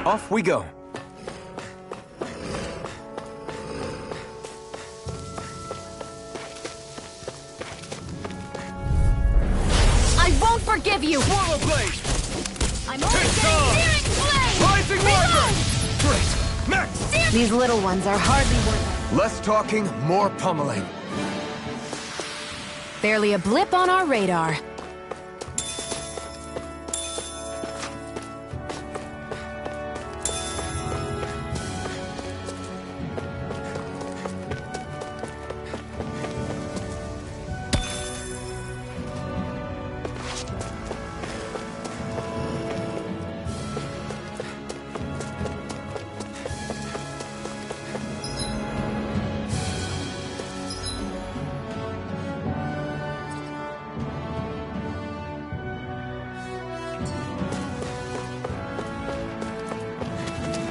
Off we go. I won't forgive you! Swallow blade! I'm only It's getting on! searing flame! Rising Wyvern! Great! Next! These little ones are hardly worth it. Less talking, more pummeling. Barely a blip on our radar.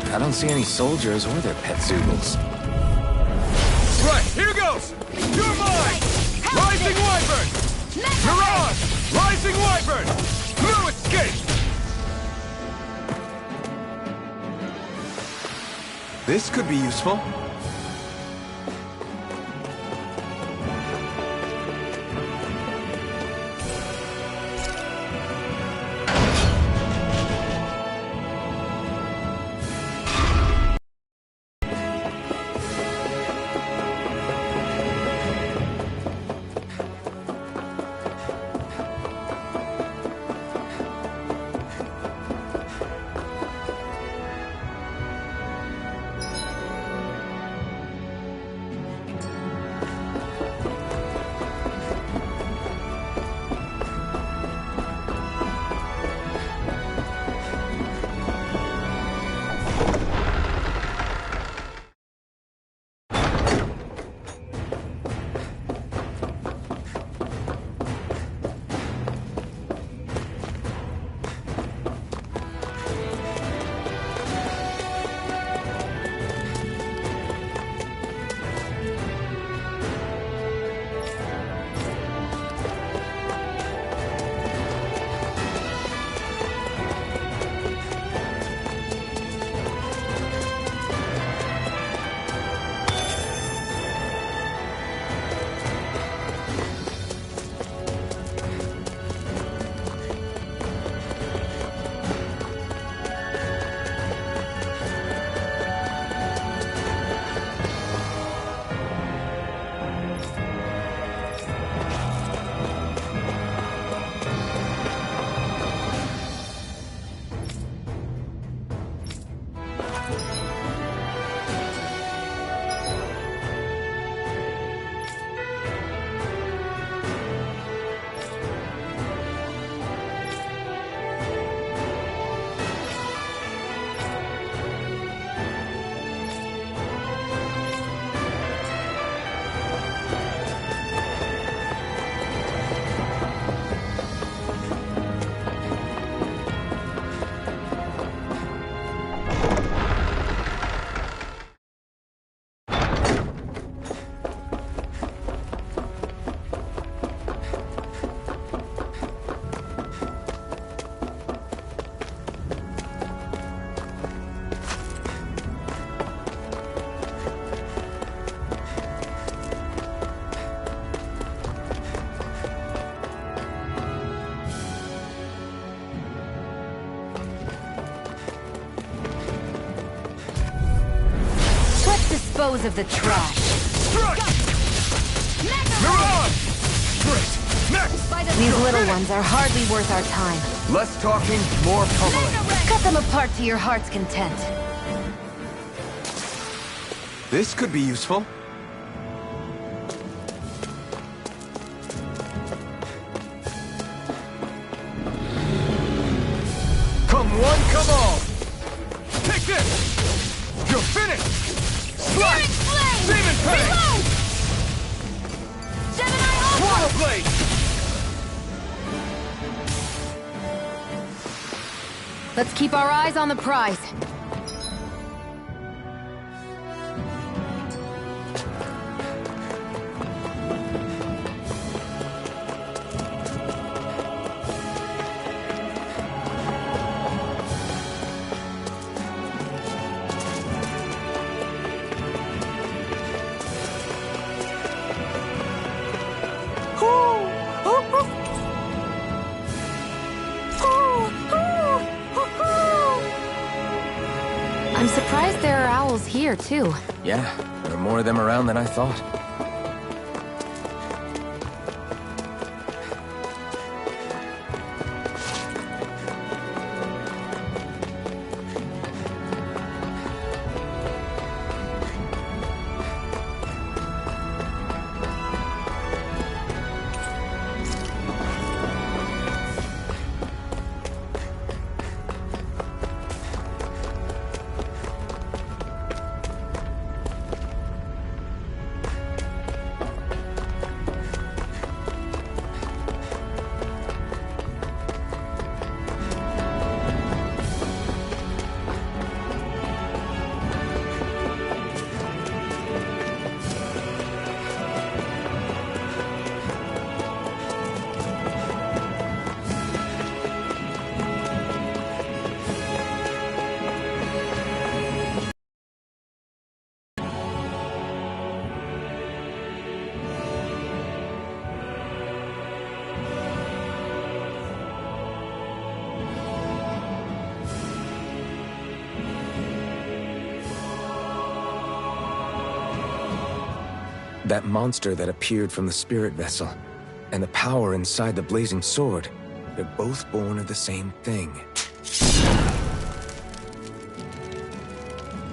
I don't see any soldiers or their pet Zoogles. Right, here goes! You're mine! Rising Wyvern! Mirage! Rising Wyvern! No escape! This could be useful. Dispose of the trash. Strike! Mirage! Great! Next! These little ones are hardly worth our time. Less talking, more pummeling. Cut them apart to your heart's content. This could be useful. Come one, come all! Take this! You're finished! Searing flame! Demon Panic! Reload! Gemini Ultra! Swallow Blade! Let's keep our eyes on the prize. souls here, too. Yeah, there are more of them around than I thought. That monster that appeared from the spirit vessel, and the power inside the blazing sword, they're both born of the same thing.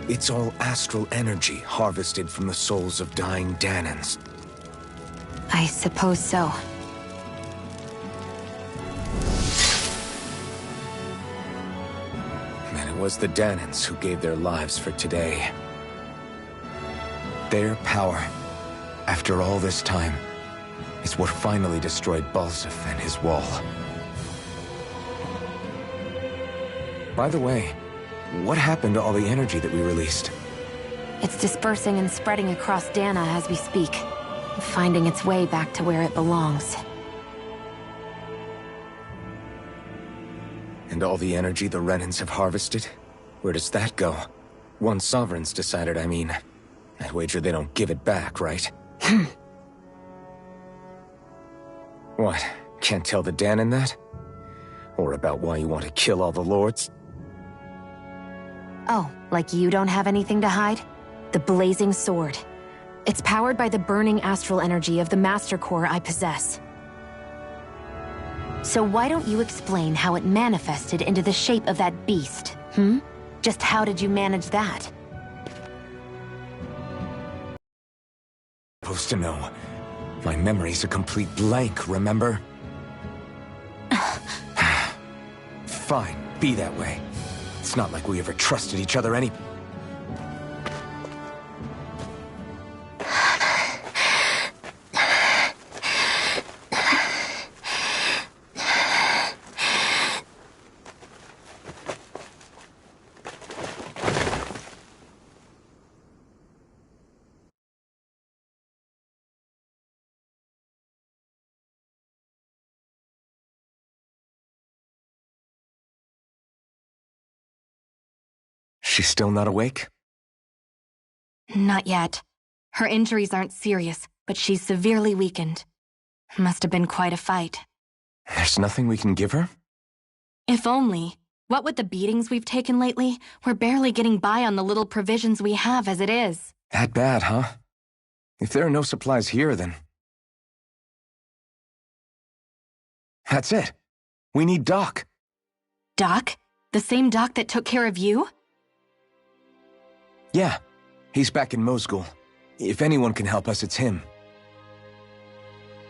It's all astral energy harvested from the souls of dying Dahnans. I suppose so. And it was the Dahnans who gave their lives for today. Their power, after all this time, is what finally destroyed Balseph and his wall. By the way, what happened to all the energy that we released? It's dispersing and spreading across Dahna as we speak, finding its way back to where it belongs. And all the energy the Renans have harvested? Where does that go? Once Sovereign's decided, I mean. I'd wager they don't give it back, right? What? Can't tell the Dahnan that? Or about why you want to kill all the lords? Oh, like you don't have anything to hide? The Blazing Sword. It's powered by the burning astral energy of the Master Core I possess. So why don't you explain how it manifested into the shape of that beast, Just how did you manage that? Supposed to know. My memory's a complete blank, remember? Fine, be that way. It's not like we ever trusted each other any... She's still not awake? Not yet. Her injuries aren't serious, but she's severely weakened. Must have been quite a fight. There's nothing we can give her? If only. What with the beatings we've taken lately, we're barely getting by on the little provisions we have as it is. That bad, huh? If there are no supplies here, then... That's it. We need Doc. Doc? The same Doc that took care of you? Yeah. He's back in Mosgul. If anyone can help us, it's him.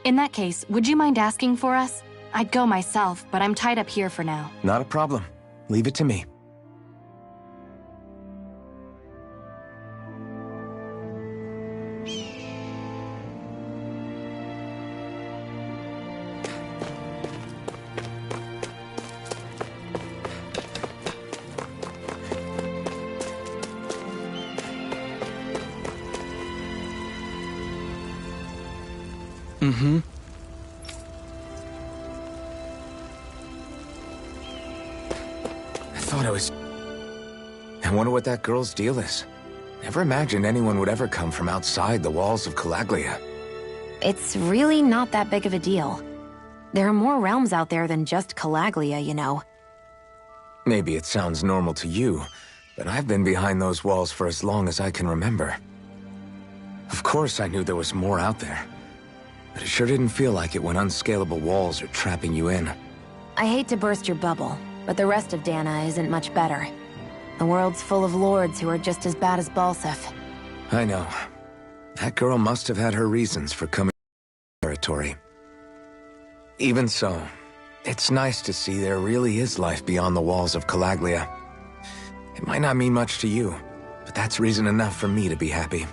In that case, would you mind asking for us? I'd go myself, but I'm tied up here for now. Not a problem. Leave it to me. Mm-hmm. I thought I was... I wonder what that girl's deal is. Never imagined anyone would ever come from outside the walls of Calaglia. It's really not that big of a deal. There are more realms out there than just Calaglia, you know. Maybe it sounds normal to you, but I've been behind those walls for as long as I can remember. Of course I knew there was more out there, but it sure didn't feel like it when unscalable walls are trapping you in. I hate to burst your bubble, but the rest of Dana isn't much better. The world's full of lords who are just as bad as Balseph. I know. That girl must have had her reasons for coming to territory. Even so, it's nice to see there really is life beyond the walls of Calaglia. It might not mean much to you, but that's reason enough for me to be happy.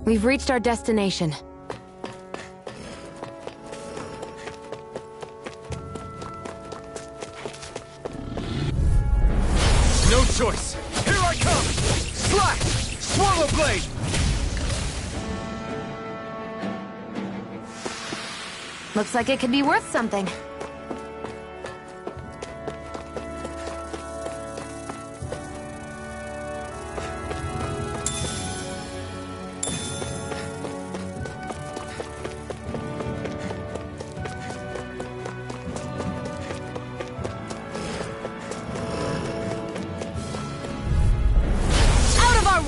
We've reached our destination. No choice! Here I come! Slash! Swallow Blade! Looks like it could be worth something.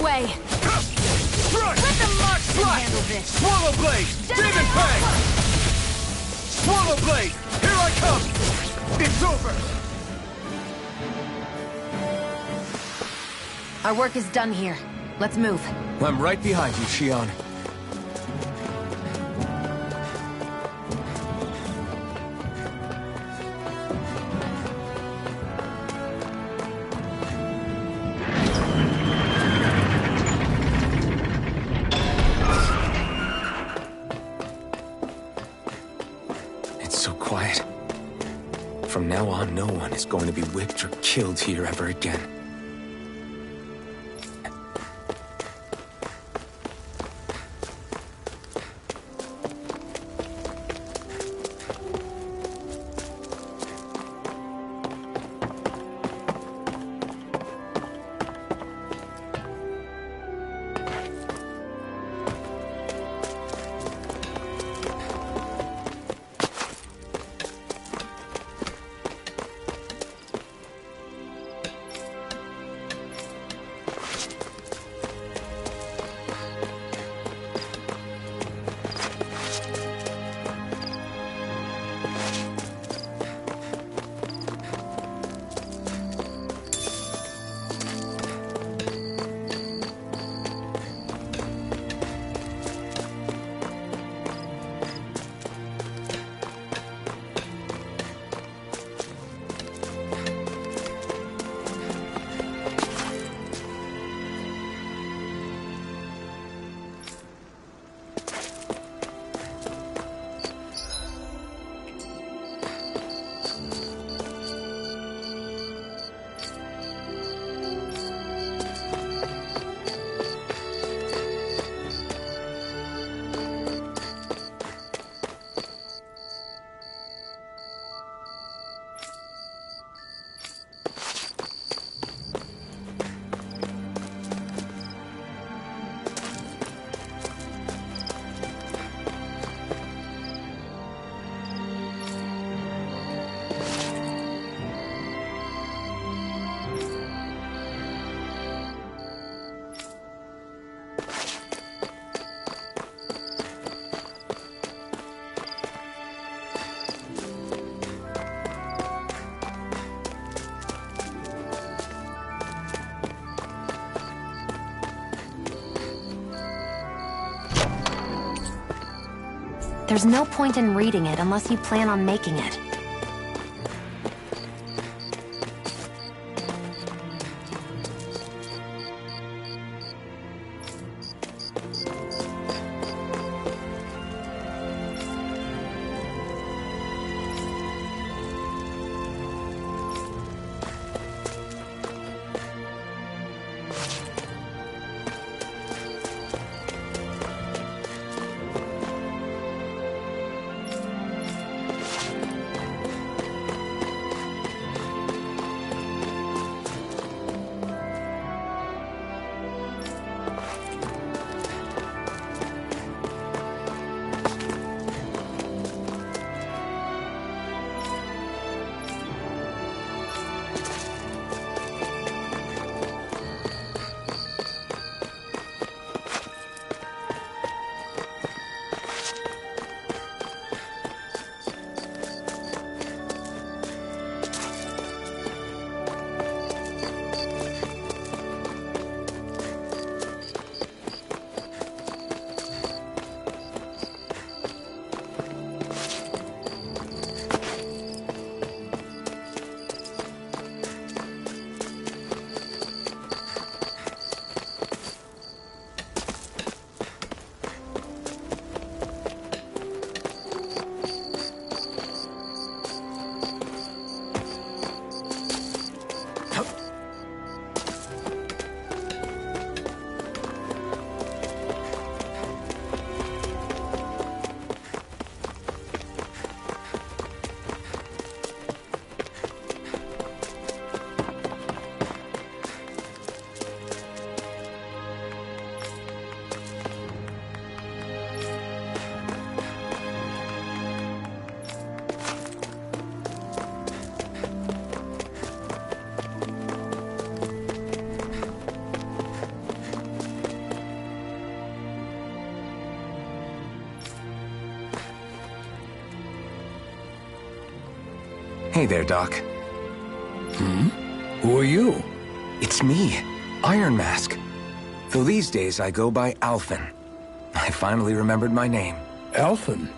Way. Let the marks handle this. Swallow Blade! Demon Fang! Swallow Blade! Here I come! It's over! Our work is done here. Let's move. I'm right behind you, Shionne. From now on, no one is going to be whipped or killed here ever again. There's no point in reading it unless you plan on making it. Hey there, Doc. Who are you? It's me, Iron Mask. Though these days I go by Alphen. I finally remembered my name. Alphen?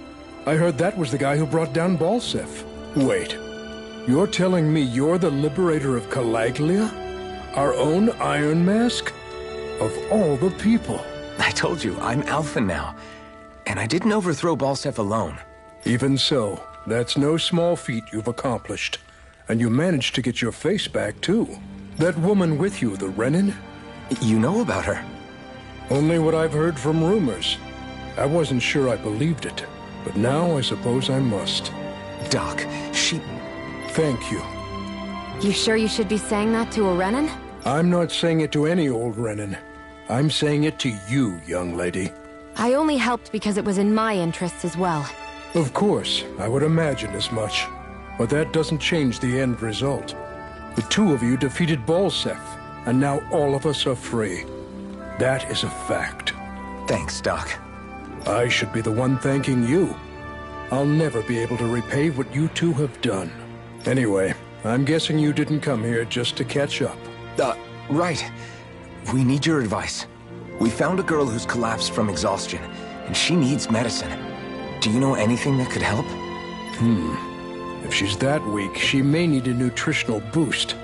I heard that was the guy who brought down Balseph. Wait, you're telling me you're the liberator of Calaglia? Our own Iron Mask? Of all the people. I told you, I'm Alphen now. And I didn't overthrow Balseph alone. Even so, that's no small feat you've accomplished. And you managed to get your face back, too. That woman with you, the Renin? You know about her? Only what I've heard from rumors. I wasn't sure I believed it, but now I suppose I must. Doc, she... Thank you. You sure you should be saying that to a Renin? I'm not saying it to any old Renin. I'm saying it to you, young lady. I only helped because it was in my interests as well. Of course, I would imagine as much. But that doesn't change the end result. The two of you defeated Balseph, and now all of us are free. That is a fact. Thanks, Doc. I should be the one thanking you. I'll never be able to repay what you two have done. Anyway, I'm guessing you didn't come here just to catch up. Right. We need your advice. We found a girl who's collapsed from exhaustion, and she needs medicine. Do you know anything that could help? If she's that weak, she may need a nutritional boost.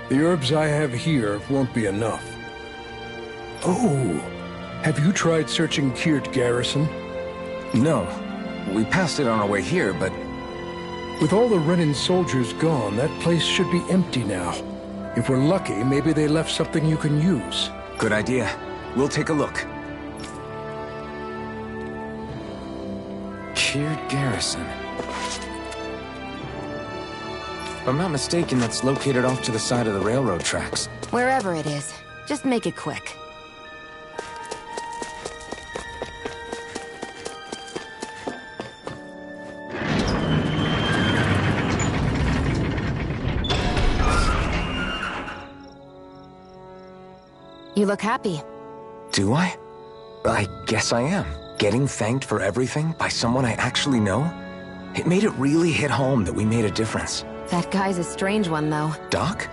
The herbs I have here won't be enough. Oh, have you tried searching Kirt Garrison? No. We passed it on our way here, but... With all the Renin soldiers gone, that place should be empty now. If we're lucky, maybe they left something you can use. Good idea. We'll take a look. Kirt Garrison. If I'm not mistaken, that's located off to the side of the railroad tracks. Wherever it is, just make it quick. You look happy. Do I? I guess I am. Getting thanked for everything by someone I actually know? It made it really hit home that we made a difference. That guy's a strange one, though. Doc?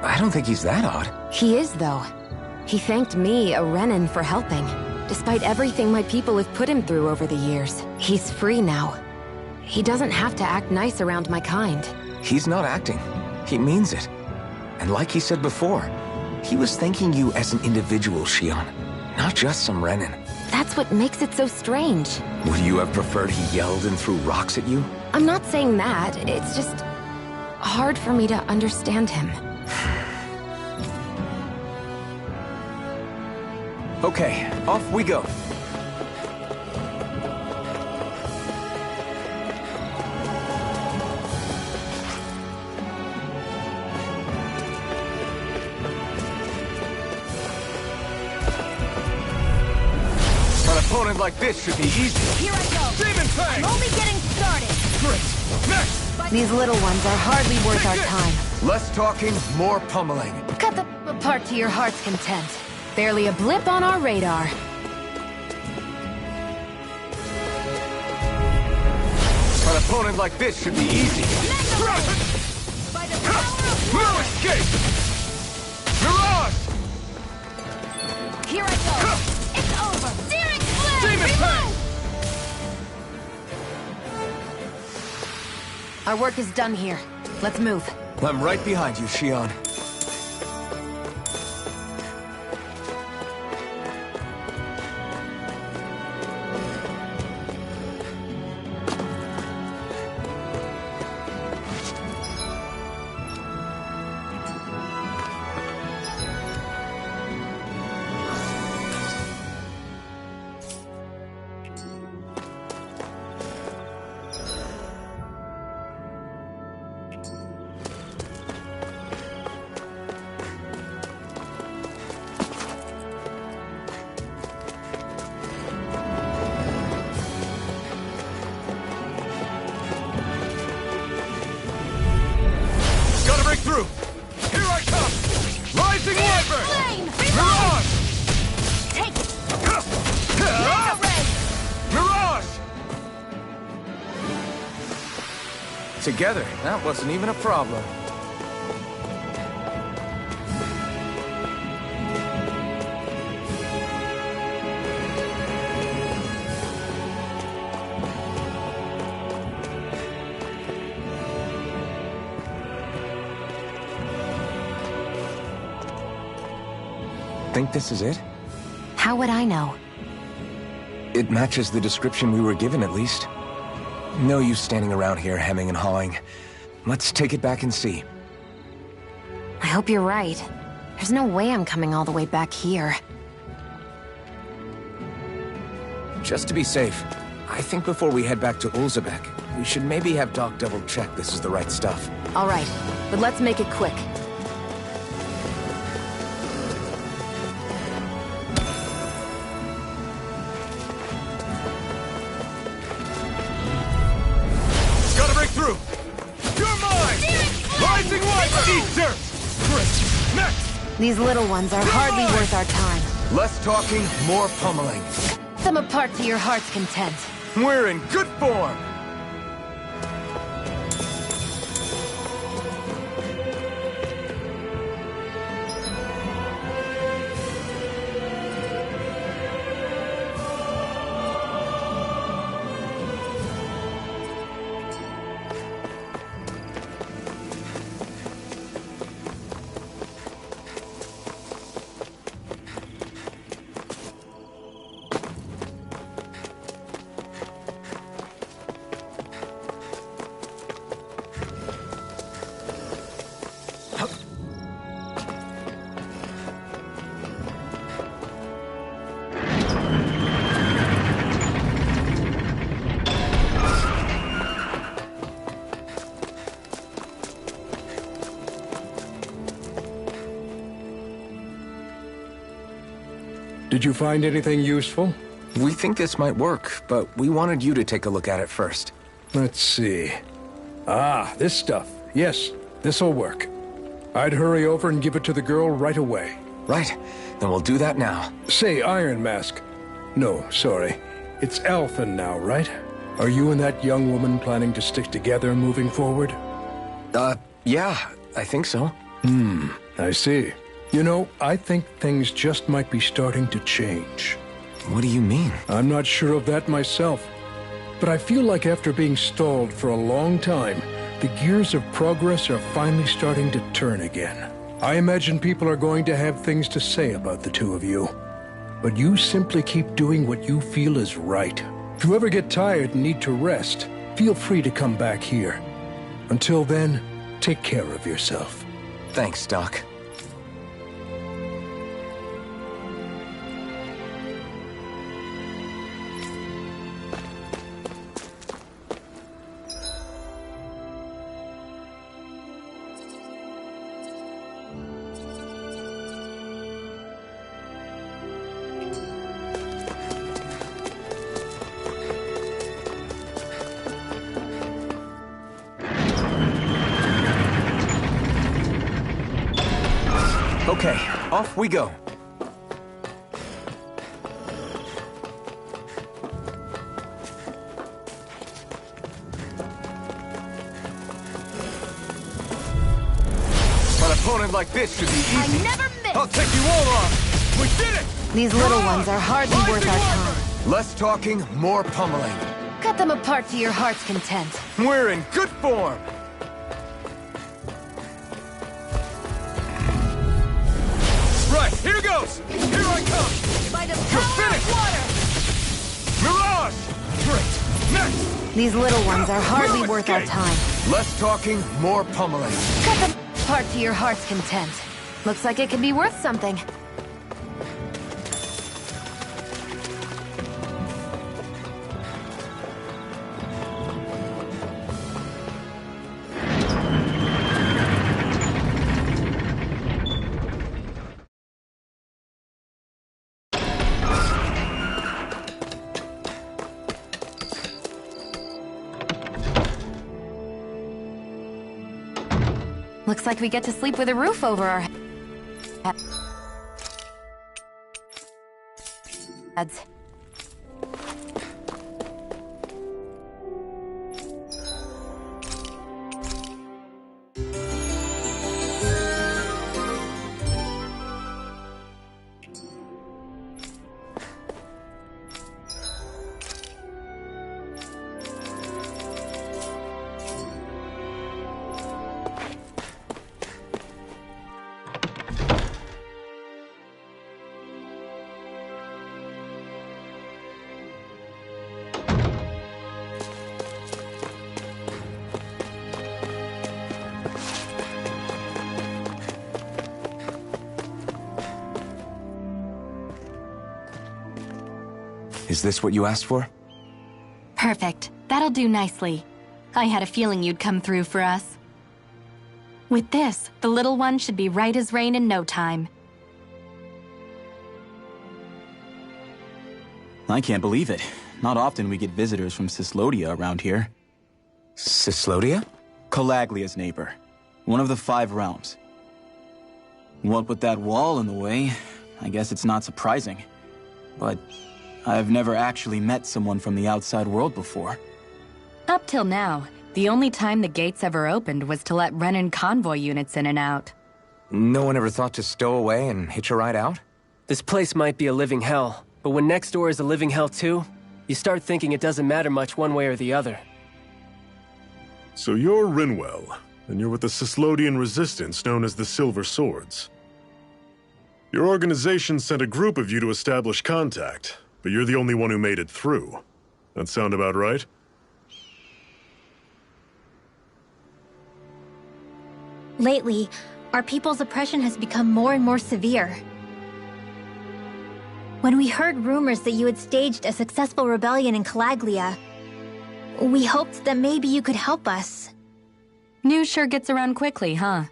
I don't think he's that odd. He is, though. He thanked me, a Renin, for helping. Despite everything my people have put him through over the years. He's free now. He doesn't have to act nice around my kind. He's not acting. He means it. And like he said before, he was thanking you as an individual, Shionne, not just some Renin. That's what makes it so strange. Would you have preferred he yelled and threw rocks at you? I'm not saying that. It's just hard for me to understand him. Okay, off we go. An opponent like this should be easy. Here I go. Demon Fang! I'm only getting started. Great! Next! These little ones are hardly worth our time. Less talking, more pummeling. Cut them apart to your heart's content. Barely a blip on our radar. An opponent like this should be easy. By the power of No escape! Mirage! Here I go. It's over. Searing flame. Demon Fang! Our work is done here. Let's move. I'm right behind you, Shionne. together. That wasn't even a problem. Think this is it? How would I know? It matches the description we were given, at least. No use standing around here hemming and hawing. Let's take it back and see. I hope you're right. There's no way I'm coming all the way back here. Just to be safe, I think before we head back to Ulzebek, we should maybe have Doc double-check this is the right stuff. All right, but let's make it quick. Gotta break through! You're mine! Rising Wyvern! Eat dirt! Great! Next! These little ones are hardly worth our time. Less talking, more pummeling. Cut them apart to your heart's content. We're in good form! Did you find anything useful? We think this might work, but we wanted you to take a look at it first. Let's see. Ah, this stuff. Yes, this'll work. I'd hurry over and give it to the girl right away. Right, then we'll do that now. Say, Iron Mask. No, sorry. It's Alphen now, right? Are you and that young woman planning to stick together moving forward? Yeah, I think so. I see. You know, I think things just might be starting to change. What do you mean? I'm not sure of that myself. But I feel like after being stalled for a long time, the gears of progress are finally starting to turn again. I imagine people are going to have things to say about the two of you. But you simply keep doing what you feel is right. If you ever get tired and need to rest, feel free to come back here. Until then, take care of yourself. Thanks, Doc. Okay, off we go. An opponent like this should be easy. I never miss! I'll take you all on! We did it! These little ones are hardly worth our time. Less talking, more pummeling. Cut them apart to your heart's content. We're in good form! Right, here goes! Here I come! By the You're power finished! of water! Mirage! Great! Next! These little ones are hardly No worth our escape. time. Less talking, more pummeling. Cut them apart to your heart's content. Looks like it could be worth something. Looks like we get to sleep with a roof over our heads. Is this what you asked for? Perfect. That'll do nicely. I had a feeling you'd come through for us. With this, the little one should be right as rain in no time. I can't believe it. Not often we get visitors from Cyslodia around here. Cyslodia? Calaglia's neighbor. One of the 5 realms. What with that wall in the way, I guess it's not surprising. But I've never actually met someone from the outside world before. Up till now, the only time the gates ever opened was to let Renan convoy units in and out. No one ever thought to stow away and hitch a ride out? This place might be a living hell, but when next door is a living hell too, you start thinking it doesn't matter much one way or the other. So you're Rinwell, and you're with the Cyslodian resistance known as the Silver Swords. Your organization sent a group of you to establish contact, but you're the only one who made it through. That sound about right? Lately, our people's oppression has become more and more severe. When we heard rumors that you had staged a successful rebellion in Calaglia, we hoped that maybe you could help us. News sure gets around quickly, huh?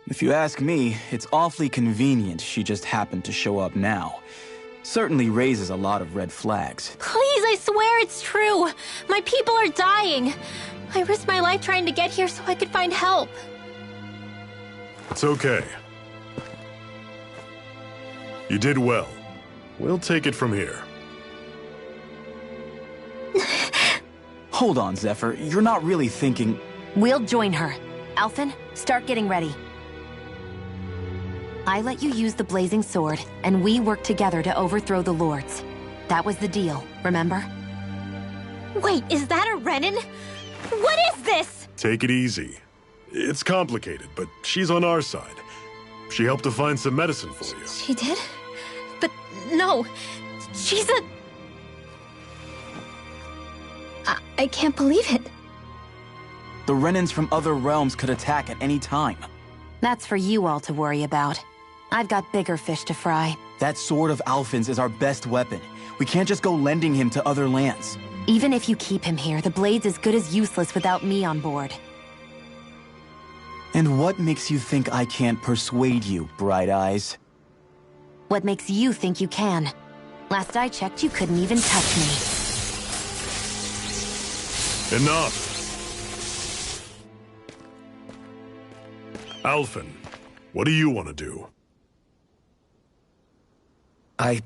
If you ask me, it's awfully convenient she just happened to show up now. Certainly raises a lot of red flags. Please, I swear it's true! My people are dying! I risked my life trying to get here so I could find help. It's okay. You did well. We'll take it from here. Hold on, Zephyr. You're not really thinking... We'll join her. Alphen, start getting ready. I let you use the blazing sword, and we worked together to overthrow the lords. That was the deal, remember? Wait, is that a Renan? What is this? Take it easy. It's complicated, but she's on our side. She helped to find some medicine for you. She did? But no, she's a... I can't believe it. The Renans from other realms could attack at any time. That's for you all to worry about. I've got bigger fish to fry. That sword of Alphen's is our best weapon. We can't just go lending him to other lands. Even if you keep him here, the blade's as good as useless without me on board. And what makes you think I can't persuade you, Bright Eyes? What makes you think you can? Last I checked, you couldn't even touch me. Enough! Alphen, what do you want to do? I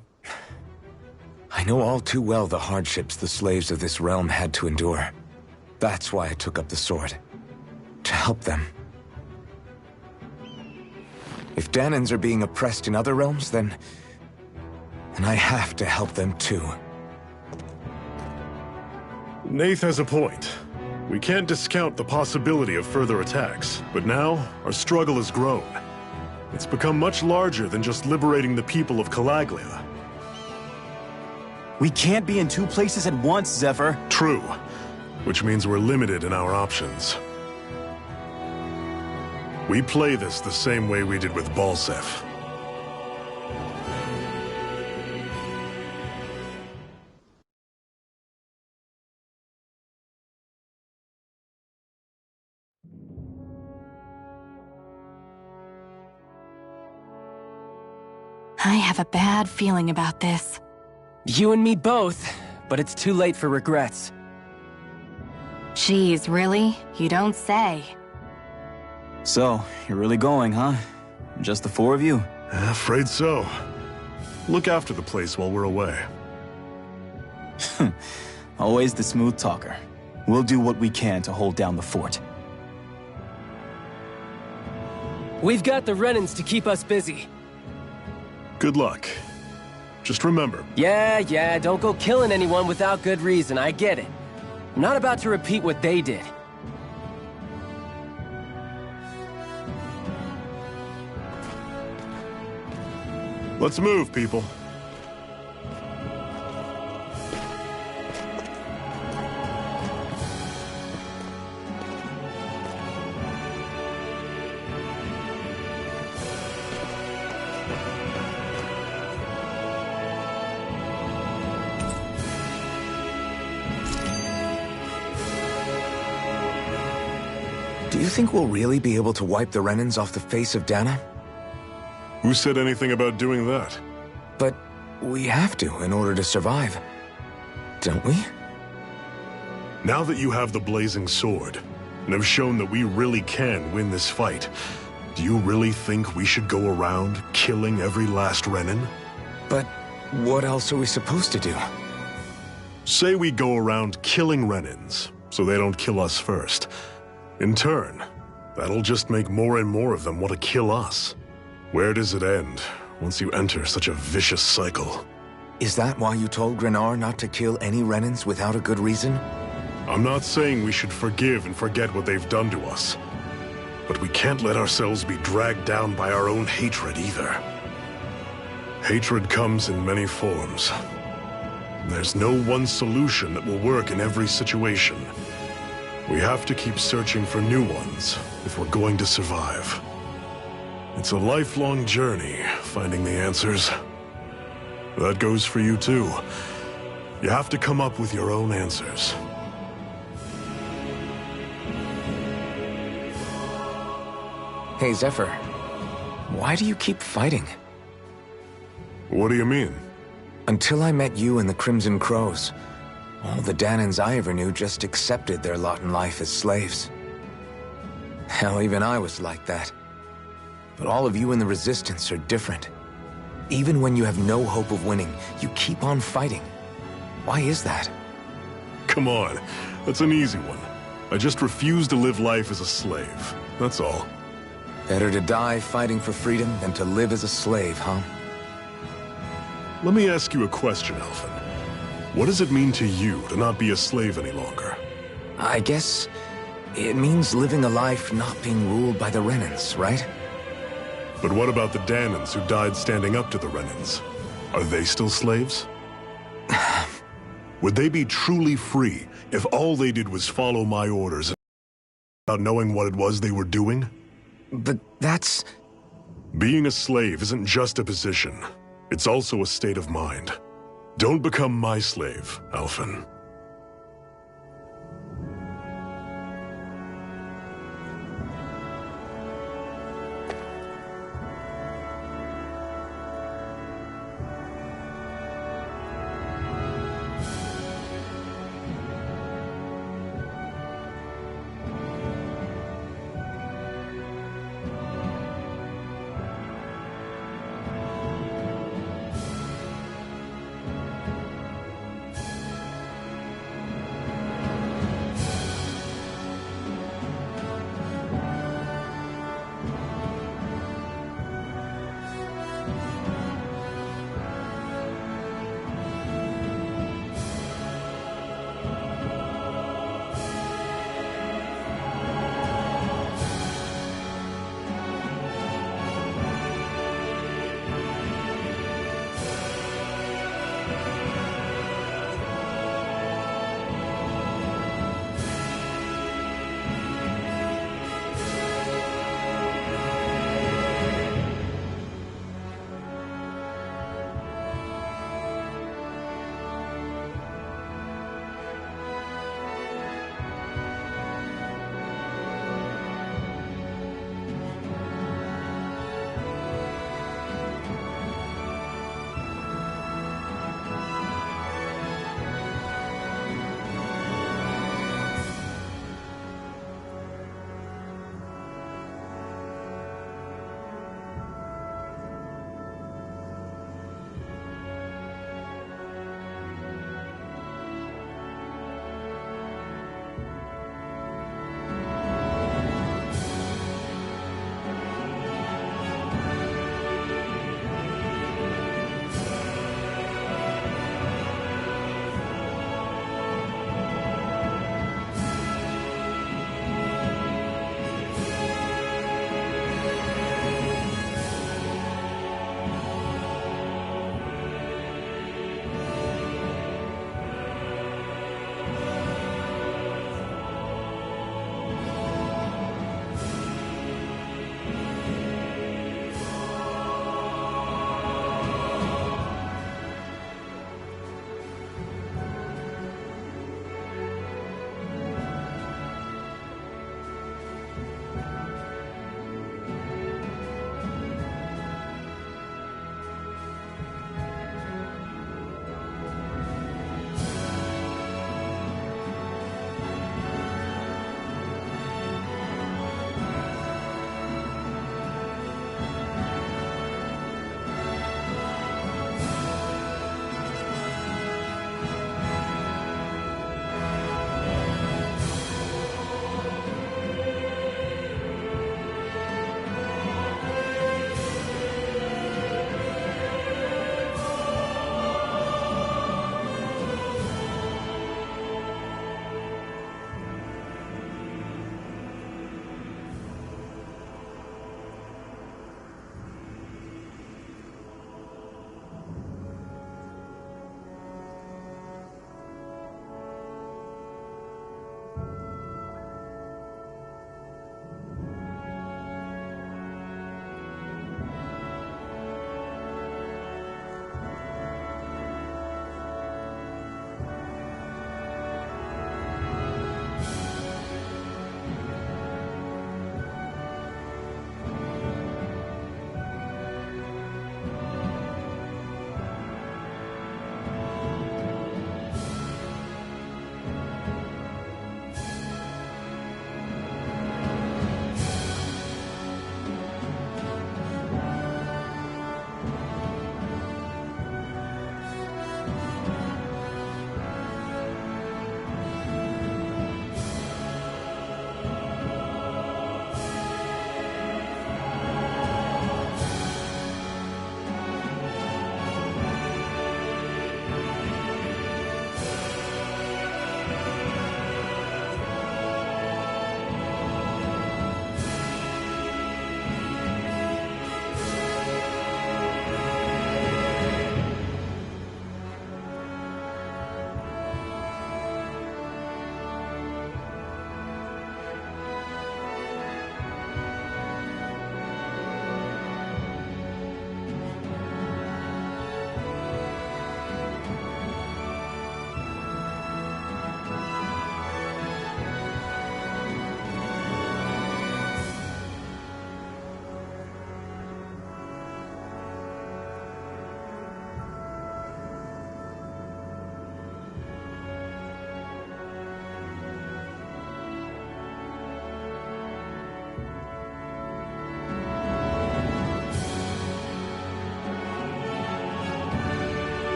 know all too well the hardships the slaves of this realm had to endure. That's why I took up the sword. To help them. If Dahnans are being oppressed in other realms, then I have to help them too. Nath has a point. We can't discount the possibility of further attacks, but now our struggle has grown. It's become much larger than just liberating the people of Calaglia. We can't be in 2 places at once, Zephyr. True, which means we're limited in our options. We play this the same way we did with Balseph. I have a bad feeling about this. You and me both, but it's too late for regrets. Jeez, really? You don't say. So, you're really going, huh? Just the 4 of you? Afraid so. Look after the place while we're away. Always the smooth talker. We'll do what we can to hold down the fort. We've got the Renans to keep us busy. Good luck. Just remember. Yeah, don't go killing anyone without good reason, I get it. I'm not about to repeat what they did. Let's move, people. Do you think we'll really be able to wipe the Renans off the face of Dana? Who said anything about doing that? But we have to in order to survive. Don't we? Now that you have the Blazing Sword, and have shown that we really can win this fight, do you really think we should go around killing every last Renan? But what else are we supposed to do? Say we go around killing Renans, so they don't kill us first. In turn, that'll just make more and more of them want to kill us. Where does it end, once you enter such a vicious cycle? Is that why you told Grenar not to kill any Renans without a good reason? I'm not saying we should forgive and forget what they've done to us. But we can't let ourselves be dragged down by our own hatred either. Hatred comes in many forms. There's no one solution that will work in every situation. We have to keep searching for new ones if we're going to survive. It's a lifelong journey, finding the answers. That goes for you too. You have to come up with your own answers. Hey, Zephyr. Why do you keep fighting? What do you mean? Until I met you and the Crimson Crows, all the Danans I ever knew just accepted their lot in life as slaves. Hell, even I was like that. But all of you in the Resistance are different. Even when you have no hope of winning, you keep on fighting. Why is that? Come on, that's an easy one. I just refuse to live life as a slave, that's all. Better to die fighting for freedom than to live as a slave, huh? Let me ask you a question, Alphen. What does it mean to you to not be a slave any longer? I guess it means living a life not being ruled by the Renans, right? But what about the Danans who died standing up to the Renans? Are they still slaves? Would they be truly free if all they did was follow my orders without knowing what it was they were doing? But that's... Being a slave isn't just a position. It's also a state of mind. Don't become my slave, Alphen.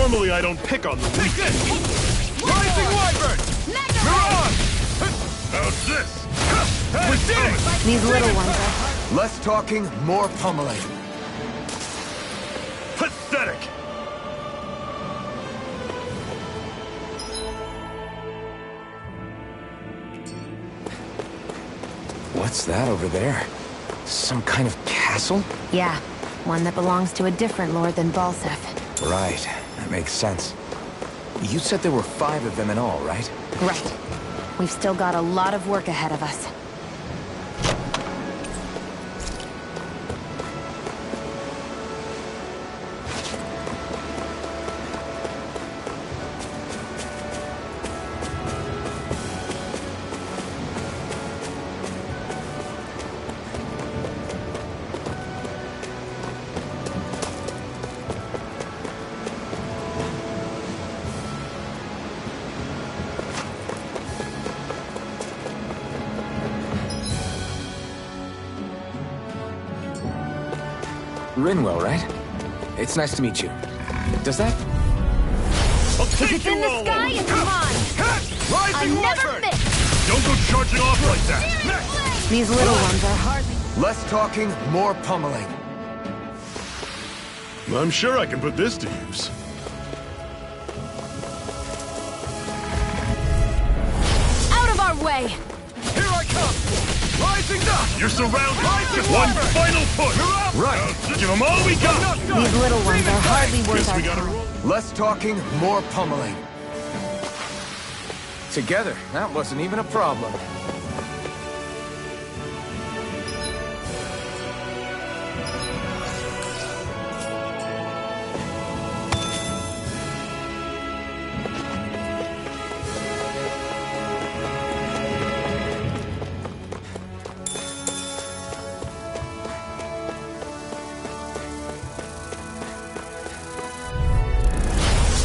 Normally I don't pick on the weak. Take this! Rising Wyvern! Mirage! How's this? We did it! These little ones are... Less talking, more pummeling. Pathetic! What's that over there? Some kind of castle? Yeah, one that belongs to a different lord than Balsef. Right, that makes sense. You said there were 5 of them in all, right? Right. We've still got a lot of work ahead of us. Rinwell, right? It's nice to meet you. Does that? I'll take It's you in the all sky, on. it's mine! I Rising never Wyvern! miss! Don't go charging off like that! These little ones are hardly... Less talking, more pummeling. I'm sure I can put this to use. Out of our way! Here I come! Rising up! You're surrounded! Rising Just one Wyvern! final push! Right. Give them all we got! Not done! These little ones are hardly worth Guess our we gotta time. roll. Less talking, more pummeling. Together, that wasn't even a problem.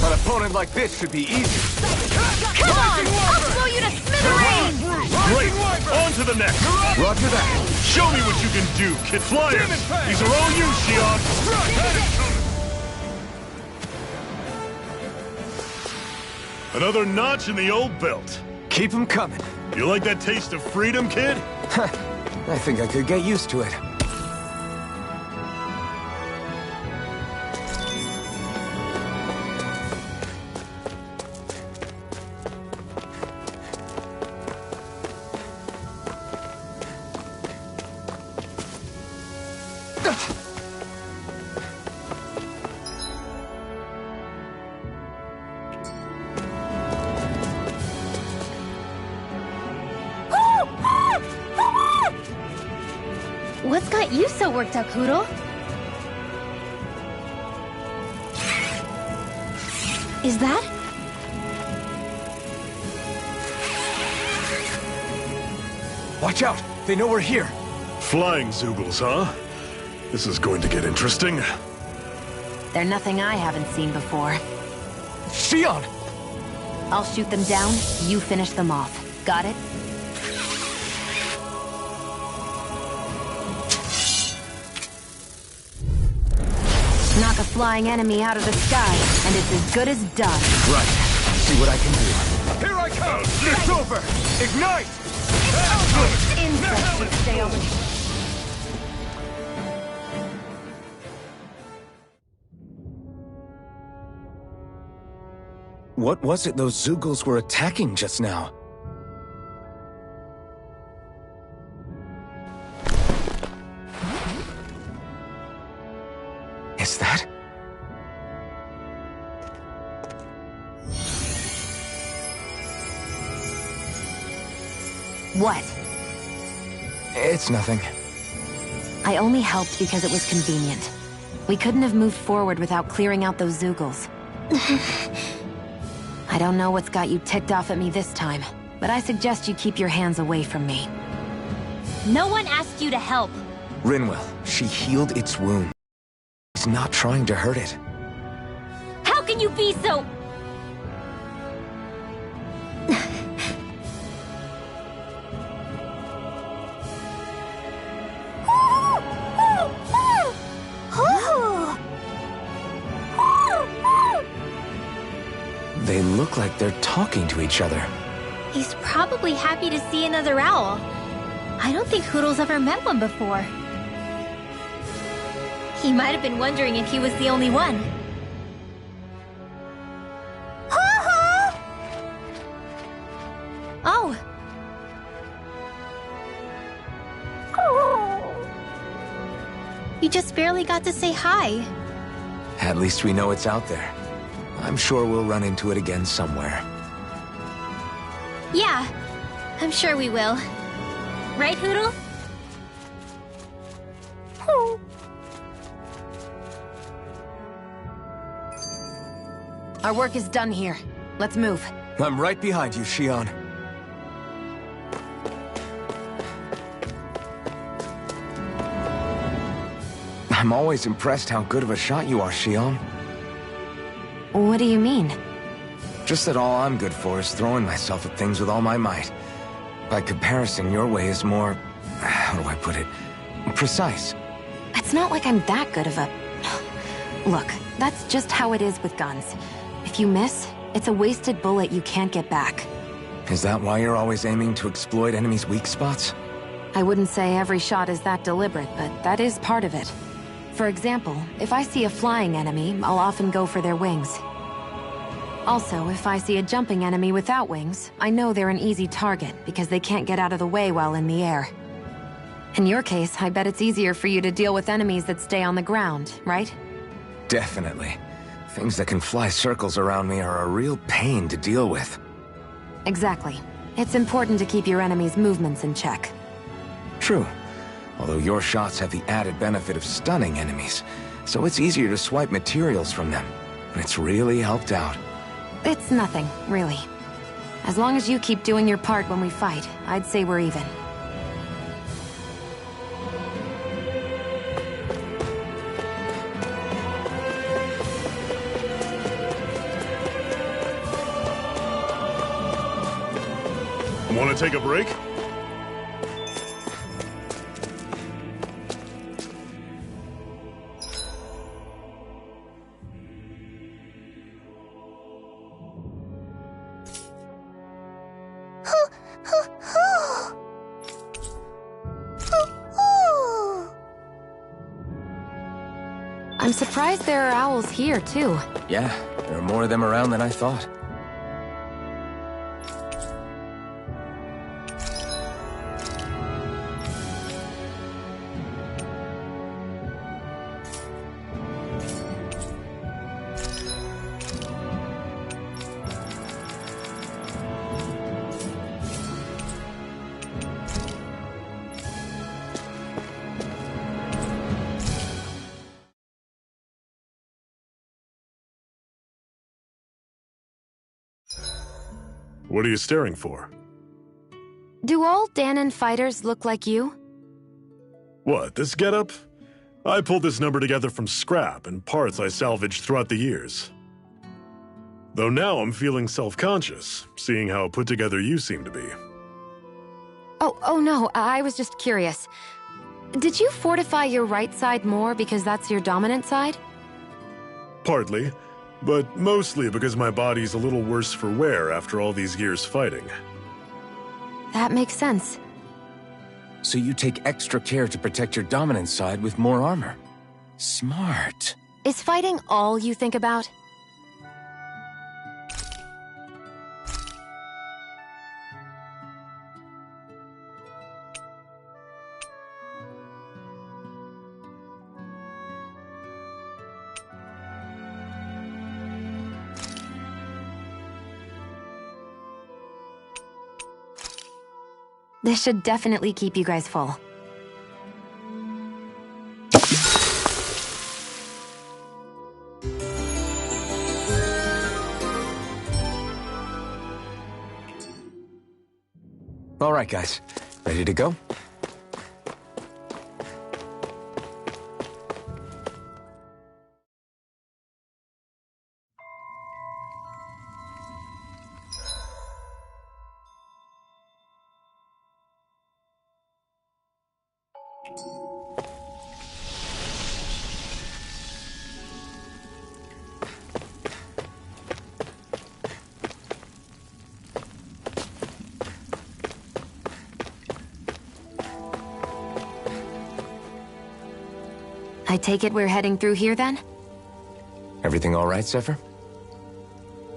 An opponent like this should be easy. Come on! I'll blow you to smithereens! Great! On to the next! Roger that. Show me what you can do, Kid Flyers! These are all you, Shion! Another notch in the old belt. Keep them coming. You like that taste of freedom, kid? I think I could get used to it. What's got you so worked up, Hootle? Is that? Watch out! They know we're here. Flying Zoogles, huh? This is going to get interesting. They're nothing I haven't seen before. Shion! I'll shoot them down, you finish them off. Got it? Knock a flying enemy out of the sky, and it's as good as done. Right. See what I can do. Here I come! It's over! Ignite! Insects should stay on the... What was it those Zoogles were attacking just now? Is that? What? It's nothing. I only helped because it was convenient. We couldn't have moved forward without clearing out those Zoogles. I don't know what's got you ticked off at me this time, but I suggest you keep your hands away from me. No one asked you to help. Rinwell, she healed its wound. She's not trying to hurt it. How can you be so... They look like they're talking to each other. He's probably happy to see another owl. I don't think Hoodle's ever met one before. He might have been wondering if he was the only one. Oh. You just barely got to say hi. At least we know it's out there. I'm sure we'll run into it again somewhere. Yeah, I'm sure we will. Right, Hoodle? Our work is done here. Let's move. I'm right behind you, Xion. I'm always impressed how good of a shot you are, Xion. What do you mean? Just that all I'm good for is throwing myself at things with all my might. By comparison, your way is more... how do I put it? Precise. It's not like I'm that good of a... Look, that's just how it is with guns. If you miss, it's a wasted bullet you can't get back. Is that why you're always aiming to exploit enemies' weak spots? I wouldn't say every shot is that deliberate, but that is part of it. For example, if I see a flying enemy, I'll often go for their wings. Also, if I see a jumping enemy without wings, I know they're an easy target because they can't get out of the way while in the air. In your case, I bet it's easier for you to deal with enemies that stay on the ground, right? Definitely. Things that can fly circles around me are a real pain to deal with. Exactly. It's important to keep your enemy's movements in check. True. Although your shots have the added benefit of stunning enemies, so it's easier to swipe materials from them. It's really helped out. It's nothing, really. As long as you keep doing your part when we fight, I'd say we're even. Want to take a break? I'm surprised there are owls here, too. Yeah, there are more of them around than I thought. What are you staring for? Do all Dahnan fighters look like you? What, this getup? I pulled this number together from scrap and parts I salvaged throughout the years. Though now I'm feeling self-conscious, seeing how put together you seem to be. Oh no, I was just curious. Did you fortify your right side more because that's your dominant side? Partly, but mostly because my body's a little worse for wear after all these years fighting. That makes sense. So you take extra care to protect your dominant side with more armor. Smart. Is fighting all you think about? This should definitely keep you guys full. All right, guys. Ready to go? I take it we're heading through here then? Everything all right, Zephyr?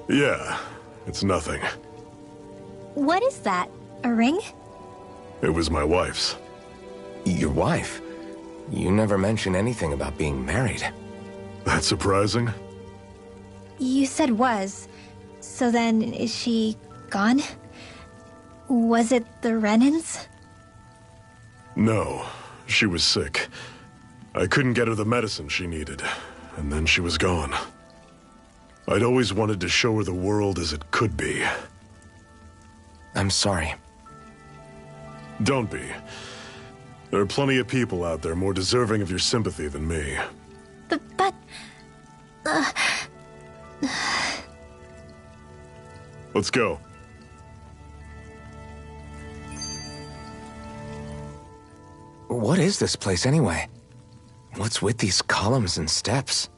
Yeah, it's nothing. What is that? A ring? It was my wife's. Your wife? You never mentioned anything about being married. That's surprising? You said was. So then, is she gone? Was it the Renans? No, she was sick. I couldn't get her the medicine she needed, and then she was gone. I'd always wanted to show her the world as it could be. I'm sorry. Don't be. There are plenty of people out there more deserving of your sympathy than me. But... Let's go. What is this place anyway? What's with these columns and steps?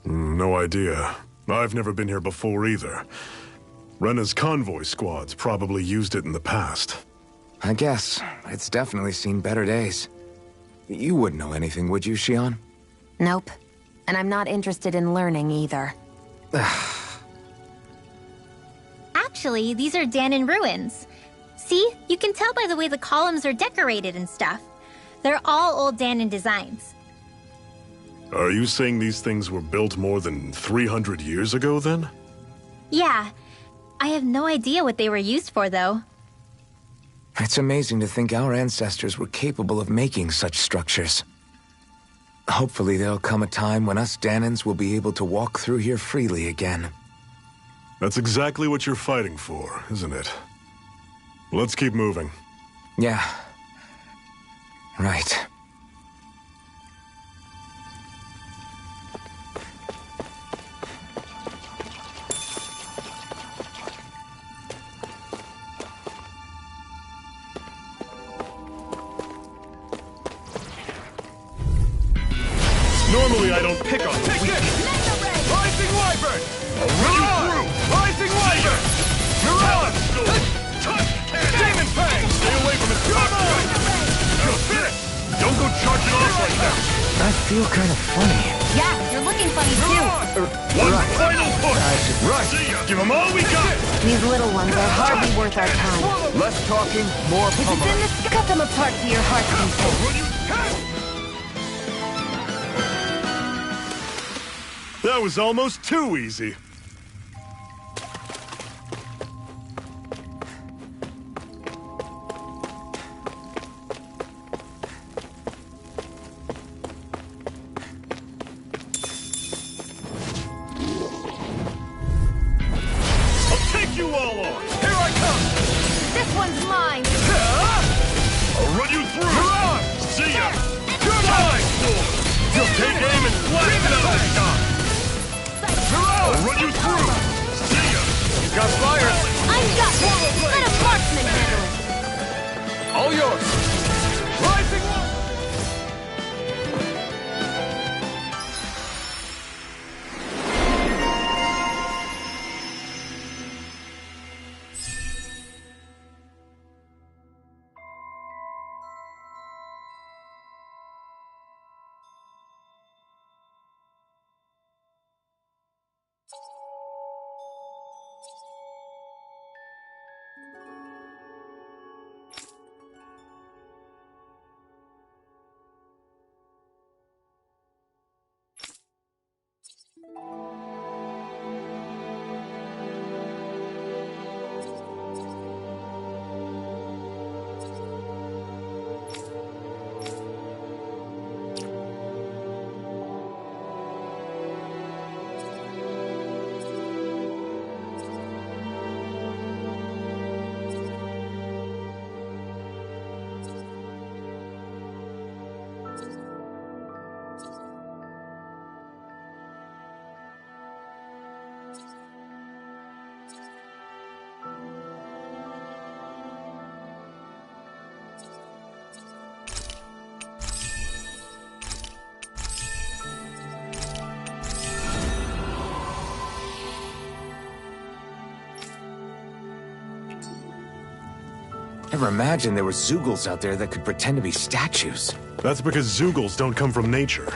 No idea. I've never been here before either. Rena's convoy squads probably used it in the past. I guess. It's definitely seen better days. You wouldn't know anything, would you, Xion? Nope. And I'm not interested in learning either. Actually, these are Dahnan ruins. See? You can tell by the way the columns are decorated and stuff. They're all old Dahnan designs. Are you saying these things were built more than 300 years ago, then? Yeah. I have no idea what they were used for, though. It's amazing to think our ancestors were capable of making such structures. Hopefully there'll come a time when us Dahnans will be able to walk through here freely again. That's exactly what you're fighting for, isn't it? Let's keep moving. Yeah. Right. Normally I don't pick on Take this! Rising Wyvern! Mirage! Rising Wyvern! Mirage! Demon Fang! Stay away from it! Don't go charging off like that! I feel kind of funny. Yeah, you're looking funny too. One final push! Right. See ya! Give them all we got! These little ones are hardly worth our time. Less talking, more If it's pummeling. in this, cut them apart to your heart's content. That was almost too easy. I'll take you all on! Here I come! This one's mine. I'll run you through! Mirage! See ya! You're mine! Take aim and blast it out of the sky! I'll run you through! See ya! You got fire! I've got one. Let a marksman handle it. All yours! Rising Wyvern! never imagined there were Zeugles out there that could pretend to be statues. That's because Zeugles don't come from nature.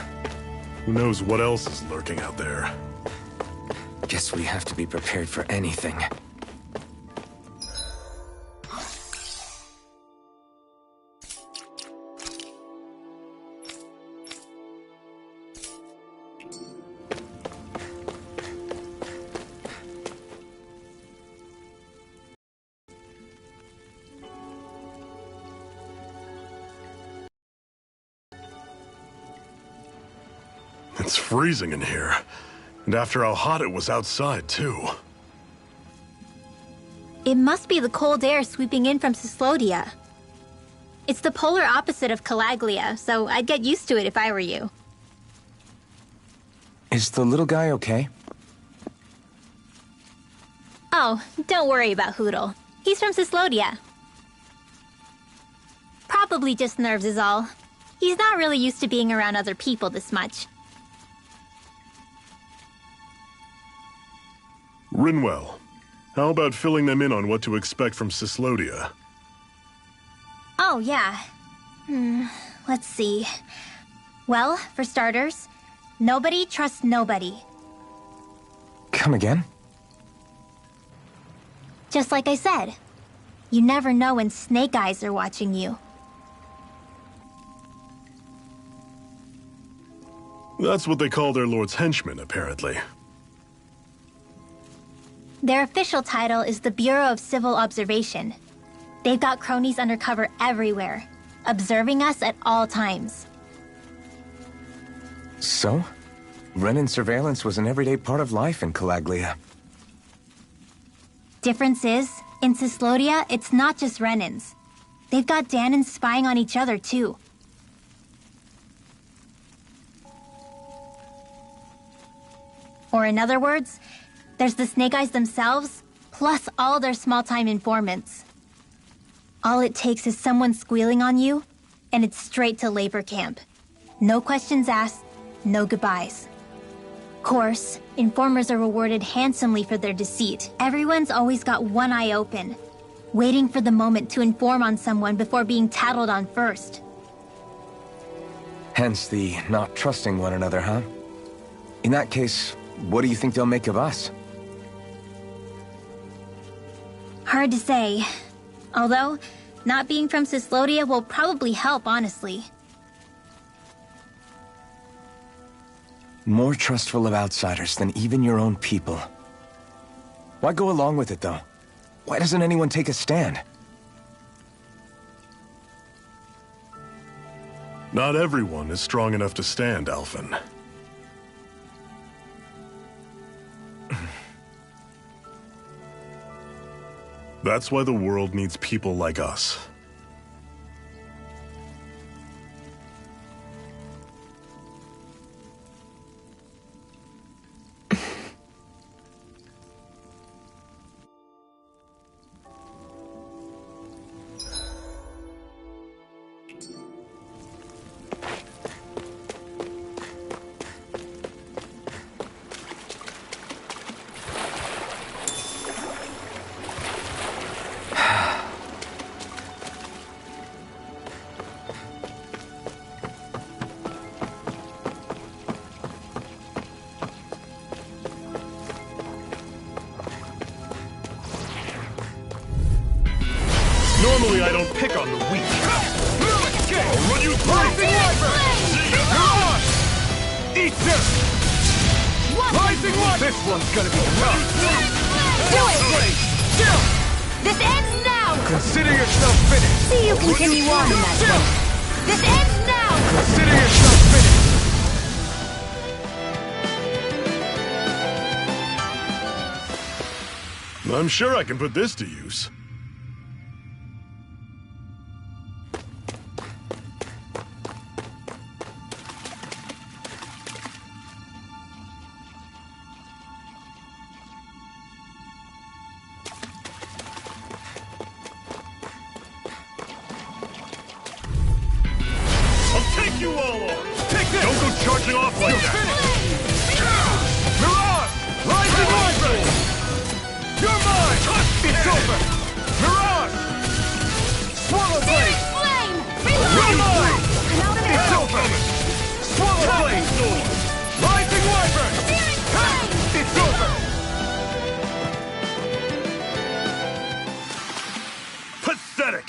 Who knows what else is lurking out there? Guess we have to be prepared for anything. It's freezing in here. And after how hot it was outside, too. It must be the cold air sweeping in from Cyslodia. It's the polar opposite of Calaglia, so I'd get used to it if I were you. Is the little guy okay? Oh, don't worry about Hootle. He's from Cyslodia. Probably just nerves is all. He's not really used to being around other people this much. Rinwell, how about filling them in on what to expect from Cyslodia? Oh, yeah. Let's see. Well, for starters, nobody trusts nobody. Come again? Just like I said. You never know when Snake Eyes are watching you. That's what they call their lord's henchmen, apparently. Their official title is the Bureau of Civil Observation. They've got cronies undercover everywhere, observing us at all times. So? Renan surveillance was an everyday part of life in Calaglia. Difference is, in Cyslodia, it's not just Renans. They've got Danans spying on each other, too. Or in other words, there's the Snake Eyes themselves, plus all their small-time informants. All it takes is someone squealing on you, and it's straight to labor camp. No questions asked, no goodbyes. Of course, informers are rewarded handsomely for their deceit. Everyone's always got one eye open, waiting for the moment to inform on someone before being tattled on first. Hence the not trusting one another, huh? In that case, what do you think they'll make of us? Hard to say. Although, not being from Cyslodia will probably help, honestly. More trustful of outsiders than even your own people. Why go along with it, though? Why doesn't anyone take a stand? Not everyone is strong enough to stand, Alphen. That's why the world needs people like us. Normally I don't pick on the weak. I'll run you through! Rising Wyvern! Come on! Eat this! Rising Wyvern! This one's gonna be tough! Do it! Still! This ends now! Consider yourself finished! See you continue on in that Still! way. This ends now! Consider yourself finished! I'm sure I can put this to use. You all on! Take this! Don't go charging off like that! Mirage! Rising Wyvern! You're mine! It's over! Mirage! blade! Flame! You're mine! I'm out of It's it! over! Swallow blade! Rising wyvern! It's over! Pathetic!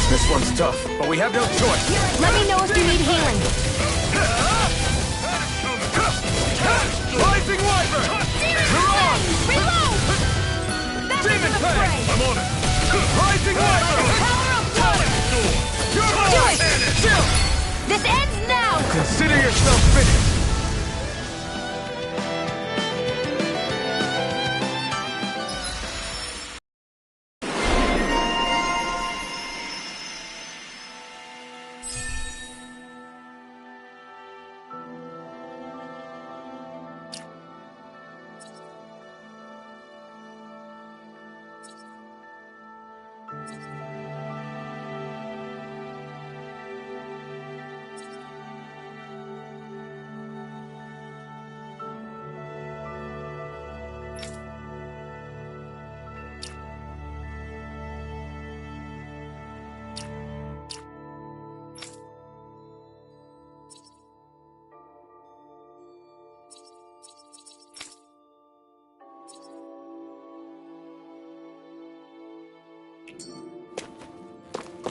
This one's tough, but we have no choice. Let me know if you need healing. Rising wyvern! Miran! Reload! Back into Demon the Fang! fray! I'm on it! Rising wyvern! Power of one! You're Do mine! it! Chill! This ends now! Consider yourself finished!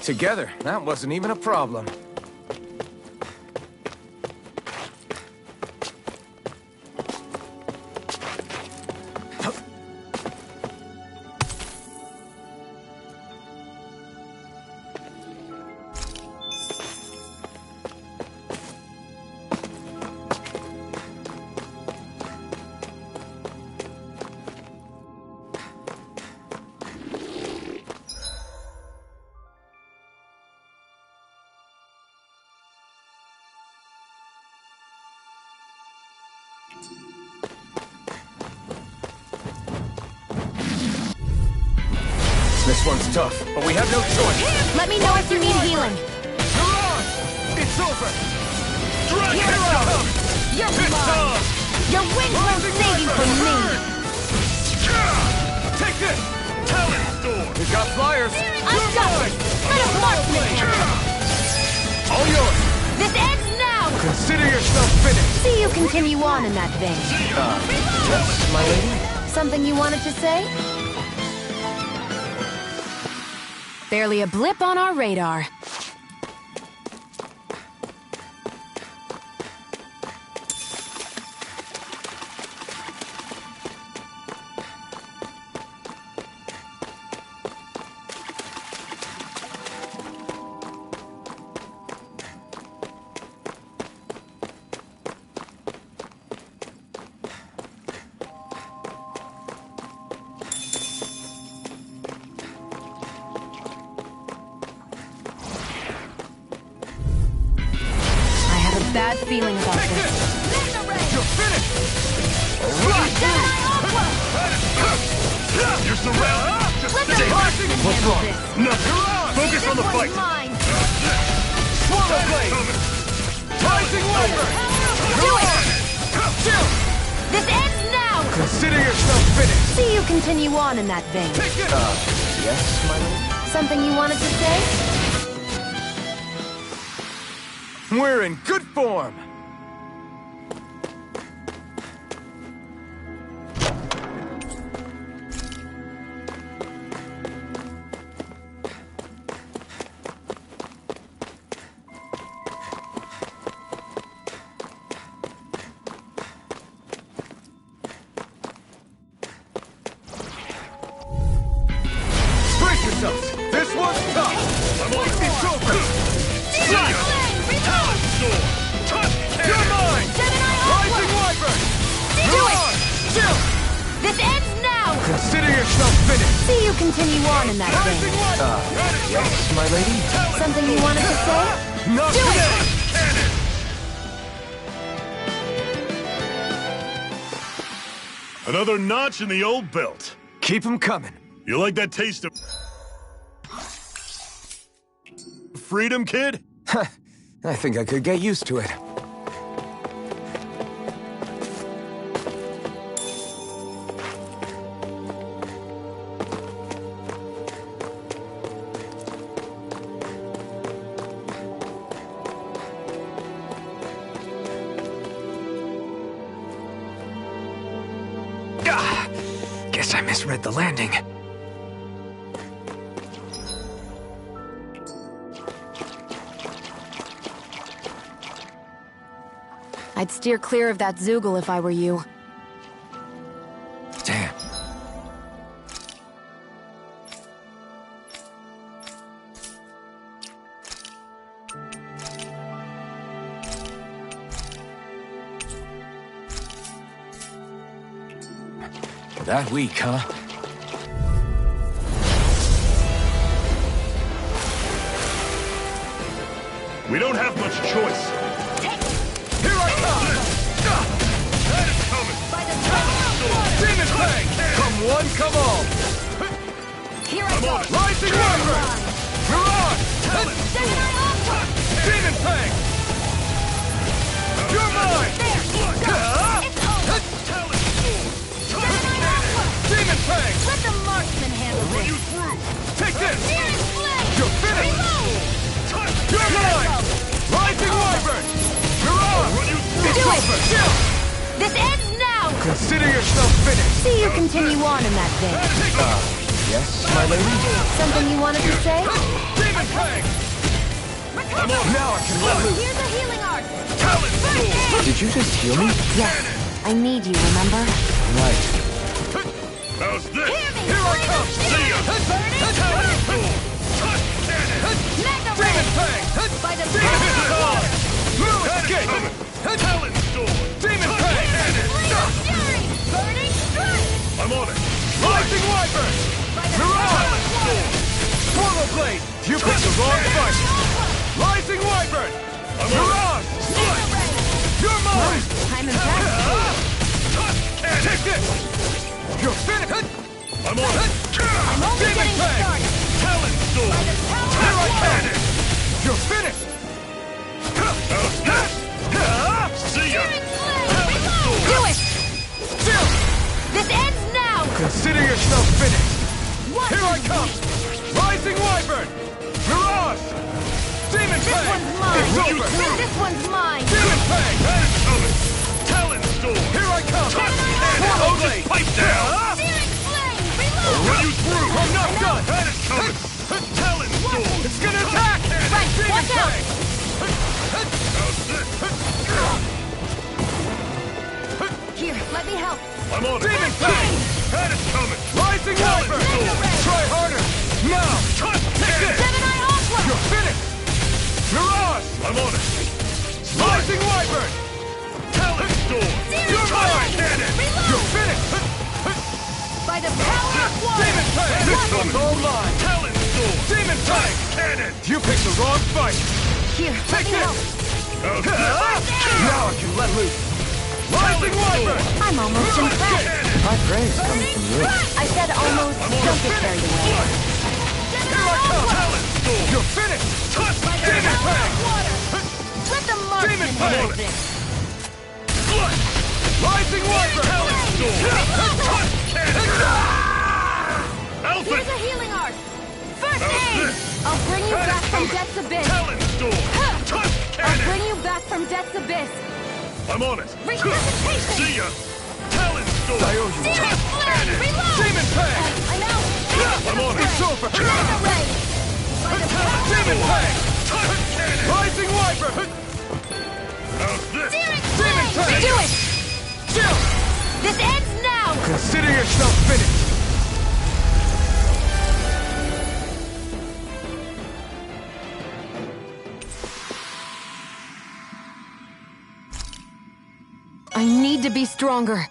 Together, that wasn't even a problem. This one's tough, but we have no choice. Let me know if you need healing. Miran! It's over! Drag Here it Hero! comes! You're It's mine! time! Your wings won't save you from me! Take this! Talent Storm! We've got flyers. I've got it! Let us marksman handle it! All yours! This ends now! Consider yourself finished. See you continue on in that vein. Yes, my lady? Something you wanted to say? Barely a blip on our radar. Bad feeling about this. You're finished! Alright! You're surrounded! Just Let the marksman What's handle wrong? this. Nothing. Focus This on the one's fight. mine. Swallow blade! Rising Wyvern! Do it! Chill! This ends now! Consider yourself finished! See you continue on in that vein. Take it! Yes, my lady? Something you wanted to say? We're in good form! Brace yourselves! This one's tough! I'm on this over! You're mine! Rising Wyvern! Do it! Chill! This ends now! Consider yourself finished! See you continue on in that Rising vein. Wyvern! Yes, my lady? Something you wanted to say? Not today! Another notch in the old belt. Keep them coming. You like that taste of freedom, kid? I think I could get used to it. Guess I misread the landing. I'd steer clear of that Zoogle if I were you. Damn. That weak, huh? We don't have much choice. Here I come! That is coming. Demon Fang! Come one, come all! Here I go! Rising Wyvern! Mirage! Gemini Aqua! Demon Fang! You're mine! It's over! Gemini Aqua! Demon Fang! Let the marksman handle this! Take this! Searing Flame! You're finished! Reload! You're mine! Rising Wyvern! Mirage! It's Do it! over! Chill! This ends now! Consider yourself finished! See you continue on in that vein. Yes, my lady? Something you wanted to say? Demon Fang! Now I can let loose! Here's a healing art! Did you just heal me? Yes. I need you, remember? Right. How's this? Here I come! See ya! Mega Demon Ray! Fang! By the Move escape! Talon Sword! Demon Fang! Fury! Burning Strike! I'm on it! Rising Wyvern! Mirage! Swallow Blade! You picked the wrong fight! Rising Wyvern! Mirage! You're mine! I'm impressed. Take this! You're finished! I'm on it! I'm only Demon getting Fang! started! Talon Sword! Here I come! You're finished! How's this? See ya! Do it! Chill! This ends now! Consider yourself finished! What? Here I come! Rising Wyvern! Mirage! Demon This Fang! one's mine! It's over! This one's mine! Demon Fang! That is coming! Talon Sword! Here I come! Swallow Hold Blade! this pipe down! Searing Flame! Reload! Run you through! I'm not done! That is coming! Talon Sword! It's gonna attack! Right, Demon watch out! Fang! How's this? Here, let me help! I'm on it! Demon Fang! That is coming! Rising Wyvern! Try harder! Now! Take this! Gemini Aqua! You're finished! Mirage! I'm on it! Rising Wyvern! Talon Sword! You're mine! You're finished! By the power of one! Demon Fang! This one's all mine! Talon Sword! Demon Fang! Cannon! You picked the wrong fight! Here, let Take me help! this! How's this? Now I can let loose! Rising Wyvern! I'm almost impressed. High praise coming from you. I said almost. Don't get carried away. Here I come! You're finished! Demon Fang! Let the marksman Demon handle Fang! this. Rising Wyvern! Here's a healing art. First aid! I'll bring you back from Death's Abyss. I'll bring you back from Death's Abyss. I'm on it. Resuscitation! See ya. Talon Storm. Demon Flame! Reload! Demon Fang! I'm out! I'm on it. It's over! Mega Ray! Demon Fang! Rising Wyvern! How's this? Demon Demon Flame! Fang! Do it! Chill! This ends now! Consider yourself finished! I need to be stronger.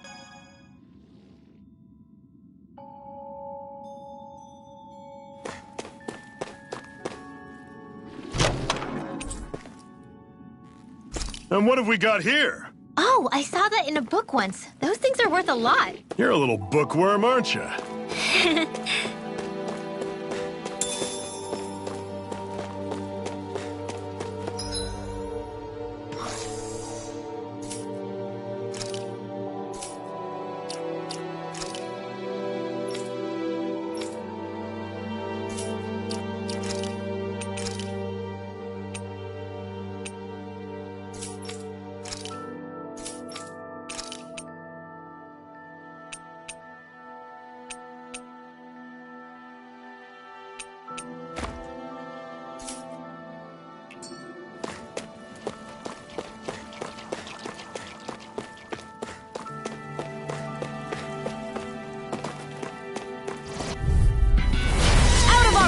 And what have we got here? Oh, I saw that in a book once. Those things are worth a lot. You're a little bookworm, aren't you?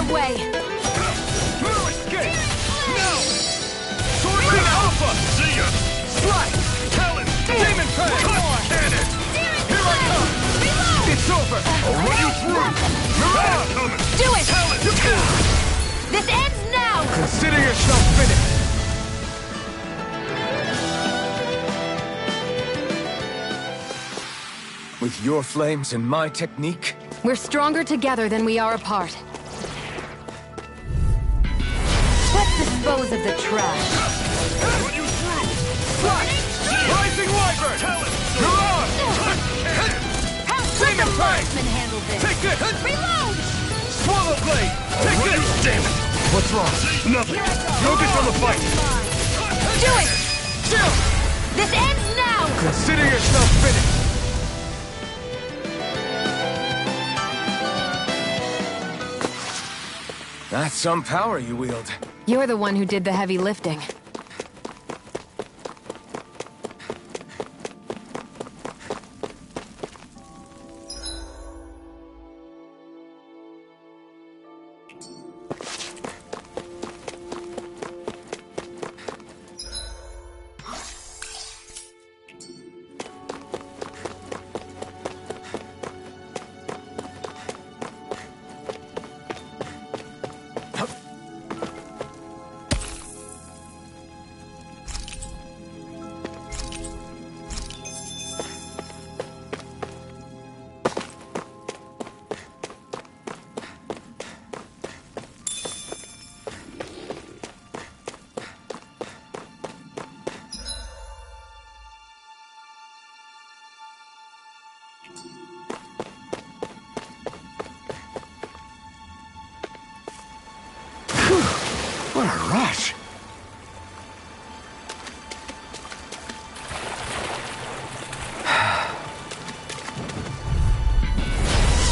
Way! No escape! No! Sword Alpha! See ya. Strike! Talon! Demon Fang! Cannon! Here I come! Reload! It's over! I'll run you through. Mirage! Coming. Do it! Talon Storm. This ends now! Consider yourself finished! With your flames and my technique, We're stronger together than we are apart. Let's dispose of the trash. Run you through. Rising Wyvern! Talon Mirage! Let the marksman handle this. Take this! Reload! Swallow Blade! Take Run you. this! Damn it. What's wrong? Nothing. Focus on the fight. Do it! Chill! This ends now! Consider yourself finished! that's some power you wield. You're the one who did the heavy lifting. What a rush!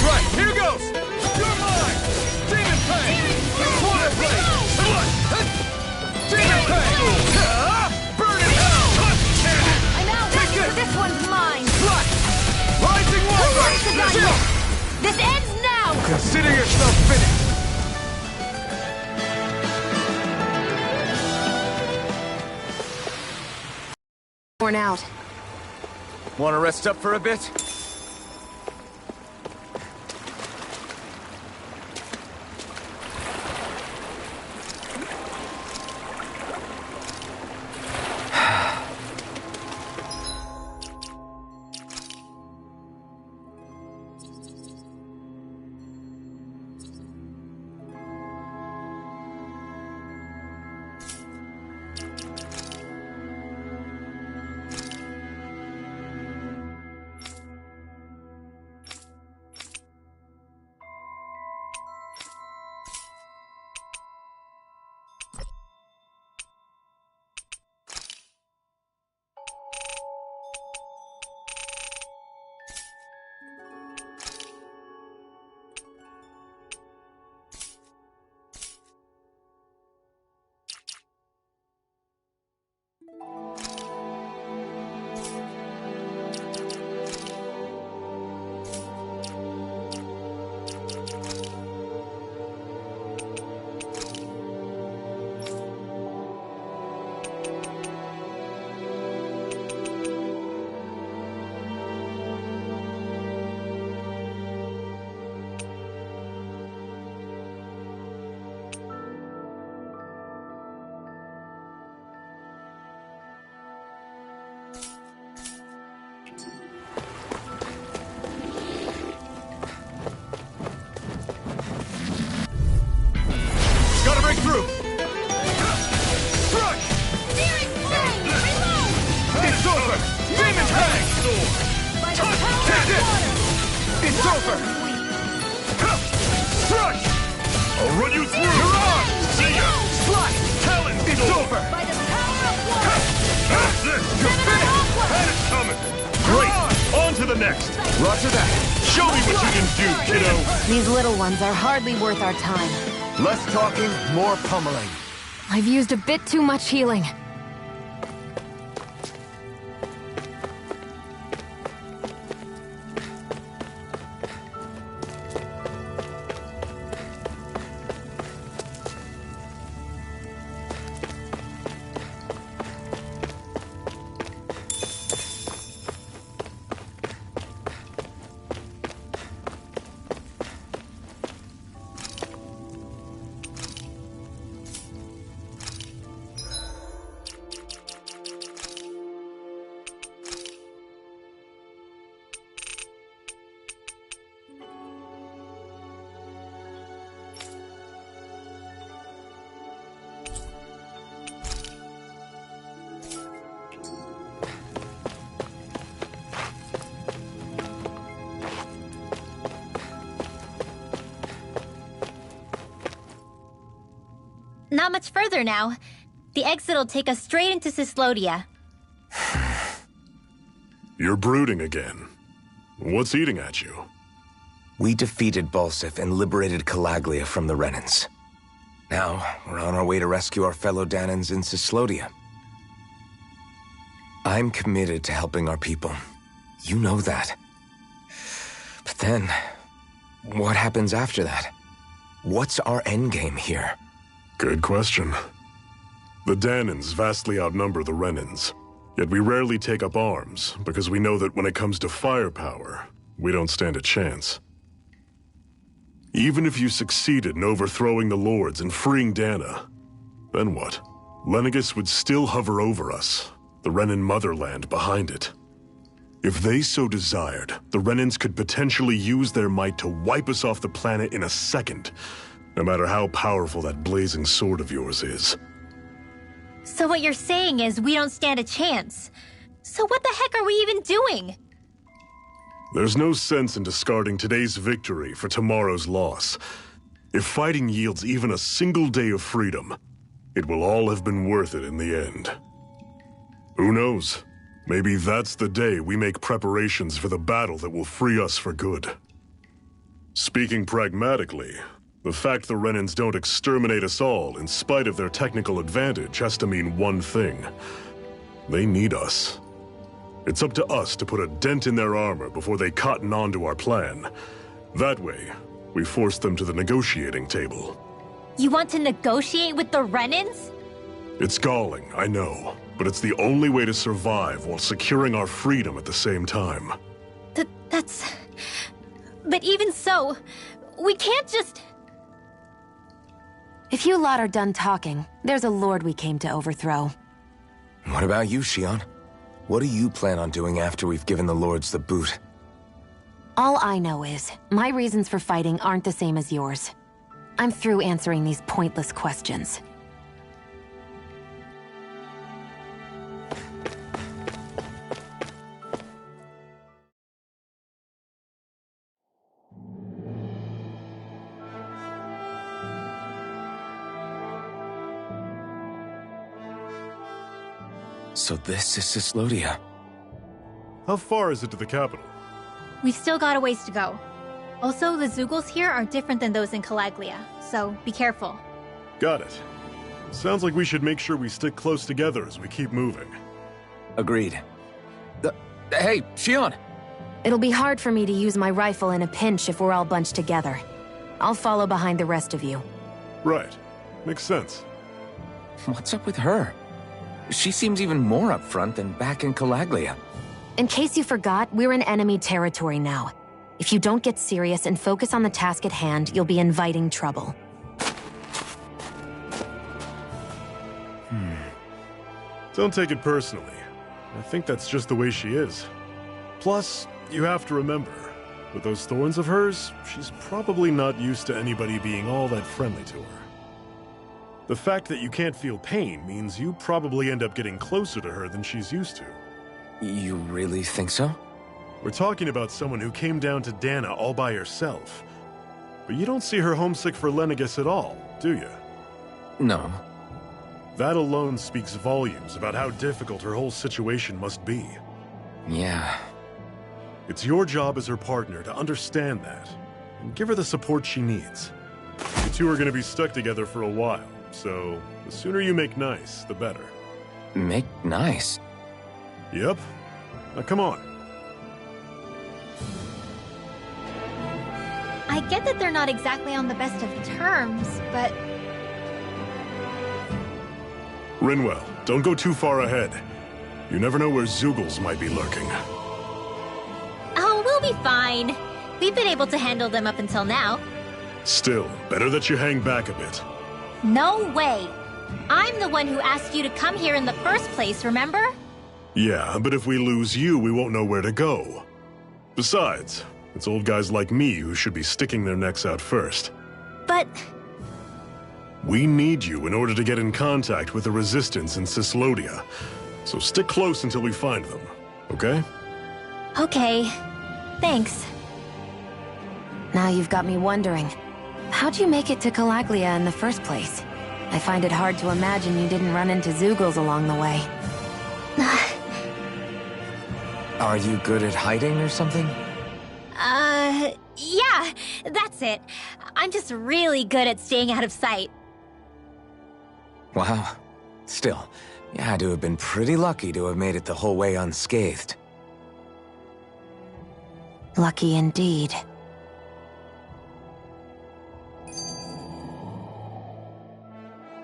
Right, here goes! You're mine! Demon Fang! Swallow Blade! Demon Fang! Burn in hell! I'm out! Take it! This one's mine! Strike! Rising Wyvern! Chill! This ends now! Consider yourself finished! Worn out. Want to rest up for a bit? Gotta break through! Crush! Steering flying! Reload! It's over! Demon Tag! By the power Take of it! water! It's over! Crush! I'll run you through! Mirage! See ya! Slide! Talon! It's over! By the power of water! That's it! You're finished! Had it coming! Great! On to the next! Roger that. Show me what you can do, kiddo! These little ones are hardly worth our time. Less talking, more pummeling. I've used a bit too much healing. Not much further now. The exit'll take us straight into Cyslodia. You're brooding again. What's eating at you? We defeated Balsif and liberated Calaglia from the Renans. Now, we're on our way to rescue our fellow Dahnans in Cyslodia. I'm committed to helping our people. You know that. But then, what happens after that? What's our endgame here? Good question. The Dahnans vastly outnumber the Renans, yet we rarely take up arms because we know that when it comes to firepower, we don't stand a chance. Even if you succeeded in overthrowing the Lords and freeing Dahna, then what? Lenegis would still hover over us, the Renan motherland behind it. If they so desired, the Renans could potentially use their might to wipe us off the planet in a second, no matter how powerful that blazing sword of yours is. So what you're saying is we don't stand a chance. So what the heck are we even doing? There's no sense in discarding today's victory for tomorrow's loss. If fighting yields even a single day of freedom, it will all have been worth it in the end. Who knows? Maybe that's the day we make preparations for the battle that will free us for good. Speaking pragmatically, the fact the Renans don't exterminate us all in spite of their technical advantage has to mean one thing. They need us. It's up to us to put a dent in their armor before they cotton on to our plan. That way, we force them to the negotiating table. You want to negotiate with the Renans? It's galling, I know, but it's the only way to survive while securing our freedom at the same time. That's... But even so, we can't just... If you lot are done talking, there's a lord we came to overthrow. What about you, Shionne? What do you plan on doing after we've given the Lords the boot? All I know is, my reasons for fighting aren't the same as yours. I'm through answering these pointless questions. So this is Cyslodia. How far is it to the capital? We've still got a ways to go. Also, the Zeugles here are different than those in Calaglia, so be careful. Got it. Sounds like we should make sure we stick close together as we keep moving. Agreed. Hey, Shionne! It'll be hard for me to use my rifle in a pinch if we're all bunched together. I'll follow behind the rest of you. Right. Makes sense. What's up with her? She seems even more upfront than back in Calaglia. In case you forgot, we're in enemy territory now. If you don't get serious and focus on the task at hand, you'll be inviting trouble. Don't take it personally. I think that's just the way she is. Plus, you have to remember, with those thorns of hers, she's probably not used to anybody being all that friendly to her. The fact that you can't feel pain means you probably end up getting closer to her than she's used to. You really think so? We're talking about someone who came down to Dana all by herself. But you don't see her homesick for Lenegis at all, do you? No. That alone speaks volumes about how difficult her whole situation must be. Yeah. It's your job as her partner to understand that, and give her the support she needs. You two are going to be stuck together for a while, so the sooner you make nice, the better. Make nice? Yep. Now come on. I get that they're not exactly on the best of terms, but... Rinwell, don't go too far ahead. You never know where Zeugles might be lurking. Oh, we'll be fine. We've been able to handle them up until now. Still, better that you hang back a bit. No way! I'm the one who asked you to come here in the first place, remember? Yeah, but if we lose you, we won't know where to go. Besides, it's old guys like me who should be sticking their necks out first. But... We need you in order to get in contact with the Resistance in Cyslodia. So stick close until we find them, okay? Okay. Thanks. Now you've got me wondering. How'd you make it to Calaglia in the first place? I find it hard to imagine you didn't run into Zeugles along the way. Are you good at hiding or something? Yeah, that's it. I'm just really good at staying out of sight. Wow. Still, you had to have been pretty lucky to have made it the whole way unscathed. Lucky indeed.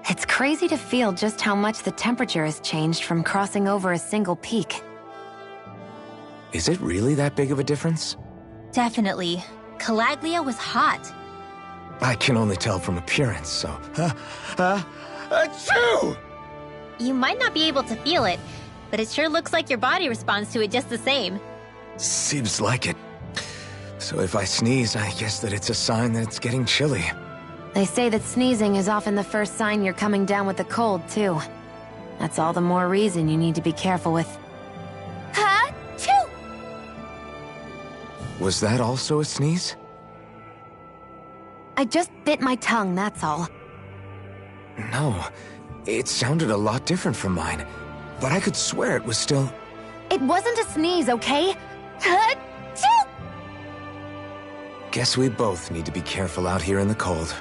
It's crazy to feel just how much the temperature has changed from crossing over a single peak. Is it really that big of a difference? Definitely. Calaglia was hot. I can only tell from appearance, so... Achoo! You might not be able to feel it, but it sure looks like your body responds to it just the same. Seems like it. So if I sneeze, I guess that it's a sign that it's getting chilly. They say that sneezing is often the first sign you're coming down with the cold, too. That's all the more reason you need to be careful with. Ha-choo! Was that also a sneeze? I just bit my tongue, that's all. No, it sounded a lot different from mine, but I could swear it was still... It wasn't a sneeze, okay? Ha-choo! Guess we both need to be careful out here in the cold.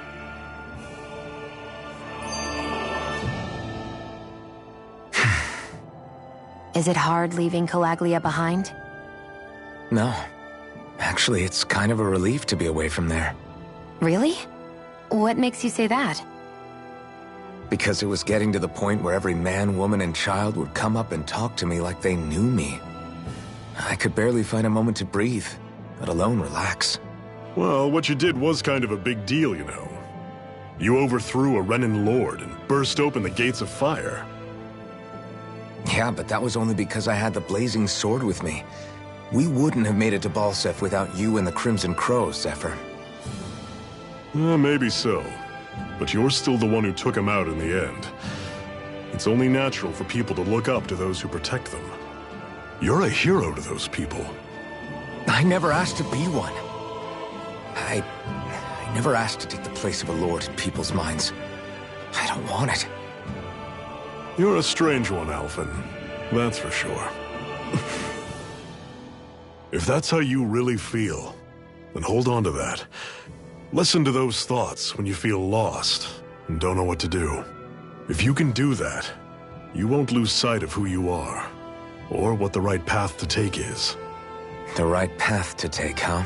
Is it hard leaving Calaglia behind? No. Actually, it's kind of a relief to be away from there. Really? What makes you say that? Because it was getting to the point where every man, woman, and child would come up and talk to me like they knew me. I could barely find a moment to breathe, let alone relax. Well, what you did was kind of a big deal, you know. You overthrew a Renan lord and burst open the gates of fire. Yeah, but that was only because I had the blazing sword with me. We wouldn't have made it to Balseph without you and the Crimson Crows, Zephyr. Maybe so. But you're still the one who took him out in the end. It's only natural for people to look up to those who protect them. You're a hero to those people. I never asked to be one. I never asked to take the place of a lord in people's minds. I don't want it. You're a strange one, Alphen. That's for sure. If that's how you really feel, then hold on to that. Listen to those thoughts when you feel lost and don't know what to do. If you can do that, you won't lose sight of who you are, or what the right path to take is. The right path to take, huh?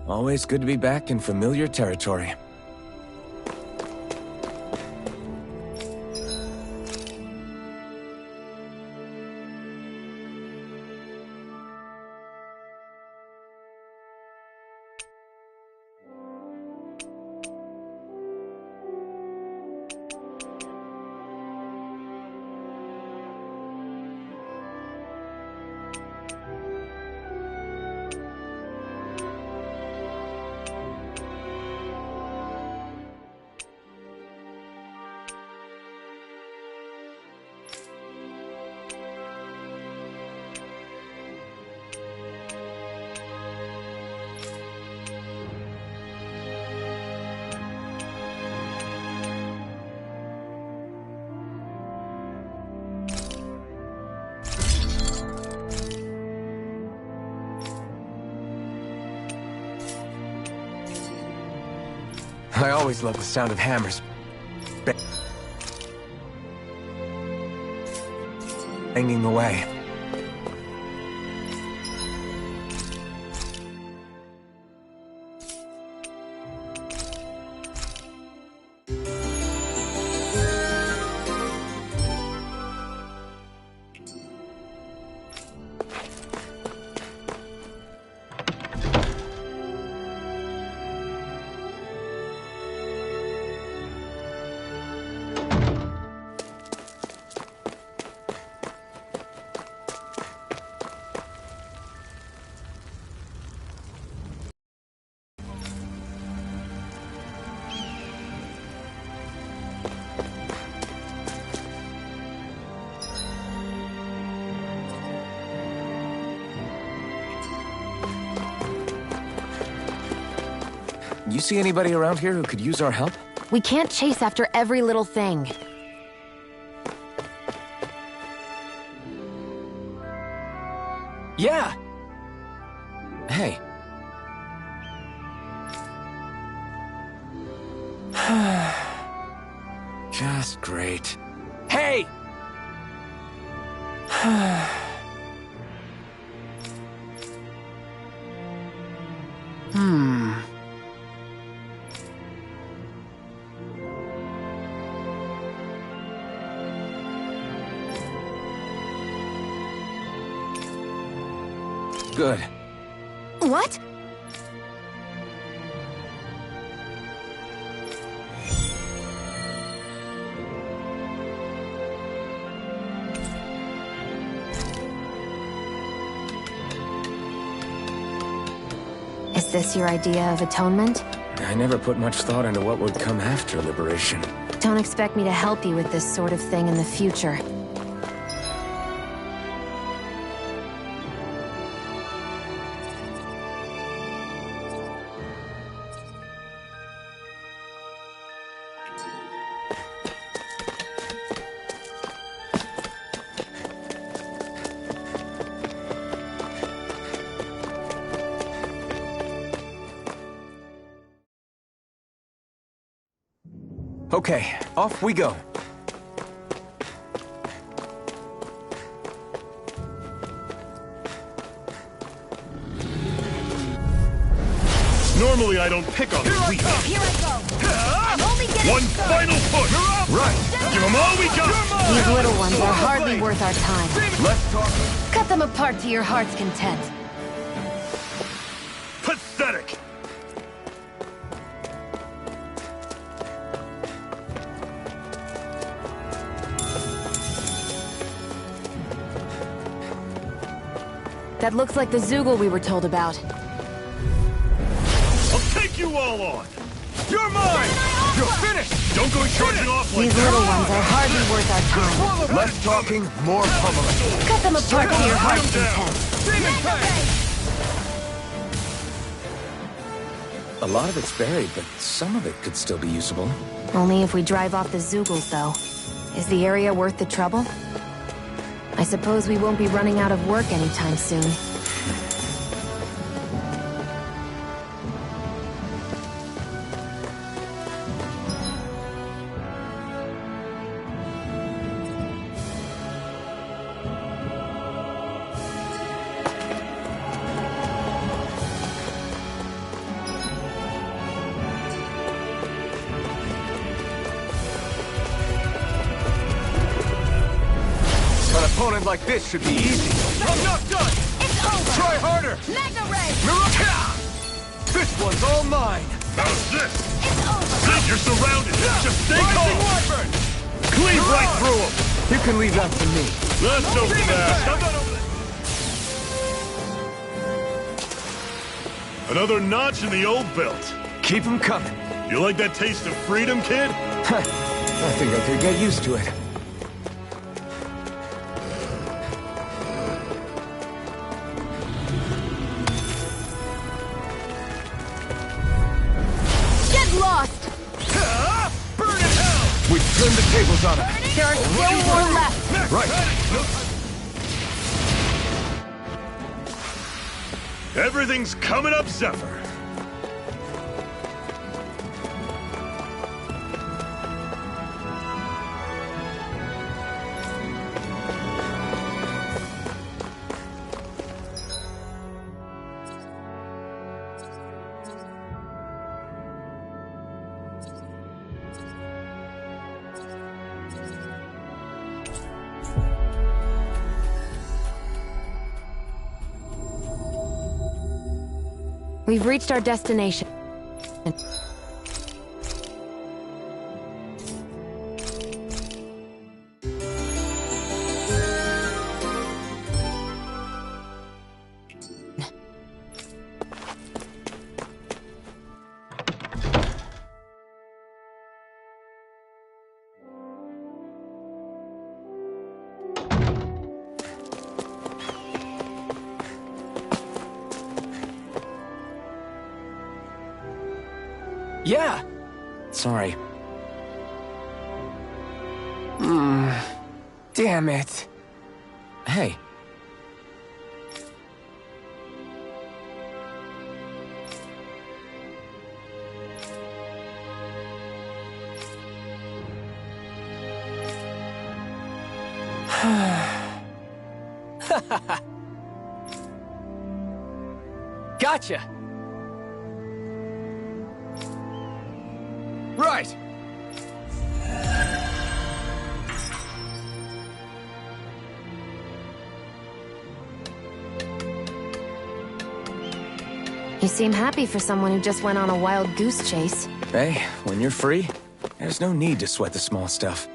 Always good to be back in familiar territory. I always love the sound of hammers banging away. You see anybody around here who could use our help? We can't chase after every little thing. Yeah! Hey. Just great. Hey! Good. What? Is this your idea of atonement? I never put much thought into what would come after liberation. Don't expect me to help you with this sort of thing in the future. Okay, off we go. Normally I don't pick on the weak. Here I go. I'm only getting One final push! Right! Give them all we got! These little ones are hardly worth our time. Let's talk. Cut them apart to your heart's content. Pathetic! That looks like the Zoogle we were told about. I'll take you all on! You're mine! You're finished! Don't go charging off like These little ones are hardly worth our time. Less talking, more pummeling. Cut them apart to your heart's down. content. Demon Fang! A lot of it's buried, but some of it could still be usable. Only if we drive off the Zoogles, though. Is the area worth the trouble? I suppose we won't be running out of work anytime soon. An opponent like this should be easy. I'm not done! It's over! Try harder! Mega Ray! This one's all mine! How's this? It's over! See, you're surrounded! Just stay Rising calm! Wyvern! Cleave right through him! You can leave that to me. That's so Demon fast! Fang! I'm not over there! Another notch in the old belt. Keep them coming. You like that taste of freedom, kid? I think I could get used to it. Get lost! Burn in hell! We turned the tables on him. There are still more left! Right. Everything's coming up, Zephyr. We've reached our destination. Yeah! Sorry. Damn it. Hey. Gotcha! Right! You seem happy for someone who just went on a wild goose chase. Hey, when you're free, there's no need to sweat the small stuff.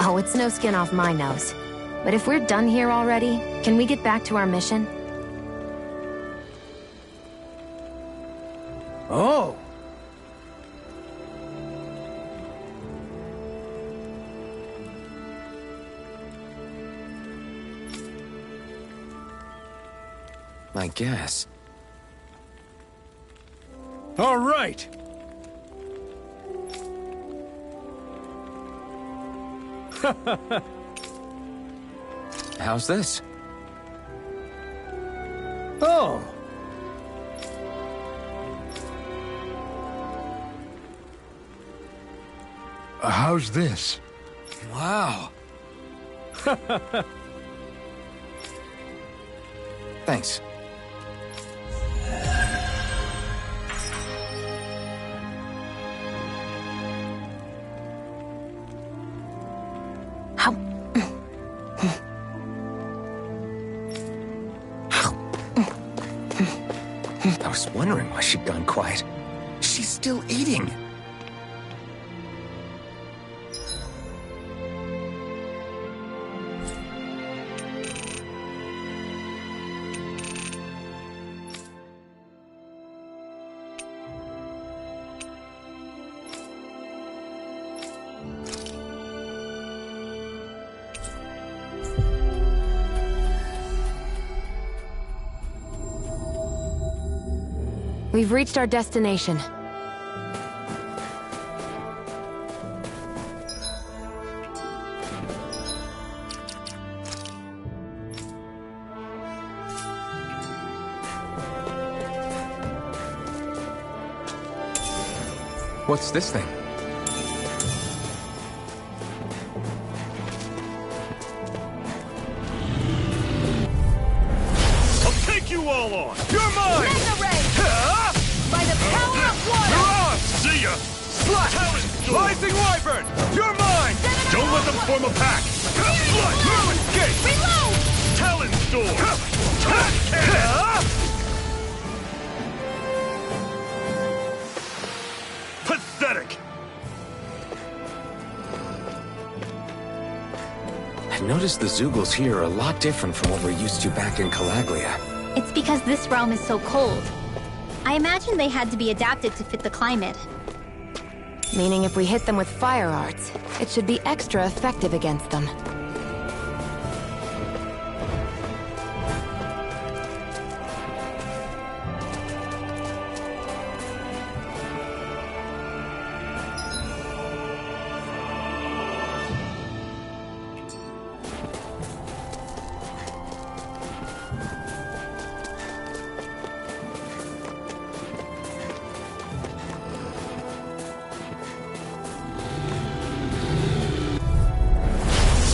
Oh, it's no skin off my nose. But if we're done here already, can we get back to our mission? Oh! I guess. All right! How's this? Oh! How's this? Wow. Thanks. How? I was wondering why she'd gone quiet. She's still eating. We've reached our destination. What's this thing? I'll take you all on! You're mine! Mega Ray! Ha! By the power of water! Mirage! See ya! Slash! Talon Storm! Rising Wyvern! You're mine! Don't let them form a pack! Blood! Move! Escape! Reload! Talon Storm! Pathetic! I've noticed the Zeugles here are a lot different from what we're used to back in Calaglia. It's because this realm is so cold. I imagine they had to be adapted to fit the climate. Meaning if we hit them with fire arts, it should be extra effective against them.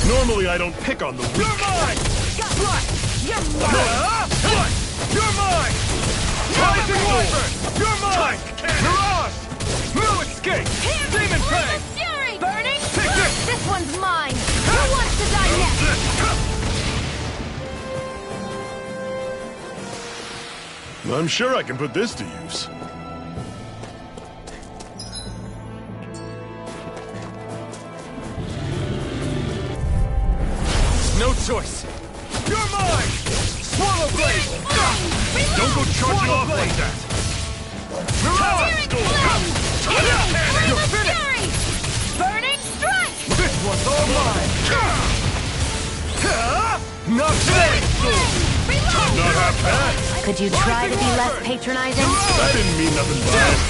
Normally I don't pick on the weak. You're mine! Slash! You're mine! What? You're mine! Rising Wyvern! You're mine! Mirage! No escape! Demon Fang! Fury! Burning! Take this! This one's mine! Who wants to die next? I'm sure I can put this to use. No choice! You're mine! Swallow Blade! Don't go charging off like that! Mirage! You're finished! Fury! Burning strike! This one's all mine! Not today! Reload! Not half bad! Could you try to be less patronizing? I didn't mean nothing by it.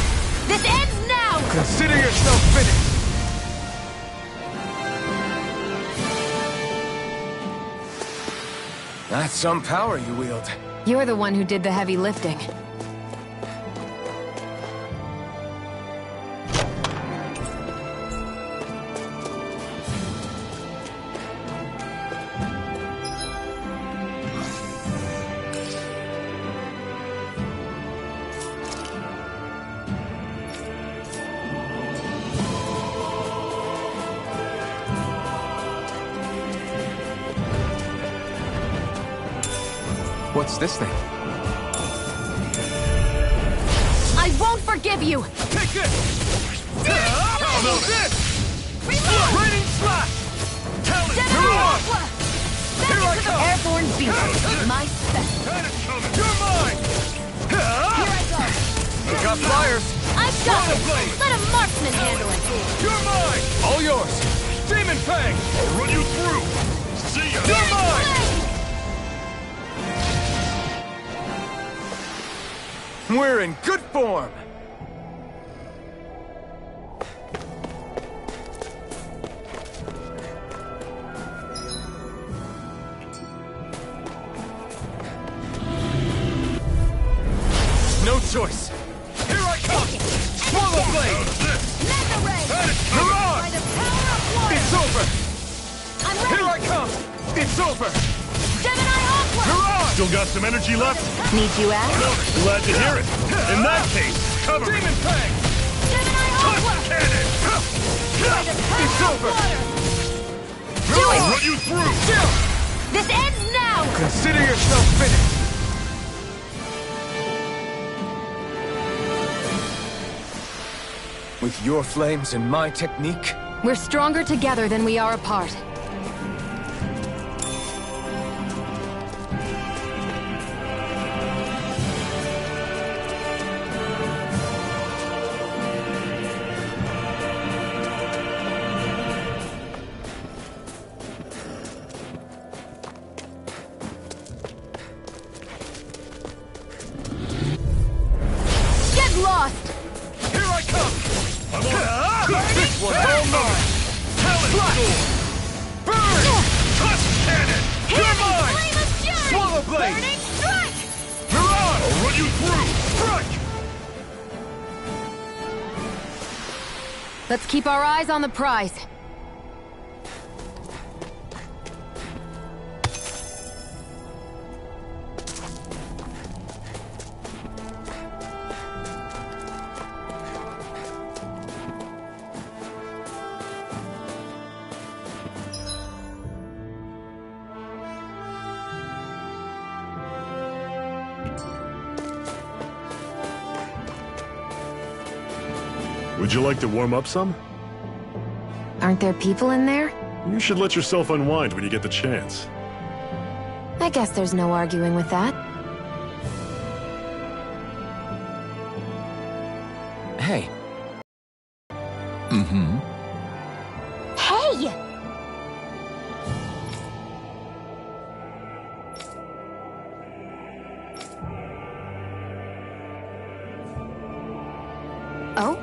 This ends now! Consider yourself finished! That's some power you wield. You're the one who did the heavy lifting. What's this thing? I won't forgive you! Take this! Reload! This! Reload! Raining Slash! Mirage! Here I come! Airborne beast. My special. You're mine! Here I go. Look out, flyers! I've got it. Let a marksman handle it. You're mine! All yours! Demon Fang! I'll run you through! See ya! You're mine! We're in good form! No choice! Here I come! Swallow Blade! Mega Ray. Mirage! By the power of water. It's over! I'm ready. Here I come! It's over! Gemini Aqua. Mirage! Still got some energy left? Need you ask? Glad to hear it. In that case, cover me. Demon Fang! Gemini Aqua. Cannon! By the power It's of over. water. I'll run you through! Still! This ends now. Consider yourself finished! With your flames and my technique, We're stronger together than we are apart. Get lost. Here I come! This one's all mine! Talent Sword! Burn! Tusk Cannon! You're mine! Flame of fury. Swallow Blade! Burning strike. Mirage! I'll run you through! Strike! Let's keep our eyes on the prize. Would you like to warm up some? Aren't there people in there? You should let yourself unwind when you get the chance. I guess there's no arguing with that. hey. Hey! Oh?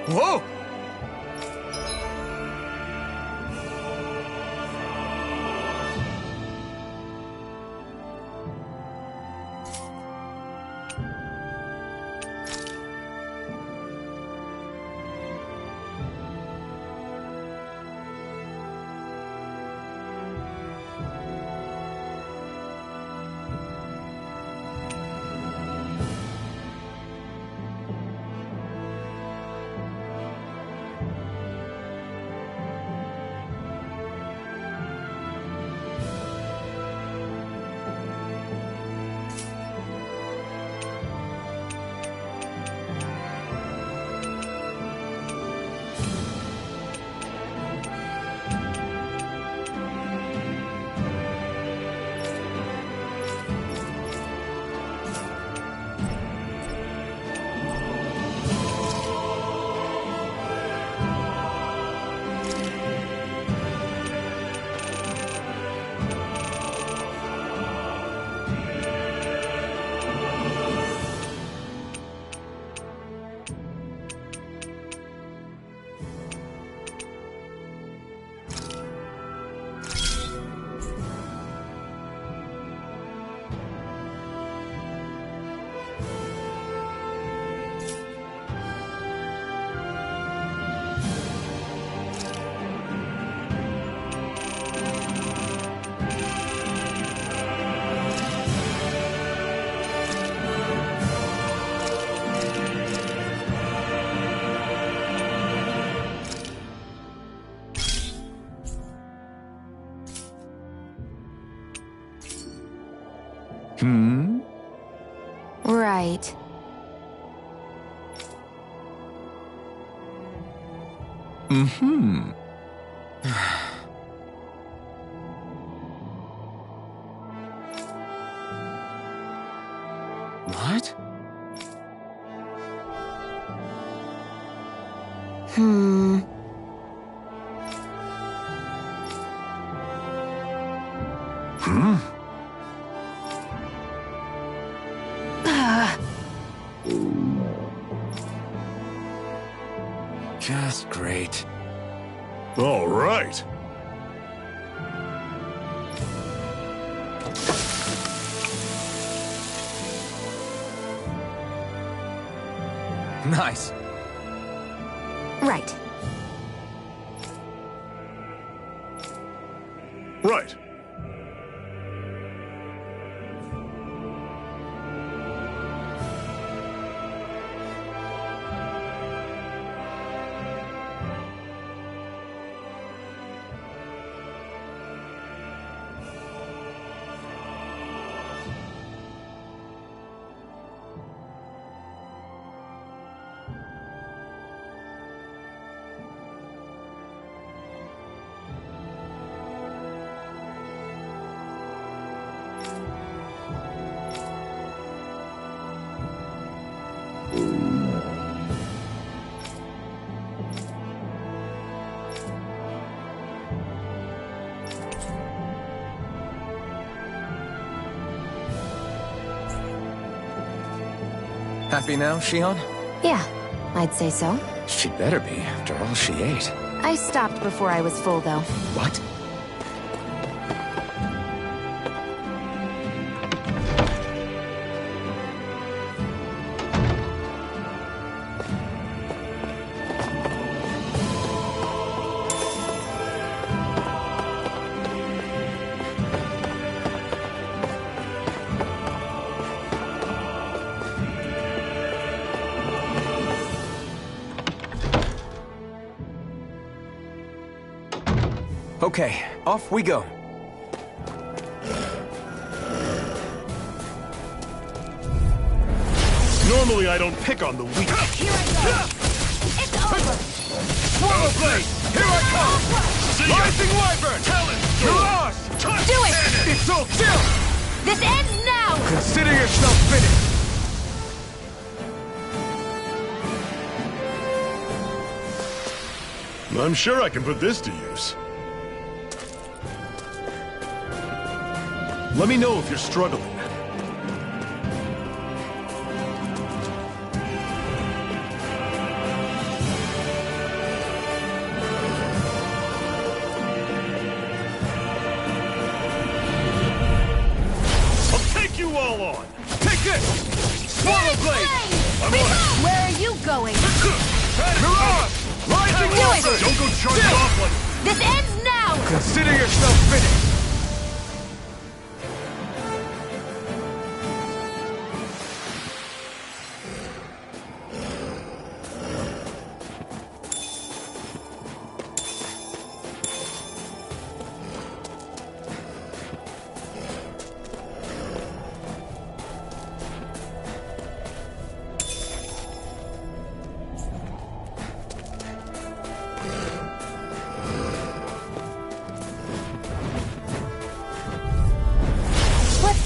Whoa! Right. Mm-hmm. What? Hmm. Just great. All right. Nice. Right. Right. Happy now, Shion? Yeah, I'd say so. She better be, after all she ate. I stopped before I was full, though. What? Okay, off we go. Normally I don't pick on the weak. Here I go! It's over! Swallow blade! Here I come! Rising Wyvern! Mirage! Do it! It's so chill! This ends now! Consider yourself finished! I'm sure I can put this to use. Let me know if you're struggling. I'll take you all on! Take this! Swallow blade! I'm on it! Where are you going? Mirage! Rising Do it! Wyvern! Don't go charging off like... This ends now! Consider yourself finished!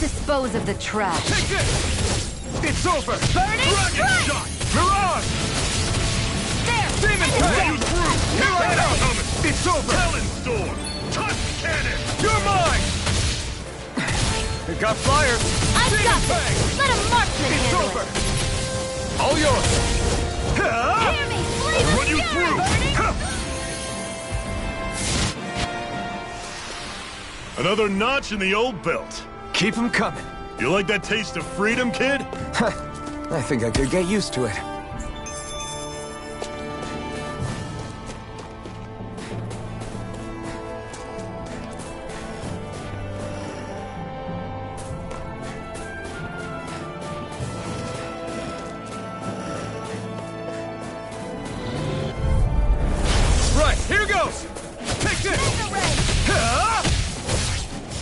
Dispose of the trash. Take this! It's over! Burning strike! Shot! Mirage! There! Demon And Fang! it's Through! Here I come! It's over! Talon Storm! Touch cannon! You're mine! It got fired! I've Demon got Fang! this! Let a marksman It's handle over! it! All yours! Hear me! Slay the Run you scarab, through! Burning! Another notch in the old belt. Keep them coming. You like that taste of freedom, kid? I think I could get used to it. Right, here goes! Take this!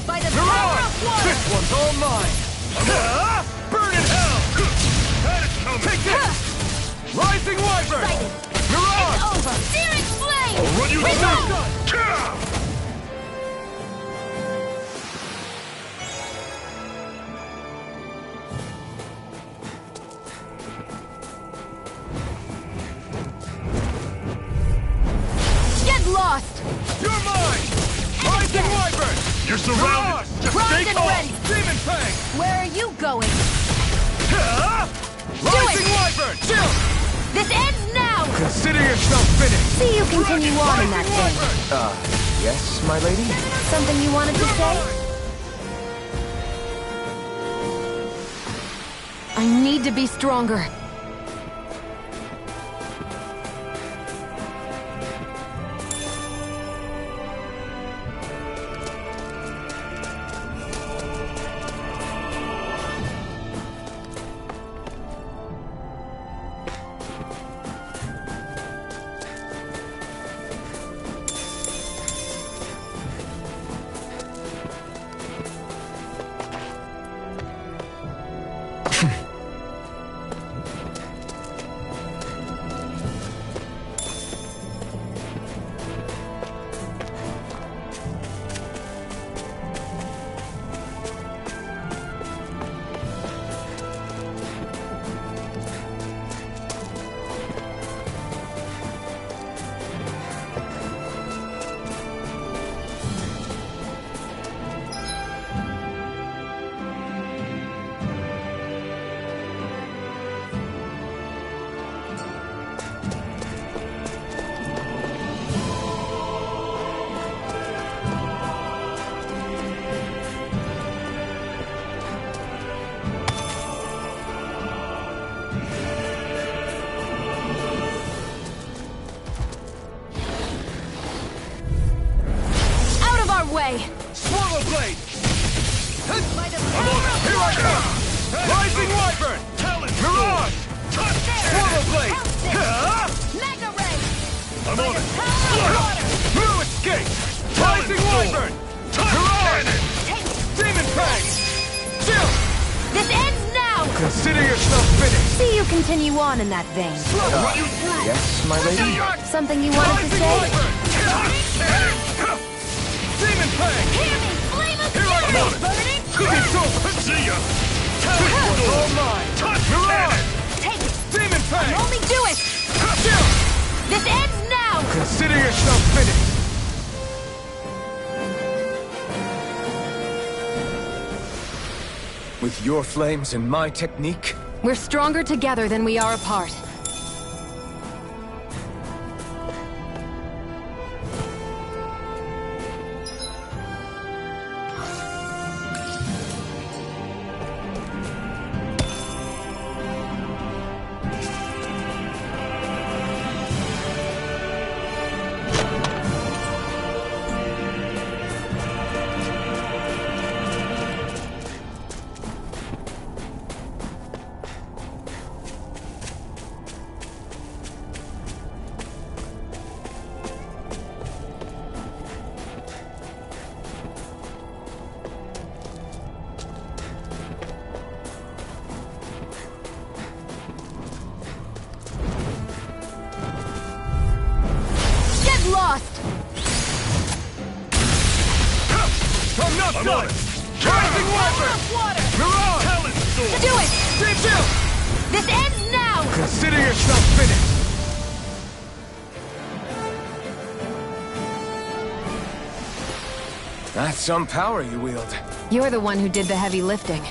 By the power of water! This one's all mine! Burn in hell! Had it coming! Take this! Rising Wyvern! Sighted. Mirage! It's over! Searing flame! Get lost! You're mine! Rising Wyvern! You're surrounded! Just Primed stay and calm! ready! Demon Fang! Where are you going? Rising Wyvern! Chill! This ends now! Consider yourself finished! See you continue on in that vein. Yes, my lady? Something you wanted to say? I need to be stronger. Way. Swallow Blade! I'm on it! Here I come! Rising Wyvern! Mirage! Swallow Blade! Mega Ray! I'm on it! New Escape! Rising Wyvern! Mirage! Demon Fang! Chill! This ends now! Consider yourself finished! See you continue on in that vein. Yes, my lady? Something you wanted to say? Demon Fang! Hear me! Flame of Here I fury! come! Burning It's over! See ya! This one's all mine! Mirage! Take it! Demon Fang! Only do it! Chill! This ends now! Consider yourself finished! With your flames and my technique? We're stronger together than we are apart. Lost! I'm not done! Rising Wyvern! Water! Mirage! Do it! Chill! This ends now! Consider yourself finished! That's some power you wield. You're the one who did the heavy lifting.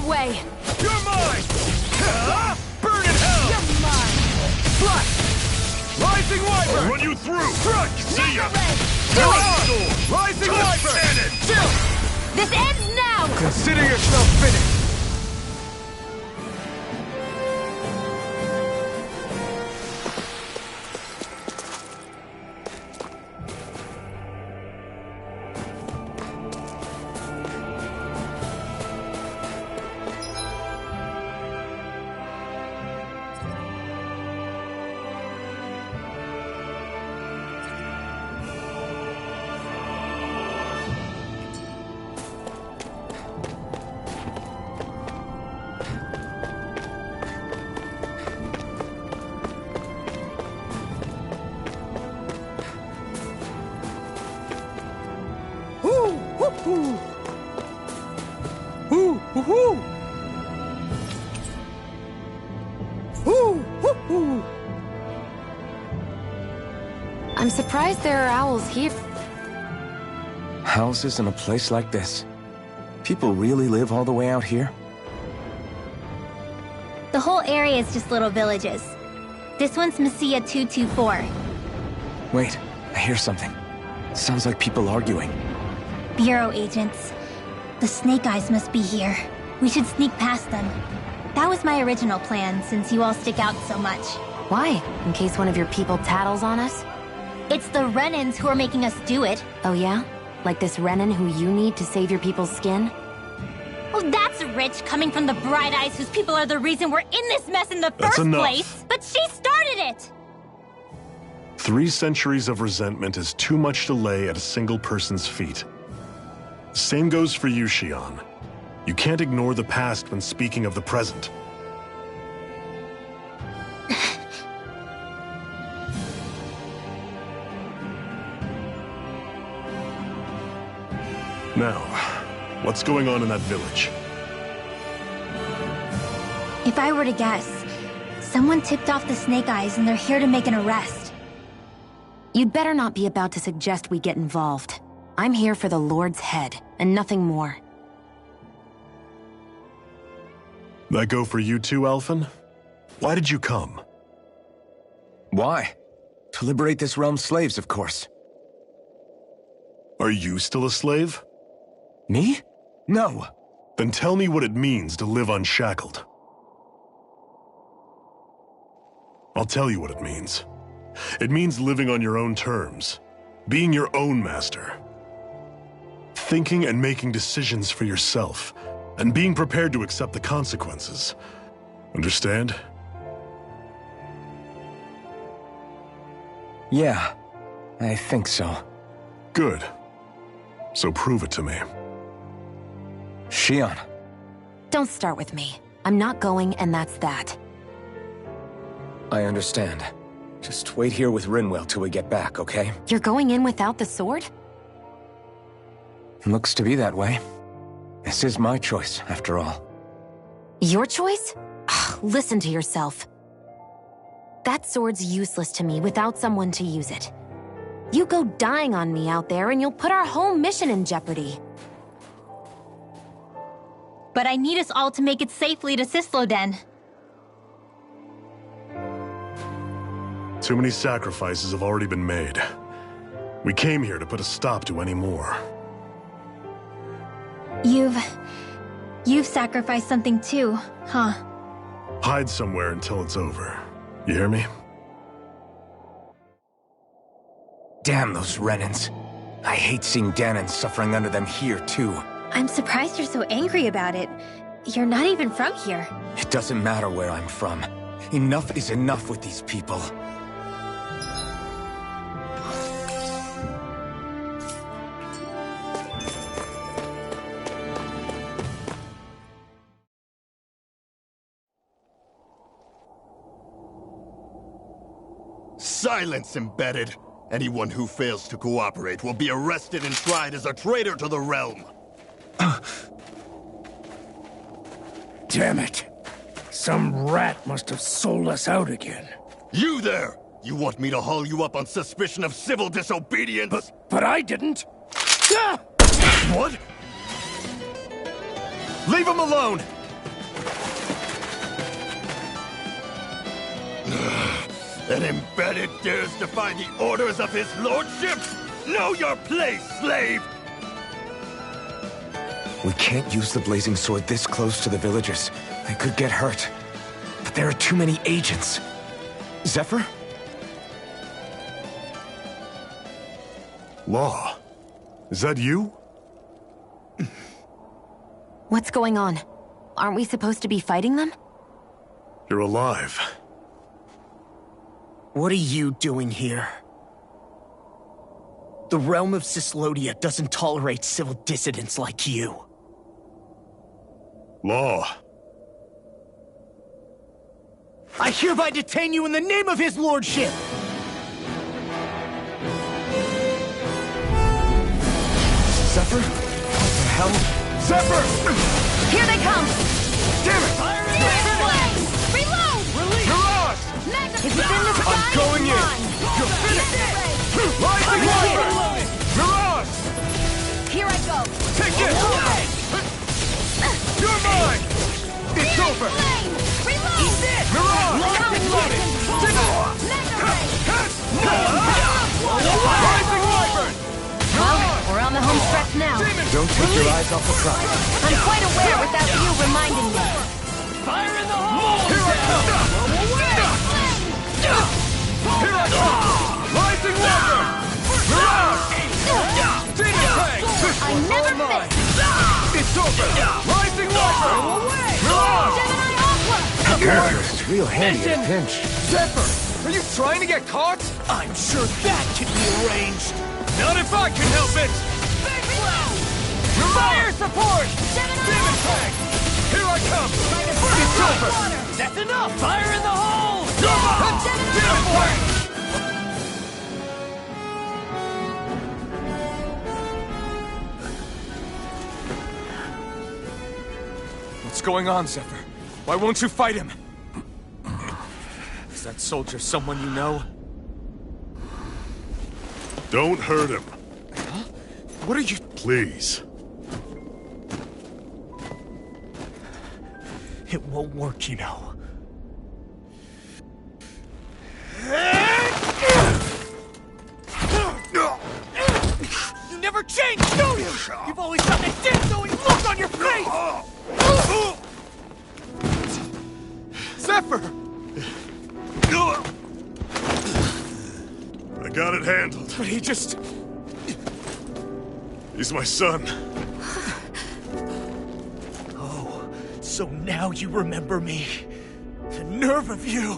Way. You're mine! Burn in hell! You're mine! Flush! Rising Wyvern! I'll run you through! Strike! See ya! Do it! Rising Wyvern! Cannon! Chill! This ends now! Consider yourself finished! you... I'm surprised there are owls here. Houses in a place like this? People really live all the way out here? The whole area is just little villages. This one's Messia 224. Wait, I hear something. Sounds like people arguing. Bureau agents. The Snake Eyes must be here. We should sneak past them. That was my original plan, since you all stick out so much. Why? In case one of your people tattles on us? It's the Renans who are making us do it. Oh yeah? Like this Renan who you need to save your people's skin? Well, that's rich coming from the Bright Eyes whose people are the reason we're in this mess in the first place. But she started it! 3 centuries of resentment is too much to lay at a single person's feet. Same goes for you, Xion. You can't ignore the past when speaking of the present. Now, what's going on in that village? If I were to guess, someone tipped off the Snake Eyes and they're here to make an arrest. You'd better not be about to suggest we get involved. I'm here for the Lord's head, and nothing more. That go for you too, Alphen? Why did you come? Why? To liberate this realm's slaves, of course. Are you still a slave? Me? No. Then tell me what it means to live unshackled. I'll tell you what it means. It means living on your own terms, being your own master, thinking and making decisions for yourself, and being prepared to accept the consequences. Understand? Yeah, I think so. Good. So prove it to me. Xion. Don't start with me. I'm not going, and that's that. I understand. Just wait here with Rinwell till we get back, okay? You're going in without the sword? Looks to be that way. This is my choice, after all. Your choice? Listen to yourself. That sword's useless to me without someone to use it. You go dying on me out there and you'll put our whole mission in jeopardy. But I need us all to make it safely to Cisloden. Too many sacrifices have already been made. We came here to put a stop to any more. You've sacrificed something too, huh? Hide somewhere until it's over. You hear me? Damn those Renans. I hate seeing Danon suffering under them here, too. I'm surprised you're so angry about it. You're not even from here. It doesn't matter where I'm from. Enough is enough with these people. Silence, Embedded! Anyone who fails to cooperate will be arrested and tried as a traitor to the realm! Damn it! Some rat must have sold us out again. You there! You want me to haul you up on suspicion of civil disobedience? But I didn't! Ah! What? Leave him alone! An Embedded dares defy the orders of his lordship? Know your place, slave! We can't use the blazing sword this close to the villagers. They could get hurt. But there are too many agents. Zephyr? Law. Is that you? What's going on? Aren't we supposed to be fighting them? You're alive. What are you doing here? The realm of Cyslodia doesn't tolerate civil dissidents like you. Law. I hereby detain you in the name of his lordship! Zephyr? What the hell? Zephyr! Here they come! Damn it! Reload! Mirage! take your eyes off the prize. I'm quite aware without you reminding me. Fire in the hole! Here I come! Here I come! Rising Wyvern! Mirage! Demon Fang! I never miss! It's over! Rising Wyvern! Mirage! Gemini Aqua! It's real handy at a pinch. Zephyr! Are you trying to get caught? I'm sure that can be arranged. Not if I can help it! Fire support! Demon Fang! Here I come! It's over! That's enough! Fire in the hole! Demon Fang! What's going on, Zephyr? Why won't you fight him? Is that soldier someone you know? Don't hurt him. Huh? What are you... Please. It won't work, you know. You never change, do you? You've always got that damn-knowing look on your face! Zephyr! I got it handled. But he just... He's my son. Oh, so now you remember me. The nerve of you.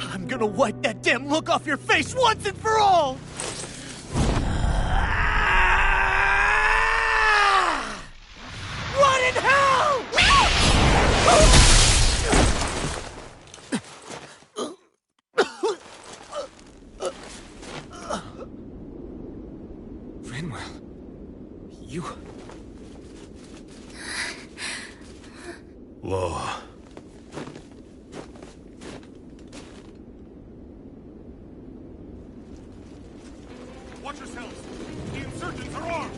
I'm gonna wipe that damn look off your face once and for all! What in hell?! Rinwell... You... Law. Watch yourselves! The insurgents are armed!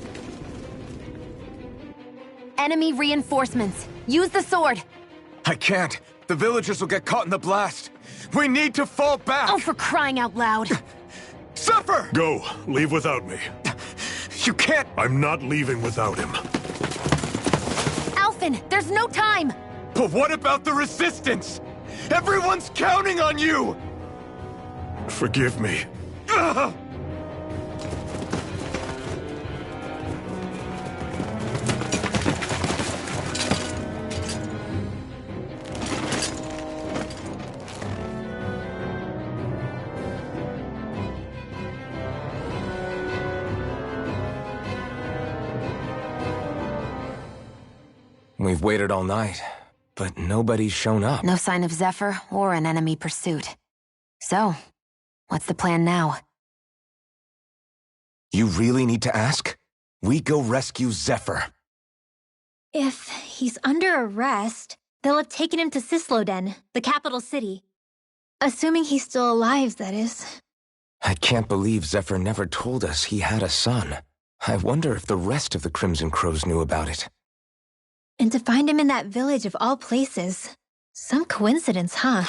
Enemy reinforcements. Use the sword. I can't. The villagers will get caught in the blast. We need to fall back. Oh, for crying out loud. Zephyr! Go. Leave without me. You can't... I'm not leaving without him. Alphen, there's no time. But what about the resistance? Everyone's counting on you! Forgive me. Ugh! We've waited all night, but nobody's shown up. No sign of Zephyr or an enemy pursuit. So, what's the plan now? You really need to ask? We go rescue Zephyr. If he's under arrest, they'll have taken him to Cisloden, the capital city. Assuming he's still alive, that is. I can't believe Zephyr never told us he had a son. I wonder if the rest of the Crimson Crows knew about it. And to find him in that village of all places. Some coincidence, huh?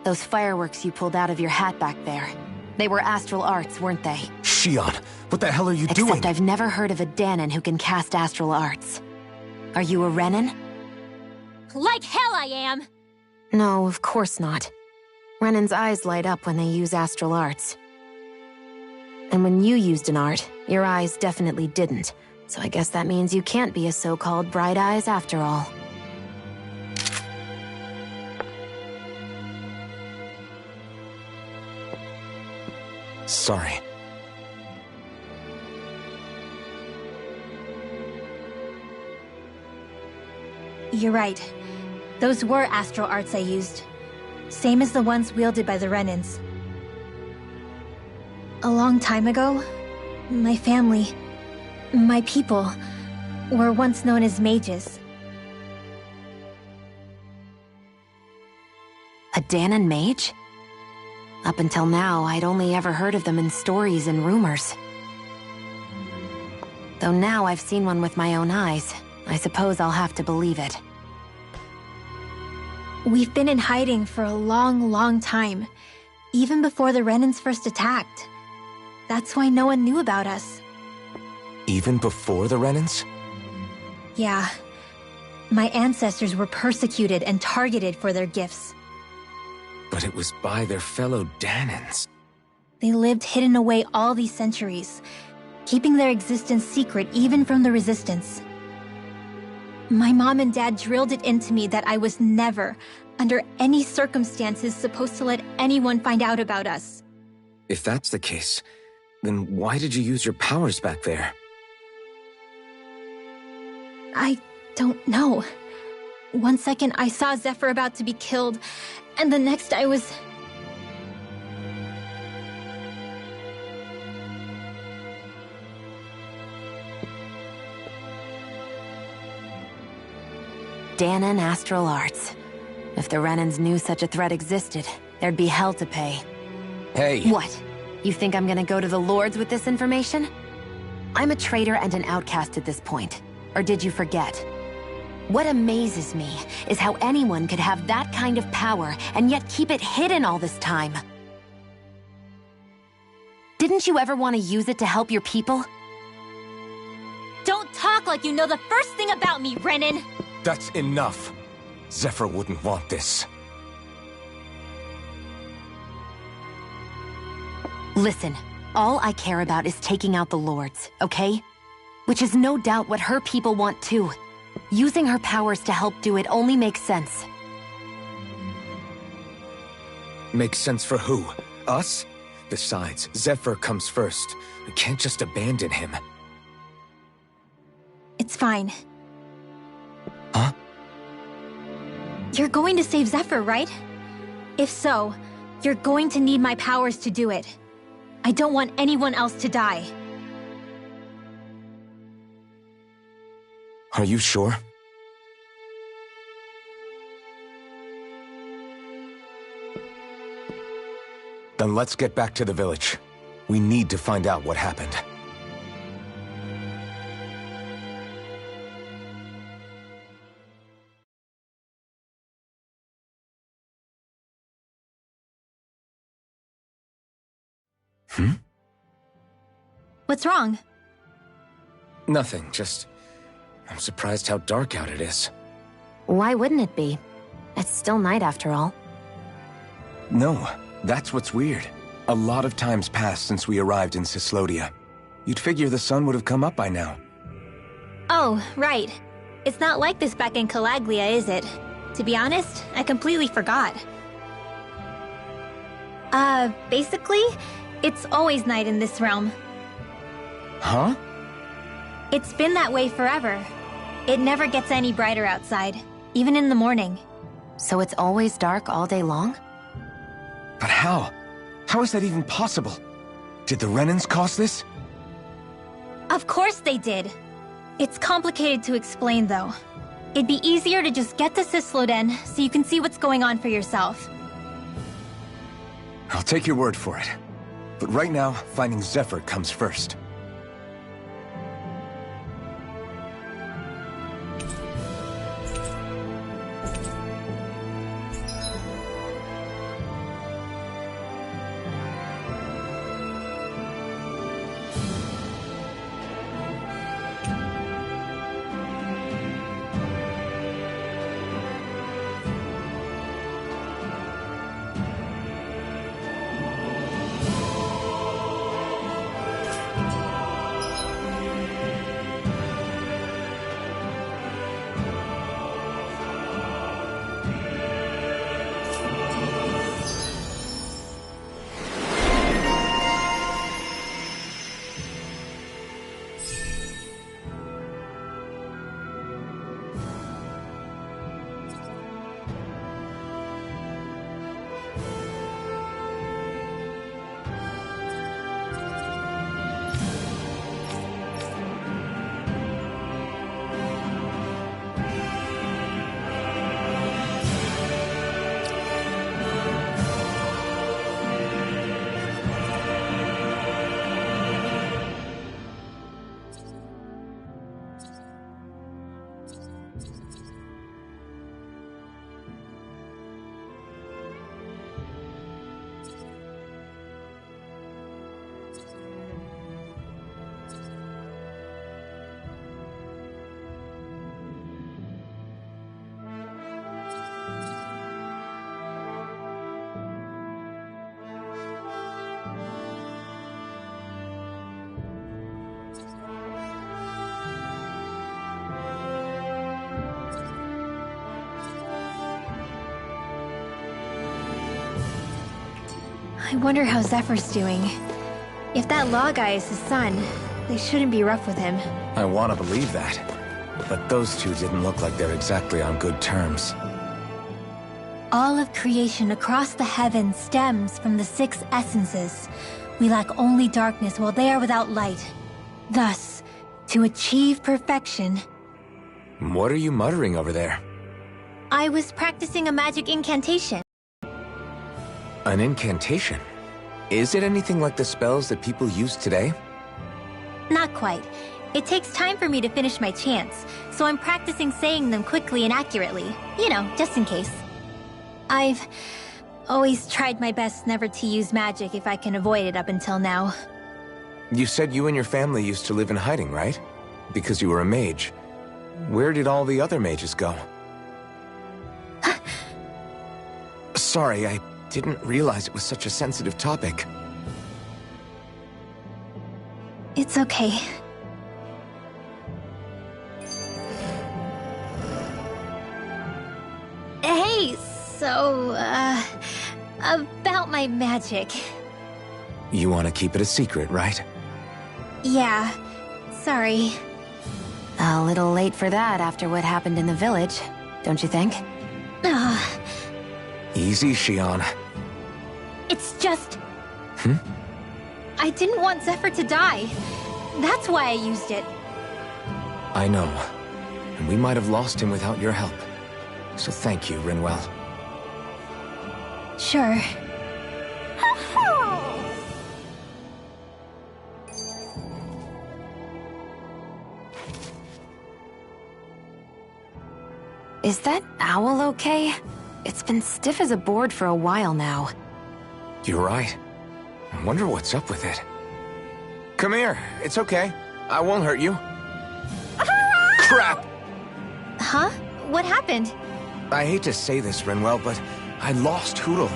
Those fireworks you pulled out of your hat back there. They were astral arts, weren't they? Shionne, what the hell are you doing? Except I've never heard of a Dahnan who can cast astral arts. Are you a Renan? Like hell I am! No, of course not. Renan's eyes light up when they use astral arts. And when you used an art, your eyes definitely didn't. So I guess that means you can't be a so-called Bright Eyes after all. Sorry. You're right. Those were astral arts I used. Same as the ones wielded by the Renans. A long time ago, my family, my people, were once known as mages. A Dahnan mage? Up until now, I'd only ever heard of them in stories and rumors. Though now I've seen one with my own eyes, I suppose I'll have to believe it. We've been in hiding for a long, long time, even before the Renans first attacked. That's why no one knew about us. Even before the Renans? Yeah. My ancestors were persecuted and targeted for their gifts. But it was by their fellow Dahnans. They lived hidden away all these centuries, keeping their existence secret even from the Resistance. My mom and dad drilled it into me that I was never, under any circumstances, supposed to let anyone find out about us. If that's the case, then why did you use your powers back there? I don't know. One second I saw Zephyr about to be killed, and the next I was... Dahnan Astral Arts. If the Renans knew such a threat existed, there'd be hell to pay. Hey! What? You think I'm gonna go to the Lords with this information? I'm a traitor and an outcast at this point. Or did you forget? What amazes me is how anyone could have that kind of power and yet keep it hidden all this time. Didn't you ever want to use it to help your people? Don't talk like you know the first thing about me, Renan! That's enough. Zephyr wouldn't want this. Listen, all I care about is taking out the Lords, okay? Which is no doubt what her people want too. Using her powers to help do it only makes sense. Makes sense for who? Us? Besides, Zephyr comes first. We can't just abandon him. It's fine. Huh? You're going to save Zephyr, right? If so, you're going to need my powers to do it. I don't want anyone else to die. Are you sure? Then let's get back to the village. We need to find out what happened. What's wrong? Nothing, just... I'm surprised how dark out it is. Why wouldn't it be? It's still night after all. No, that's what's weird. A lot of time's passed since we arrived in Cyslodia. You'd figure the sun would have come up by now. Oh, right. It's not like this back in Calaglia, is it? To be honest, I completely forgot. Basically, it's always night in this realm. Huh? It's been that way forever. It never gets any brighter outside, even in the morning. So it's always dark all day long? But how? How is that even possible? Did the Renans cause this? Of course they did. It's complicated to explain, though. It'd be easier to just get to Cysloden so you can see what's going on for yourself. I'll take your word for it. But right now, finding Zephyr comes first. I wonder how Zephyr's doing. If that Law guy is his son, they shouldn't be rough with him. I want to believe that. But those two didn't look like they're exactly on good terms. All of creation across the heavens stems from the 6 essences. We lack only darkness while they are without light. Thus, to achieve perfection... What are you muttering over there? I was practicing a magic incantation. An incantation? Is it anything like the spells that people use today? Not quite. It takes time for me to finish my chants, so I'm practicing saying them quickly and accurately. You know, just in case. I've always tried my best never to use magic if I can avoid it up until now. You said you and your family used to live in hiding, right? Because you were a mage. Where did all the other mages go? Sorry, I didn't realize it was such a sensitive topic. It's okay. Hey, so, about my magic. You want to keep it a secret, right? Yeah, sorry. A little late for that after what happened in the village, don't you think? Easy, Shionne. It's just... I didn't want Zephyr to die. That's why I used it. I know. And we might have lost him without your help. So thank you, Rinwell. Sure. Is that owl okay? It's been stiff as a board for a while now. You're right. I wonder what's up with it. Come here. It's okay. I won't hurt you. Crap! Huh? What happened? I hate to say this, Rinwell, but I lost Hootle.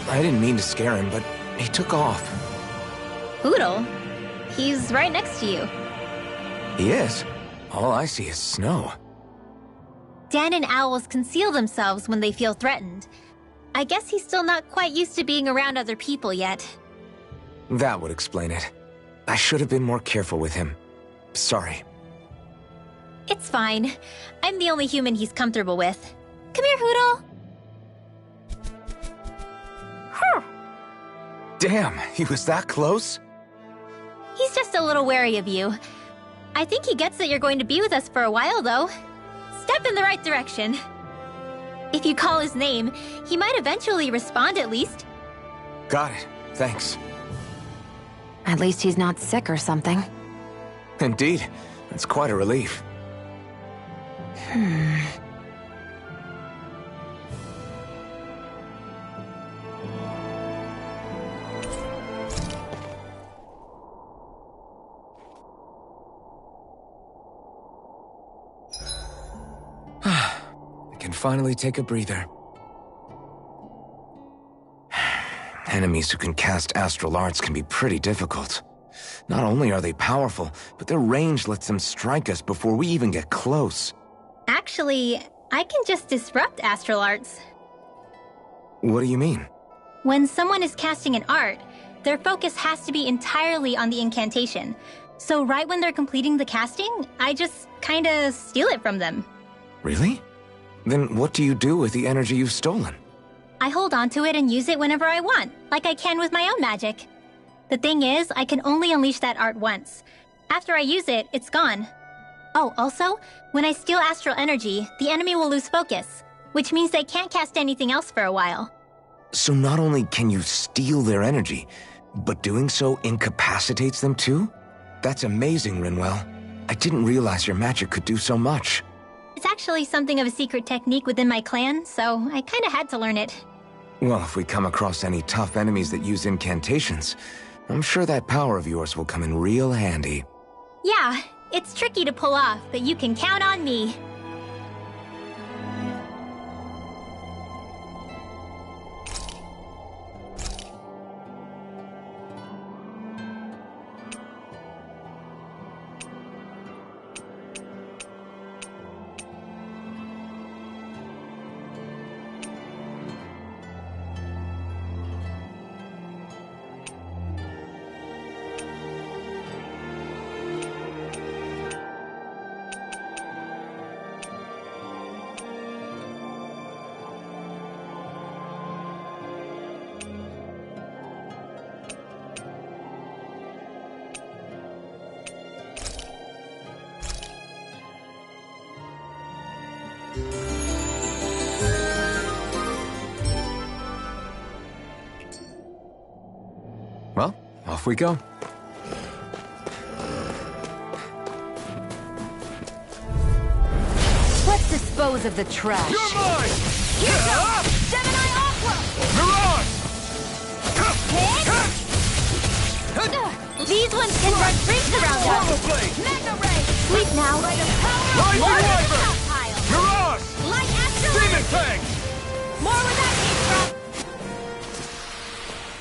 I didn't mean to scare him, but he took off. Hootle? He's right next to you. He is? All I see is snow. Dan and owls conceal themselves when they feel threatened. I guess he's still not quite used to being around other people yet. That would explain it. I should have been more careful with him. Sorry. It's fine. I'm the only human he's comfortable with. Come here, Hootle! Damn, he was that close? He's just a little wary of you. I think he gets that you're going to be with us for a while, though. Step in the right direction. If you call his name, he might eventually respond at least. Got it. Thanks. At least he's not sick or something. Indeed. That's quite a relief. I can finally take a breather. Enemies who can cast astral arts can be pretty difficult. Not only are they powerful, but their range lets them strike us before we even get close. Actually, I can just disrupt astral arts. What do you mean? When someone is casting an art, their focus has to be entirely on the incantation. So right when they're completing the casting, I just kinda steal it from them. Really? Then what do you do with the energy you've stolen? I hold on to it and use it whenever I want, like I can with my own magic. The thing is, I can only unleash that art once. After I use it, it's gone. Oh, also, when I steal astral energy, the enemy will lose focus, which means they can't cast anything else for a while. So not only can you steal their energy, but doing so incapacitates them too? That's amazing, Rinwell. I didn't realize your magic could do so much. It's actually something of a secret technique within my clan, so I kinda had to learn it. Well, if we come across any tough enemies that use incantations, I'm sure that power of yours will come in real handy. Yeah, it's tricky to pull off, but you can count on me. Well, off we go. Let's dispose of the trash. You're mine! Here goes! Gemini Aqua! Mirage! These ones can run freaks around us. Portal Blade! Mega Ray! Sleep now. Rising Wyvern! Pile! Mirage! Light Astral Demon Energy! Tank! More where that came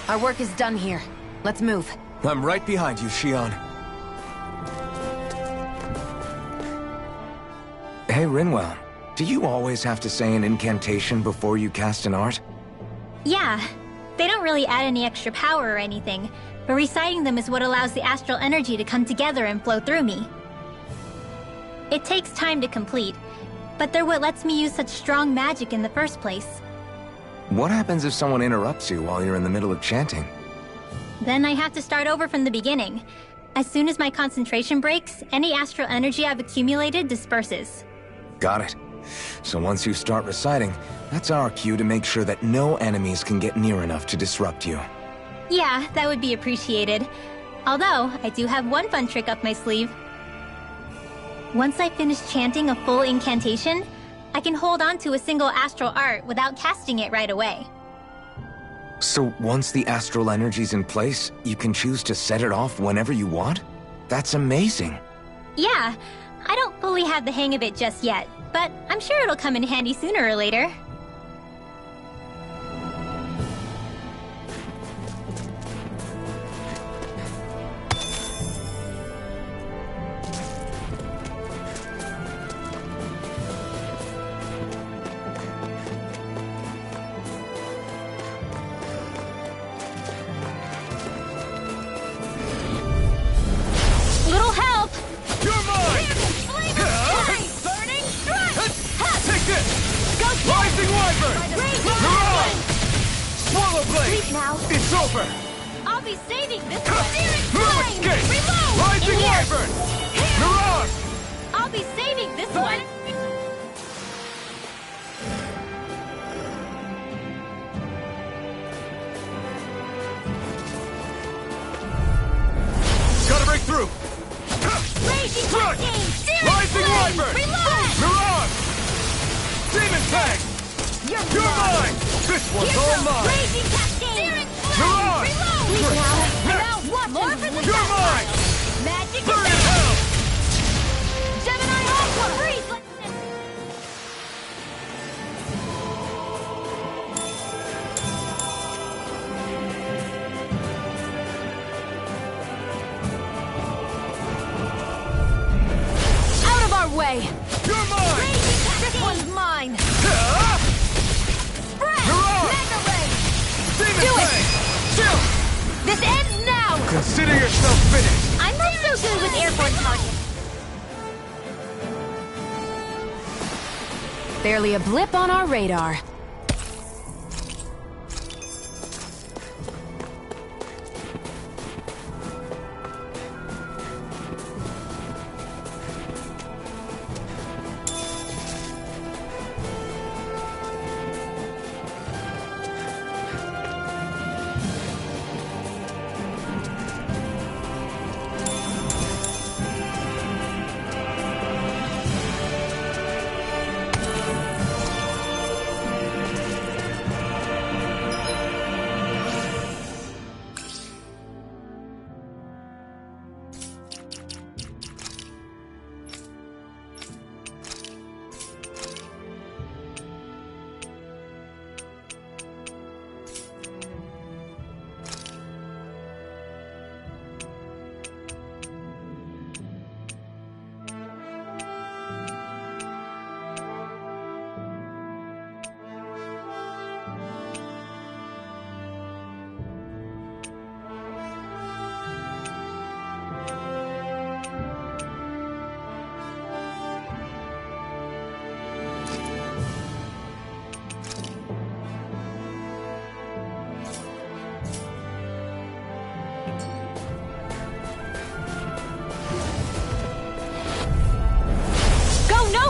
from! Our work is done here. Let's move. I'm right behind you, Xion. Hey, Rinwell. Do you always have to say an incantation before you cast an art? Yeah, they don't really add any extra power or anything, but reciting them is what allows the astral energy to come together and flow through me. It takes time to complete, but they're what lets me use such strong magic in the first place. What happens if someone interrupts you while you're in the middle of chanting? Then I have to start over from the beginning. As soon as my concentration breaks, any astral energy I've accumulated disperses. Got it. So once you start reciting, that's our cue to make sure that no enemies can get near enough to disrupt you. Yeah, that would be appreciated. Although, I do have one fun trick up my sleeve. Once I finish chanting a full incantation, I can hold on to a single astral art without casting it right away. So once the astral energy's in place, you can choose to set it off whenever you want? That's amazing. Yeah, I don't fully have the hang of it just yet, but I'm sure it'll come in handy sooner or later. Little help! You're mine! Burning Strike! Take this! Go Rising Wyvern! Mirage! Swallow Blade! Sleep now. It's over! I'll be saving this one! No escape! Reload! Rising In here. Wyvern! Mirage! I'll be saving this one! Gotta break through! Raging Strike! Hurricane! Searing Rising Flame! Wyvern! Reload! Mirage! Demon Tank! You're mine! This one's Here all goes mine! Raging Cascade! Searing Flame! Mirage! Reload! Sleep Now what? More for the You're mine! Magic Burn in is hell! Gemini Aqua! Freeze! Out of our way! You're mine! This one's mine! Mirage! Mega Ray! Demon Do it! Tank! Chill! This ends now! Consider yourself finished! I'm not so good with airborne targets. Barely a blip on our radar.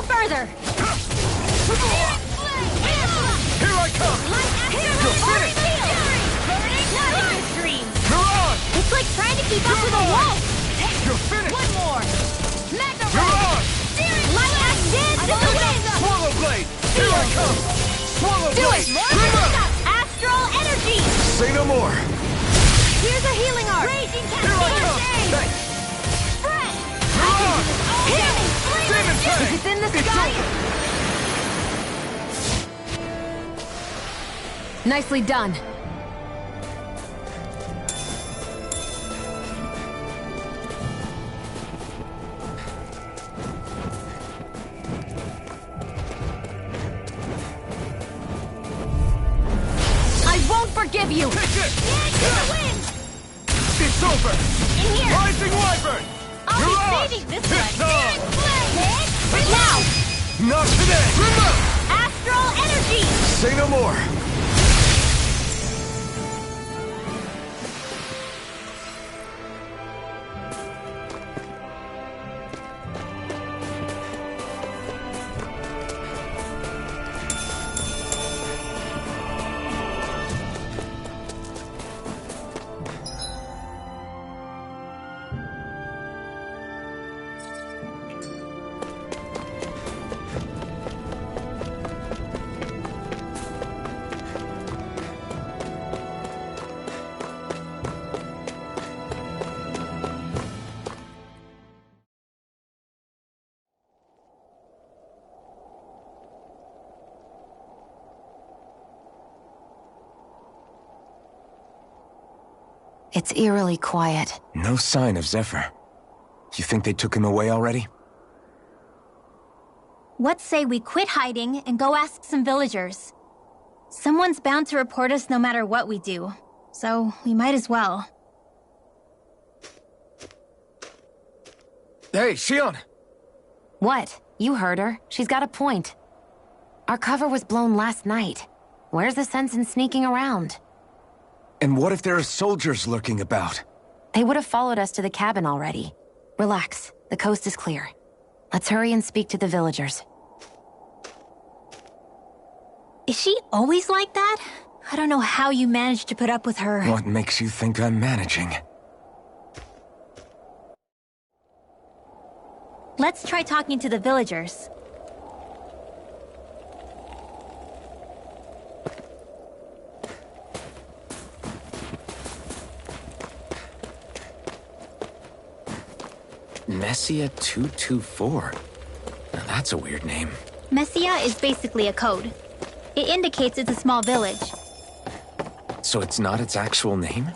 further! Here I come! You're finished! Mirage! keep up with the wall! You're finished! One more! Mega You're Ray! on! Steering light acid to the wind! Swallow Blade! Here I come! Swallow Do Blade! it, Mark! Astral energy! Say no more! Here's a healing arc! Raging Here I come! Thanks! Fresh! You're on! Healing flame! Demon Fang! It's in the It's sky! over! Nicely done. I won't forgive you! Take it! Into the wind! It's over! In here! Rising Wyvern! I'll You're be on! saving this It's one! on! Flame! But now! Not today! Remote! Astral energy! Say no more! It's eerily quiet. No sign of Zephyr. You think they took him away already? What say we quit hiding and go ask some villagers? Someone's bound to report us no matter what we do, so we might as well. Hey, Xion! What? You heard her. She's got a point. Our cover was blown last night. Where's the sense in sneaking around? And what if there are soldiers lurking about? They would have followed us to the cabin already. Relax. The coast is clear. Let's hurry and speak to the villagers. Is she always like that? I don't know how you managed to put up with her. What makes you think I'm managing? Let's try talking to the villagers. Messia 224. Now that's a weird name. Messia is basically a code. It indicates it's a small village. So it's not its actual name?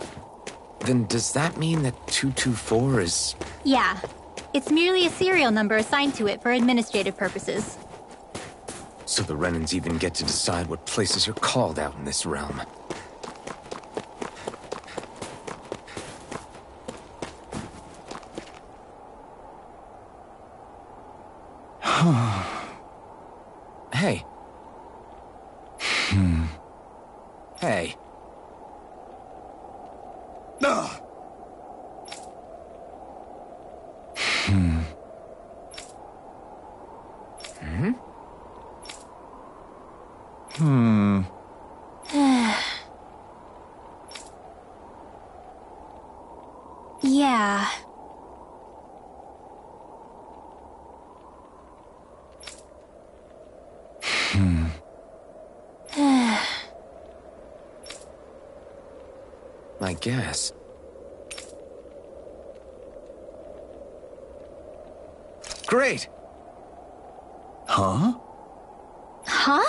Then does that mean that 224 is... Yeah. It's merely a serial number assigned to it for administrative purposes. So the Renans even get to decide what places are called out in this realm. Hey. Hey. Yeah. I guess. Great! Huh? Huh?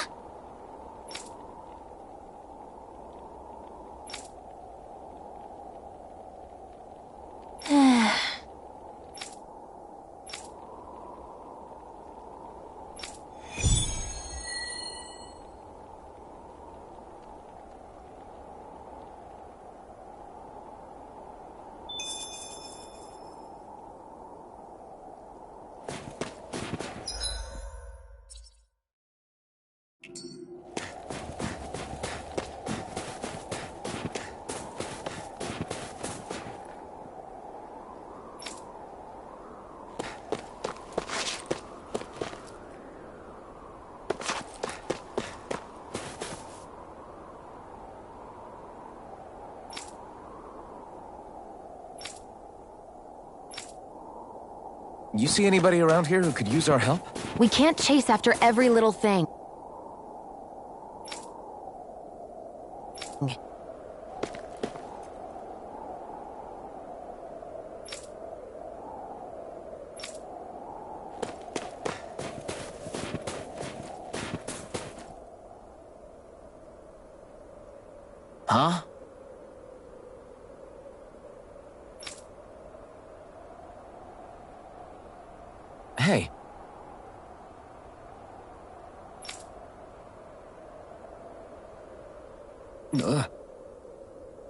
You see anybody around here who could use our help? We can't chase after every little thing. Huh? Hey.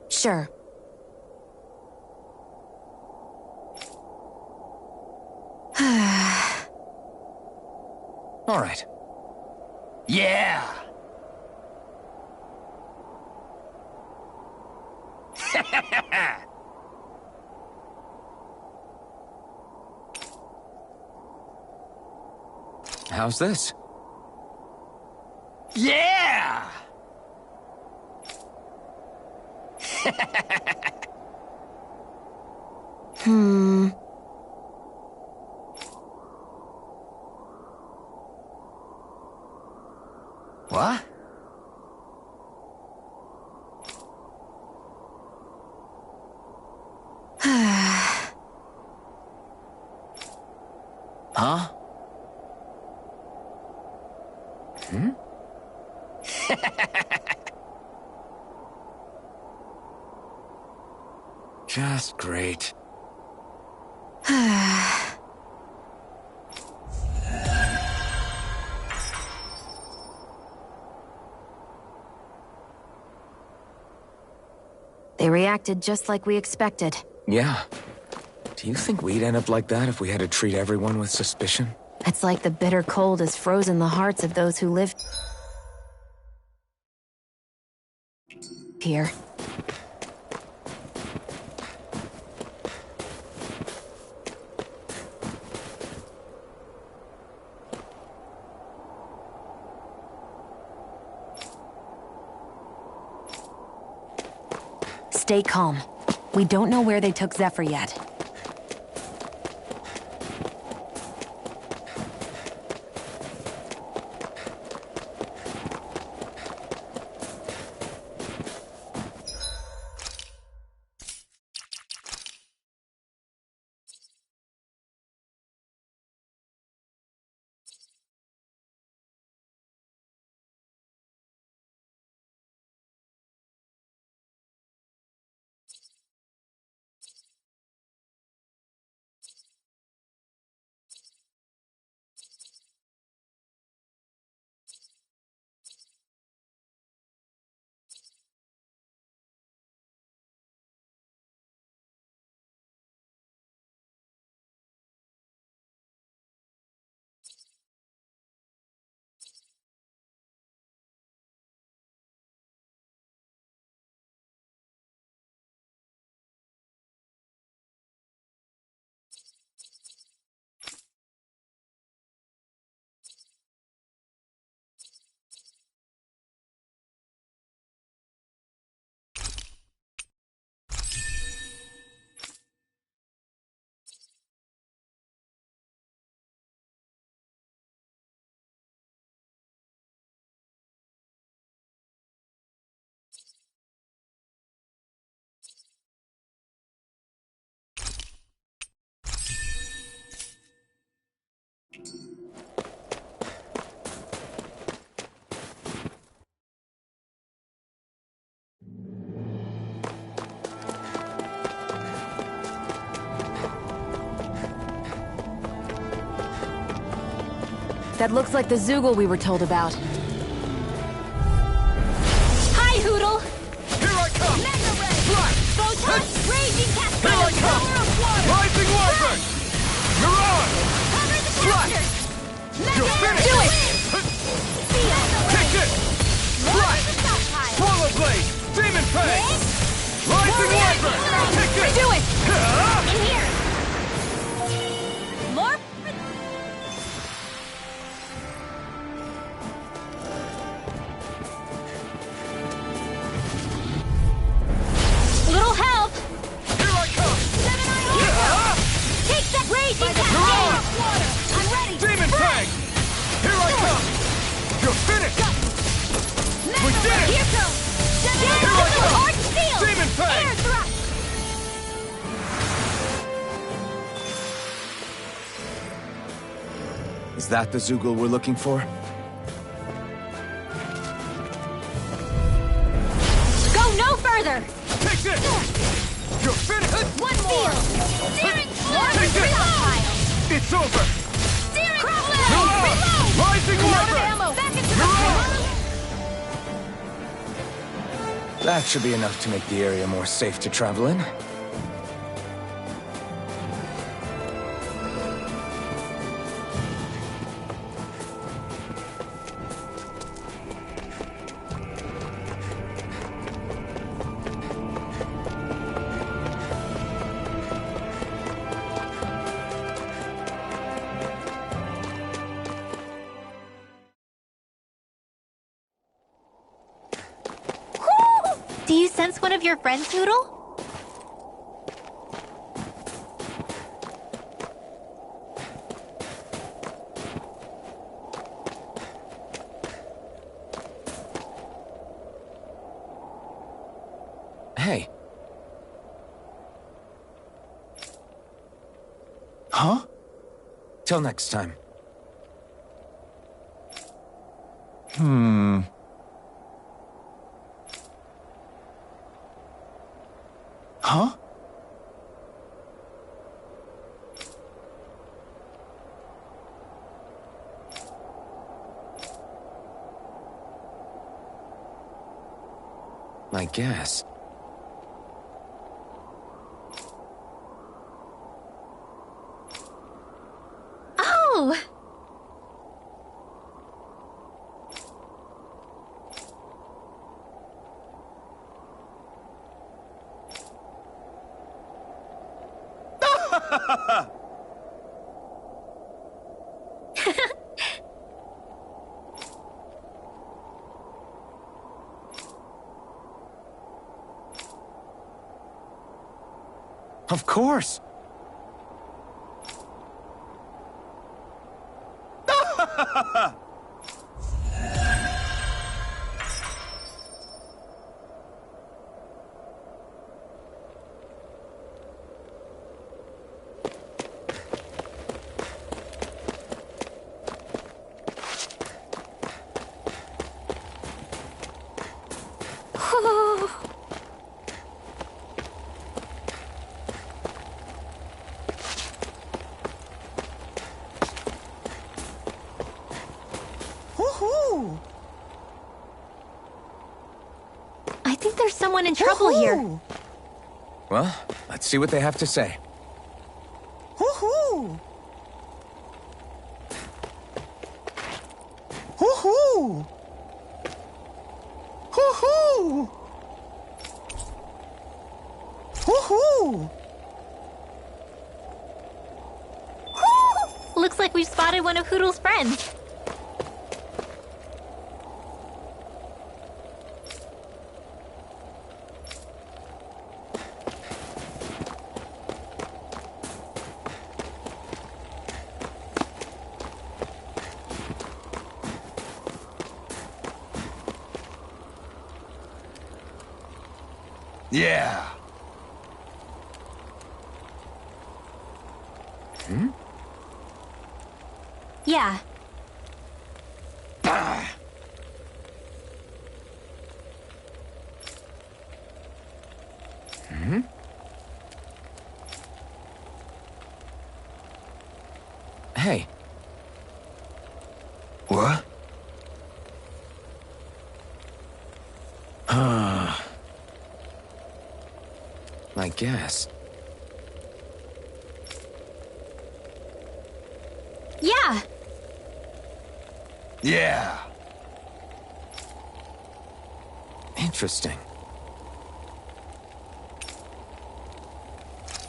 Sure. All right. Yeah! How's this? Yeah! What? Huh? Hmm? Just great. They reacted just like we expected. Yeah. Do you think we'd end up like that if we had to treat everyone with suspicion? It's like the bitter cold has frozen the hearts of those who live here. Stay calm. We don't know where they took Zephyr yet. That looks like the Zoogle we were told about. Hi, Hootle! Here I come! Mega Ray! Fly! Photon! Raging Cascade! Here I come! Power of water! Rising Wyvern! Mirage! Cover the Fly! captors! Mega You're finished! Do it! Kick it! Fly! Swallow Blade! Demon Fang! Rising Wyvern! Kick it! Do it! In here! More... Arch Steel! Demon Fang! Air Thrust! Is that the Zoogle we're looking for? Go no further! Take this! You're finished! One more! Steering Take this! It's over! Steering You're out! Rising Wyvern! ammo! Back into You're out! That should be enough to make the area more safe to travel in. Do you sense one of your friends, Hootle? Hey. Huh? Till next time. Huh? I guess. Oh! Of course! I think there's someone in trouble here. Well, let's see what they have to say. Hoo-hoo! Hoo-hoo! Hoo-hoo! Hoo-hoo! Looks like we've spotted one of Hootle's friends. Yeah. Yeah. Hey. What? I guess. Yeah. Yeah. Interesting.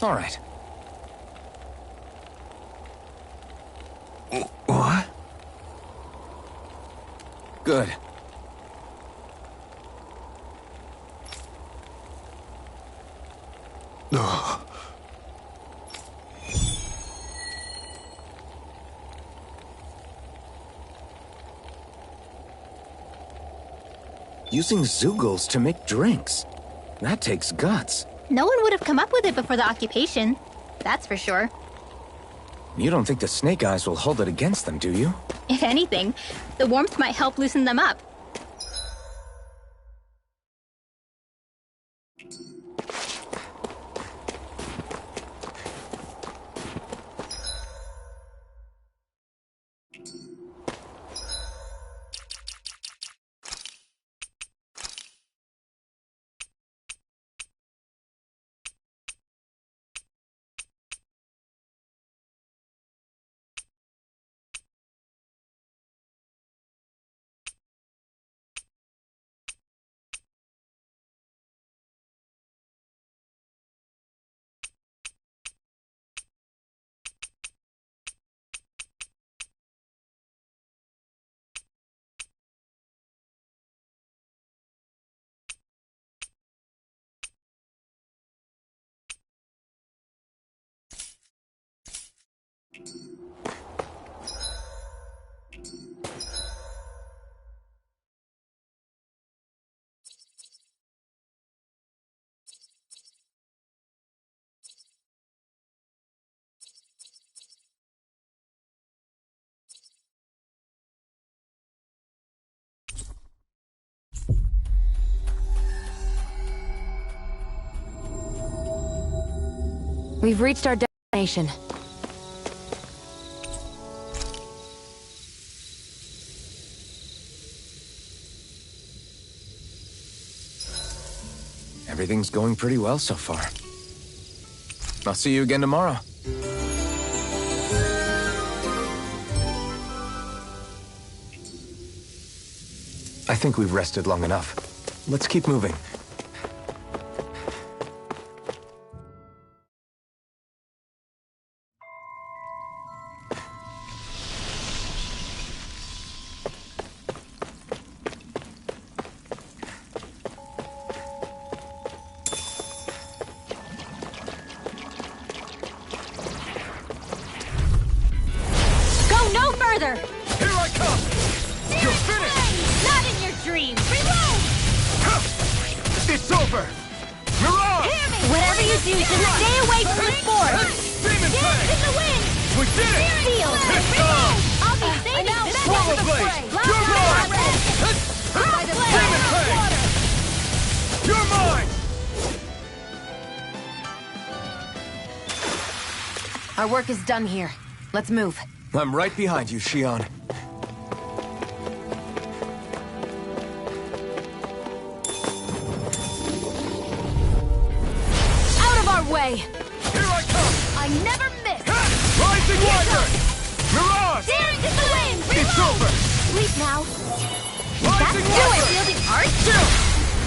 All right. What? Good. Ugh. Using Zeugles to make drinks. That takes guts. No one would have come up with it before the occupation. That's for sure. You don't think the Snake Eyes will hold it against them, do you? If anything, the warmth might help loosen them up. We've reached our destination. Everything's going pretty well so far. I'll see you again tomorrow. I think we've rested long enough. Let's keep moving. Our work is done here. Let's move. I'm right behind you, Xion. Out of our way! Here I come! I never miss! Rising Wyvern! Mirage! Daring to the wind! It's over! Sleep now. Rising Wyvern! Wielding art? Chill!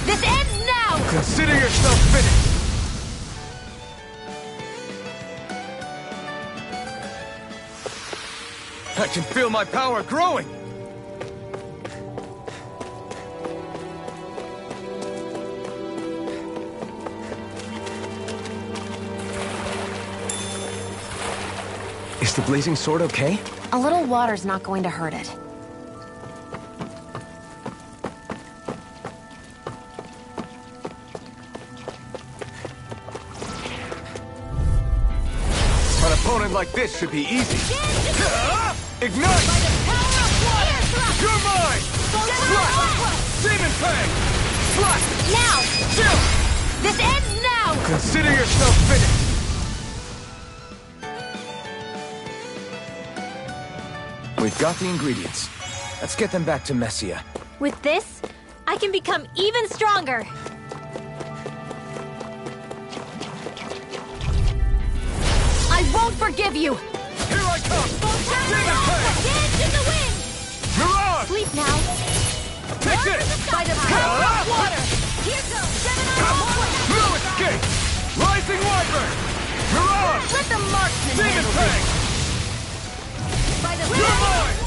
This ends now! Consider yourself finished! I can feel my power growing! Is the blazing sword okay? A little water's not going to hurt it. An opponent like this should be easy. Ignite! By the power of water! You're mine! Slash! Demon Fang! Slash! Now! Chill! This ends now! Consider yourself finished! We've got the ingredients. Let's get them back to Messia. With this, I can become even stronger. I won't forgive you! Here I come! Demon Fang! Dance in the wind! Mirage! Sleep now. Take this! By the power of water! Here goes Gemini! No escape! Rising Wyvern! Mirage! Let the marksman Demon handle Fang! this! By the You're mine!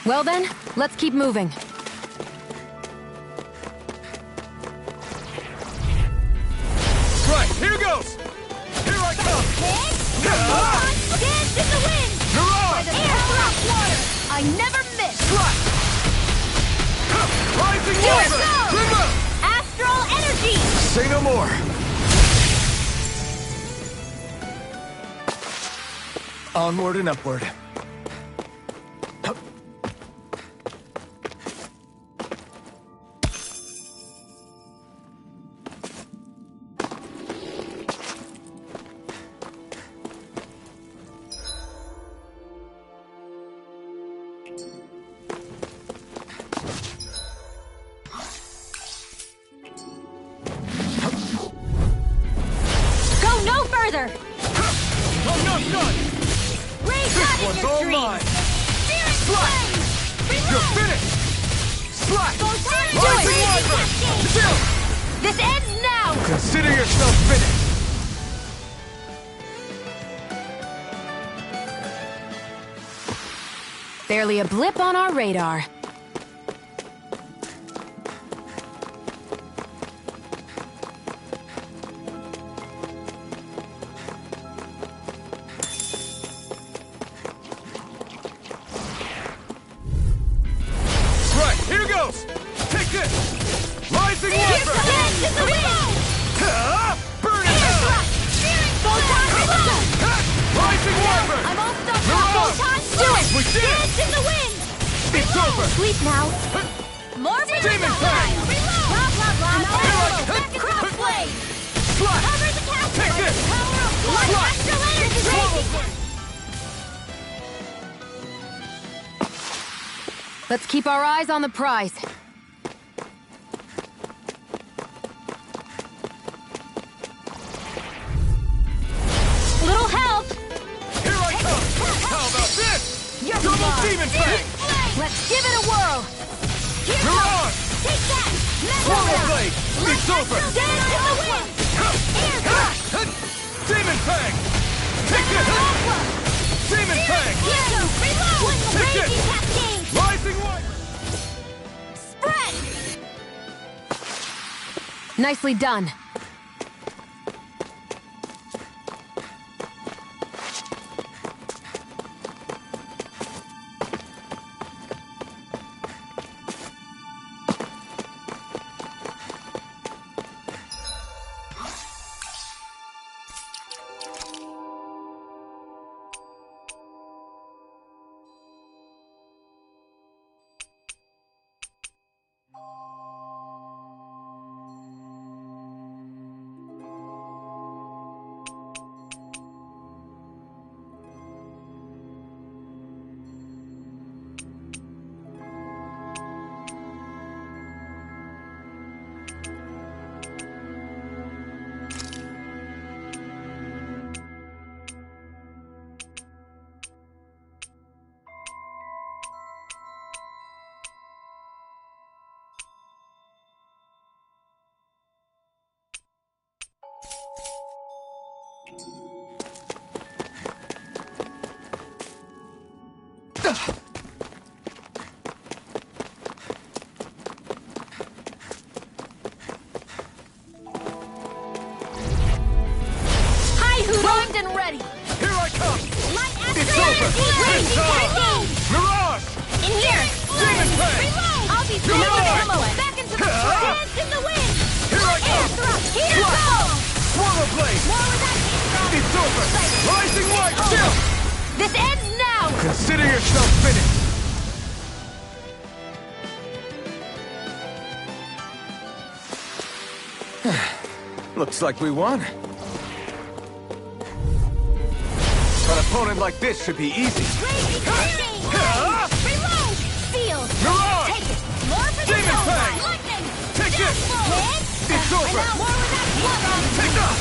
Well then, let's keep moving. Right, here goes! Here I come! Dance in the wind! Mirage! By the power of water! I I never miss! Slash! Rising Wyvern! Remove! Astral energy! Say no more! Onward and upward. Go no further! I'm not done! Raise This not one's all industries! mine! Spirit Slash! flame! You're finished! Slash! Photon Rising joy! Wyvern! Chill! This ends now! Consider yourself finished! Barely a blip on our radar. Right, here goes! Take this! Rising Wyvern! Burn it down! Photon reload! Rising Wyvern! I'm all stuck Mirage! now! Photon do it! We did it! Dance in the wind! It's over! Sleep now! More Demon Fang! Reload! Blah blah blah! Mirage! Back to crossblade! Slash! Cover the caster! Take this! Power of blood! Slash! Astral energy! Swallow blade! Let's keep our eyes on the prize. Little help! Here I come! How about this? Double Demon Fang! Let's give it a whirl! Here Mirage! goes! Take that! Swallow blade! It's over! Dance in the wind! Air thrust! Demon Fang! Take this! Demon Fang! Here goes! Reload! Take Raging this! cascade! Rising Wyvern! Spread! Nicely done. Primed and ready! Here I come! Light It's astral over! energy! It's on! Mirage! In here! Demon Fang! Reload! I'll be You're back mine! ammo! Back into the dance in the wind! Here I Air come! thrust! Here Slash! goes! Swallow blade! More where that came from! It's over! Rising Wyvern! Over. Chill! This ends now! Consider yourself finished! Looks like we won. An opponent like this should be easy. Raging cascade! Reload! Seal! Mirage! Take it! More for the Demon zone! Fang! Lightning! Take this! Hit! It's over! And now more where that came from! Take that!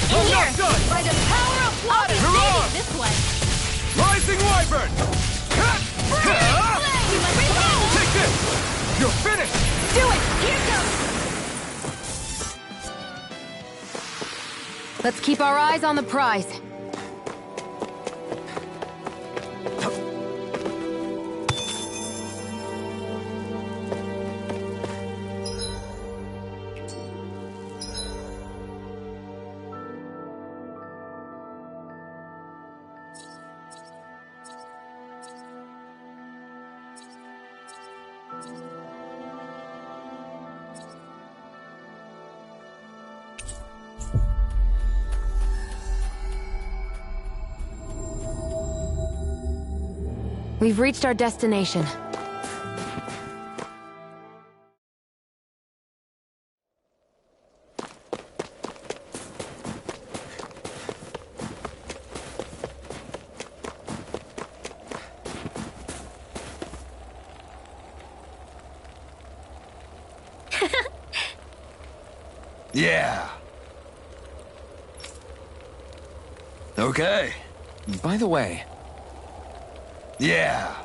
In I'm here! not done! By the power of water! Mirage! Maybe this way! Rising Wyvern! Take this! You're finished! Do it! Here goes! Let's keep our eyes on the prize. We've reached our destination. Yeah. Okay. By the way... Yeah.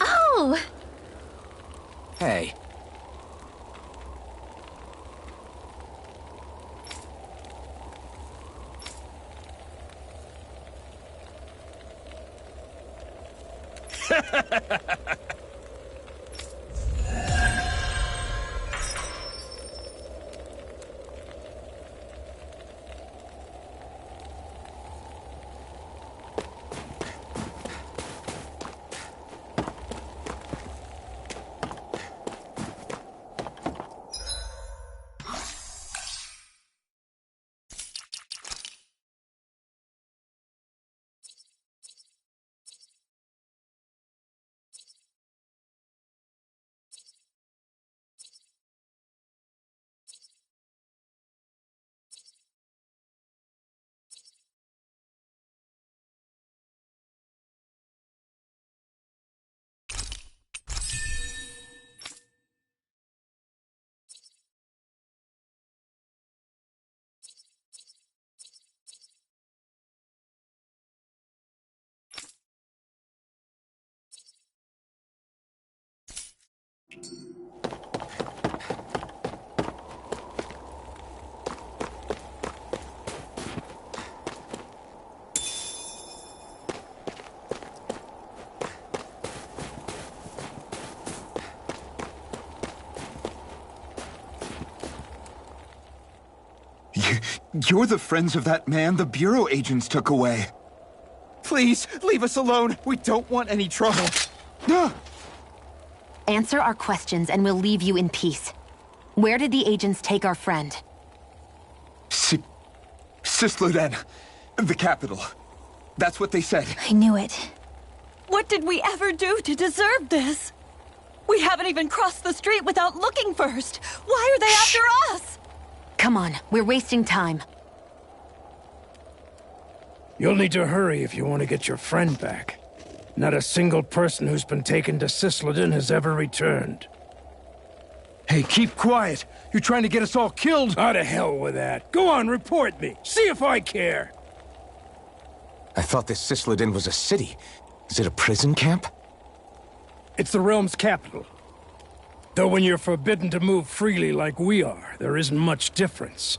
Oh! Hey. You're the friends of that man the Bureau agents took away. Please, leave us alone. We don't want any trouble. Answer our questions and we'll leave you in peace. Where did the agents take our friend? Cisloden. The capital. That's what they said. I knew it. What did we ever do to deserve this? We haven't even crossed the street without looking first. Why are they after us? Come on, we're wasting time. You'll need to hurry if you want to get your friend back. Not a single person who's been taken to Cisloden has ever returned. Hey, keep quiet. You're trying to get us all killed. Out of hell with that. Go on, report me. See if I care. I thought this Cisloden was a city. Is it a prison camp? It's the realm's capital. Though when you're forbidden to move freely like we are, there isn't much difference.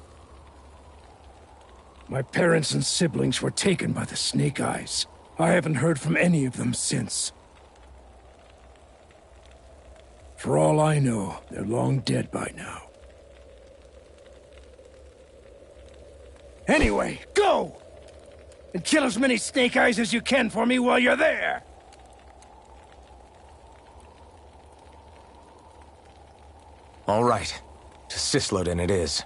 My parents and siblings were taken by the Snake Eyes. I haven't heard from any of them since. For all I know, they're long dead by now. Anyway, go! And kill as many Snake Eyes as you can for me while you're there! All right. To Cisloden it is.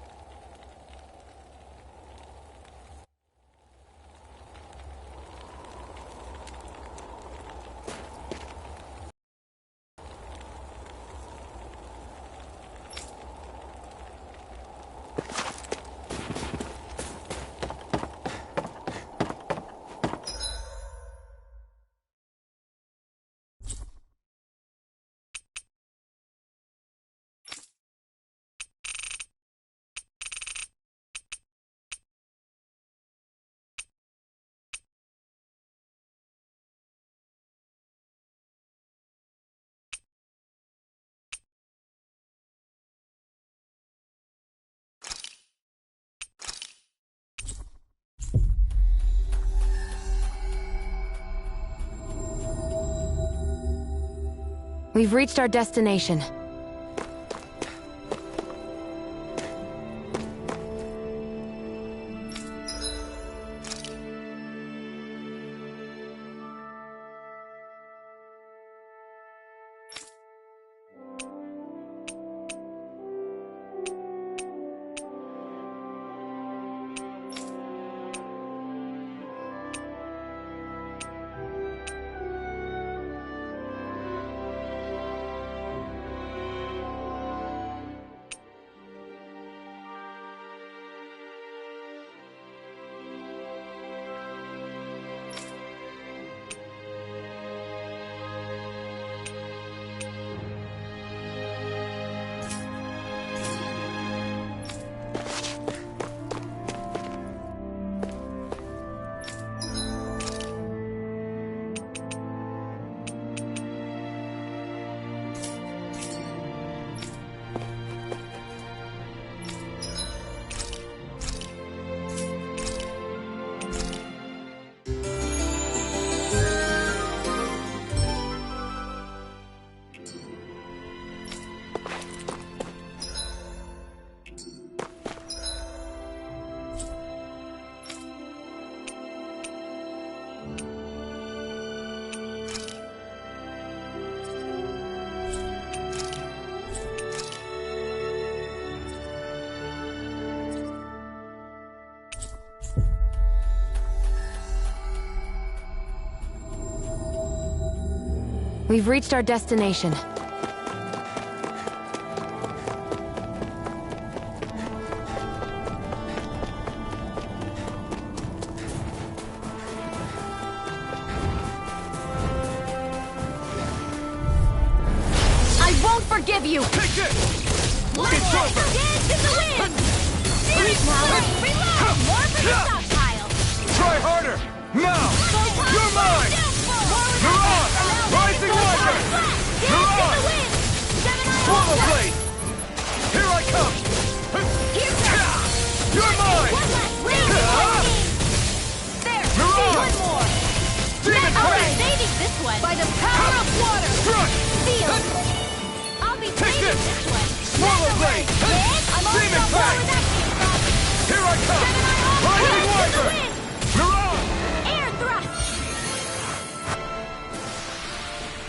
We've reached our destination. We've reached our destination. I won't forgive you! Take this! It's over! Dance in the wind! Freeze power! Reload! More for the stockpile! Try harder! Now! You're mine! You're on! Rising Wyvern! You're on! Swallow Blade! Here I come! You're mine! There! You're on! One more! Demon Blade! Saving this one! By the power of water! Crush! Seal! I'll be saving this one! Swallow Blade! I'm on Demon the Blade! Here I come! Rising Wyvern! You're on! Air thrust!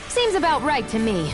Seems about right to me.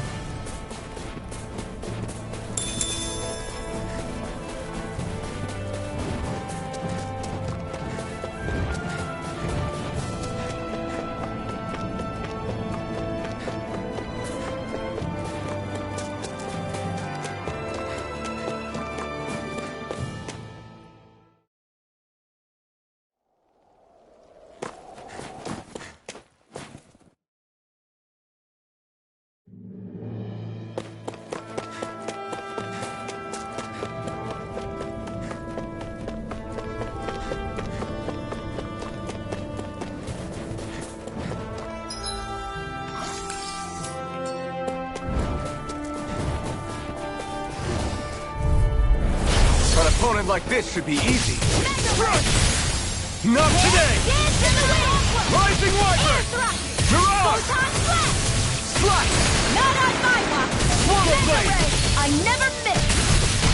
An opponent like this should be easy. Not today! Rising Wyvern! You're on! Slash! Not on my watch! Swallow Blade! I never miss!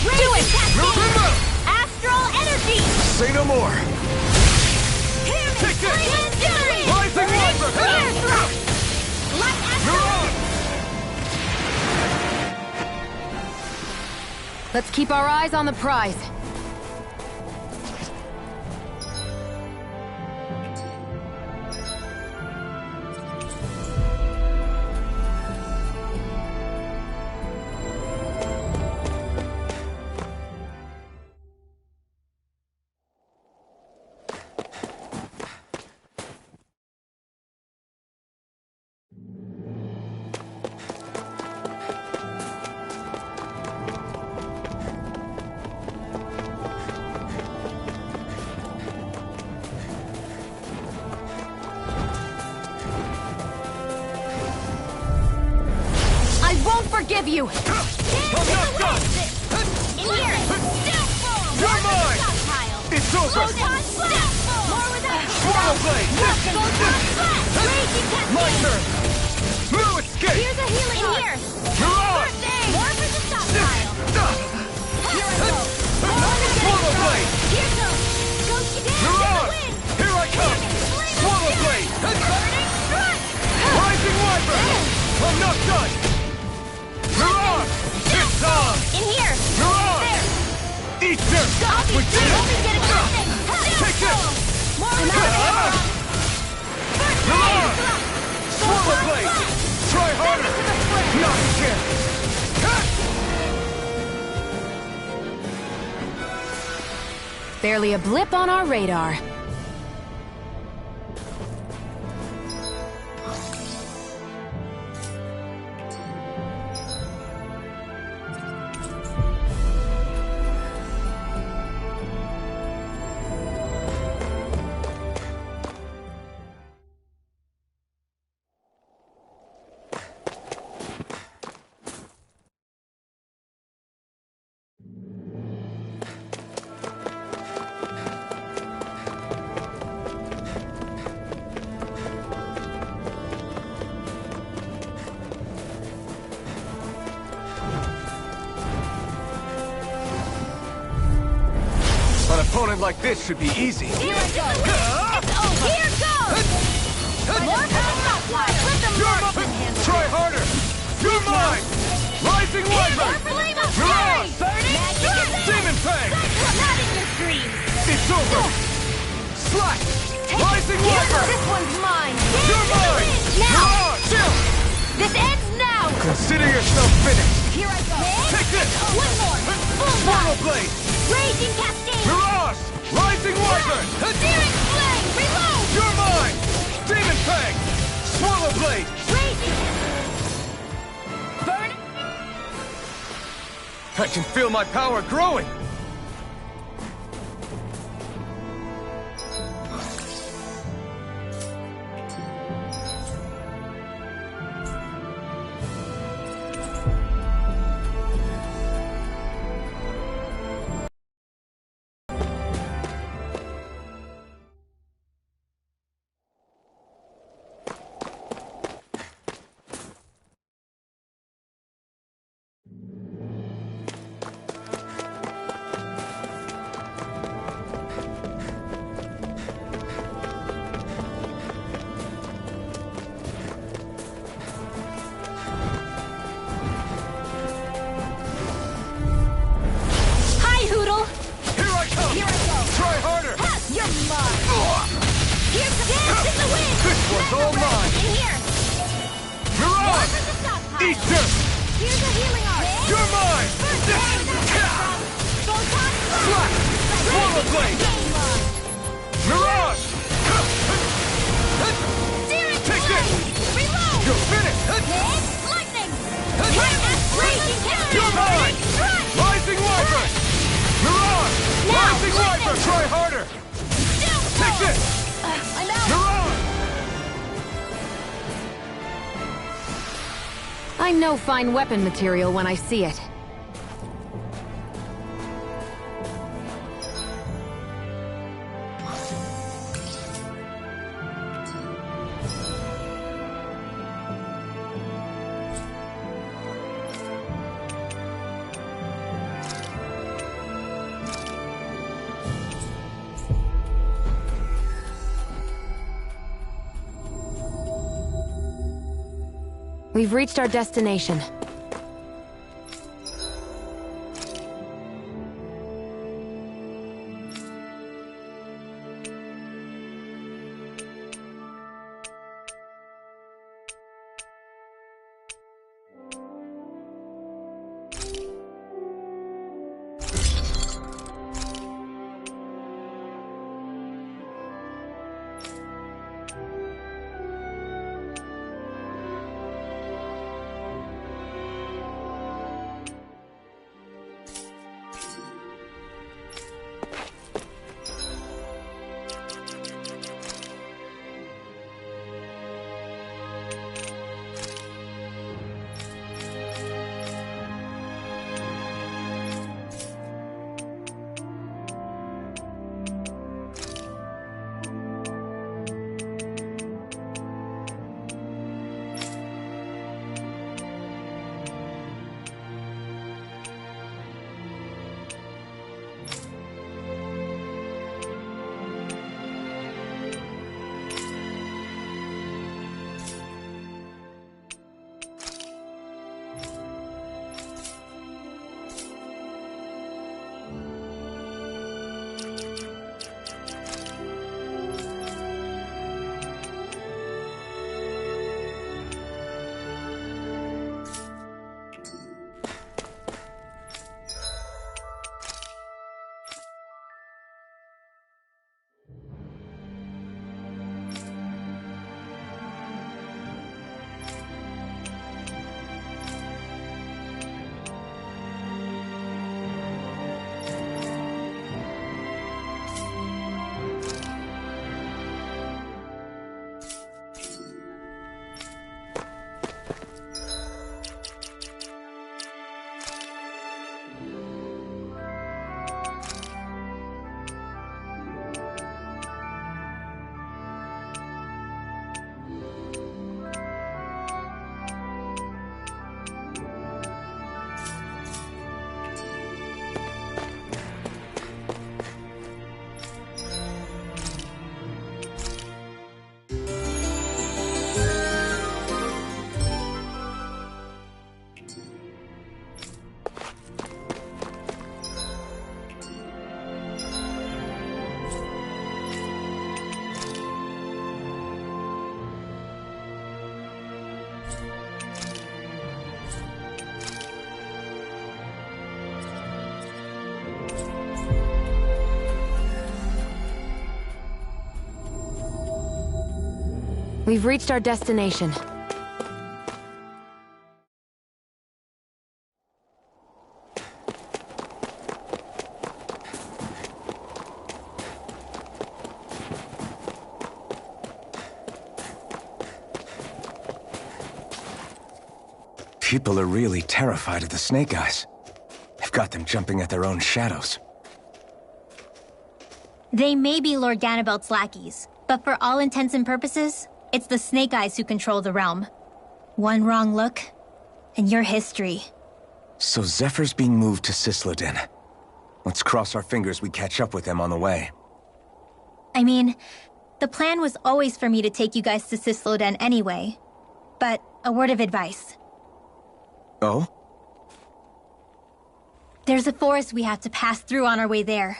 Do it! Remember! Astral energy! Say no more. Take this! Rising Wyvern! You're on! Let's keep our eyes on the prize. Forgive you! I'm not done! In here! You're mine! It's over! Swallow Blade! My turn! No escape! Here's a healing in here! You're on! More for the stockpile! Here I go! Swallow Blade! Here goes! Go You're on! Here I come! Swallow Blade! Rising Wyvern! I'm not done! You're on! It's on! In here! You're on! There! Eat this! With this! Take this! More You're on! Swallow Blade! Try harder! Not again! Barely a blip on our radar. An opponent like this should be easy. Here it goes! It's over! Here goes! More for the stockpile! Let them mark and handle Try harder! You're mine! Rising Wyvern! You're on! Demon Fang! Not in your dreams! It's over! Slash! Rising Wyvern! This one's mine! You're mine! Now! You're on! This ends! Consider yourself finished! Here I go! Take this! One more! Swallow Blade! Raging Cascade! Mirage! Rising Wyvern! Searing Flame! Reload! You're mine! Demon Fang! Swallow Blade! Raging... Burn! I can feel my power growing! I know fine weapon material when I see it. We've reached our destination. We've reached our destination. People are really terrified of the Snake Eyes. They've got them jumping at their own shadows. They may be Lord Ganabelt's lackeys, but for all intents and purposes, it's the Snake Eyes who control the realm. One wrong look, and your history. So Zephyr's being moved to Cysloden. Let's cross our fingers we catch up with them on the way. I mean, the plan was always for me to take you guys to Cysloden anyway. But a word of advice. Oh? There's a forest we have to pass through on our way there.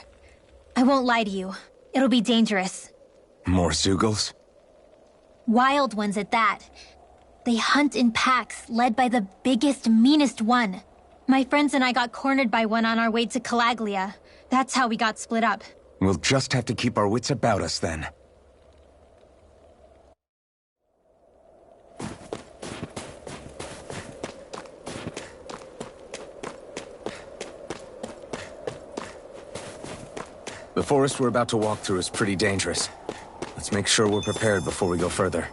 I won't lie to you. It'll be dangerous. More Zeugles? Wild ones at that. They hunt in packs, led by the biggest, meanest one. My friends and I got cornered by one on our way to Calaglia. That's how we got split up. We'll just have to keep our wits about us then. The forest we're about to walk through is pretty dangerous. Let's make sure we're prepared before we go further.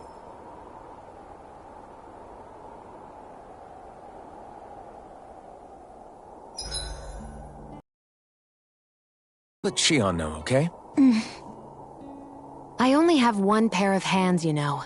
Let Shionne know, okay? I only have one pair of hands, you know.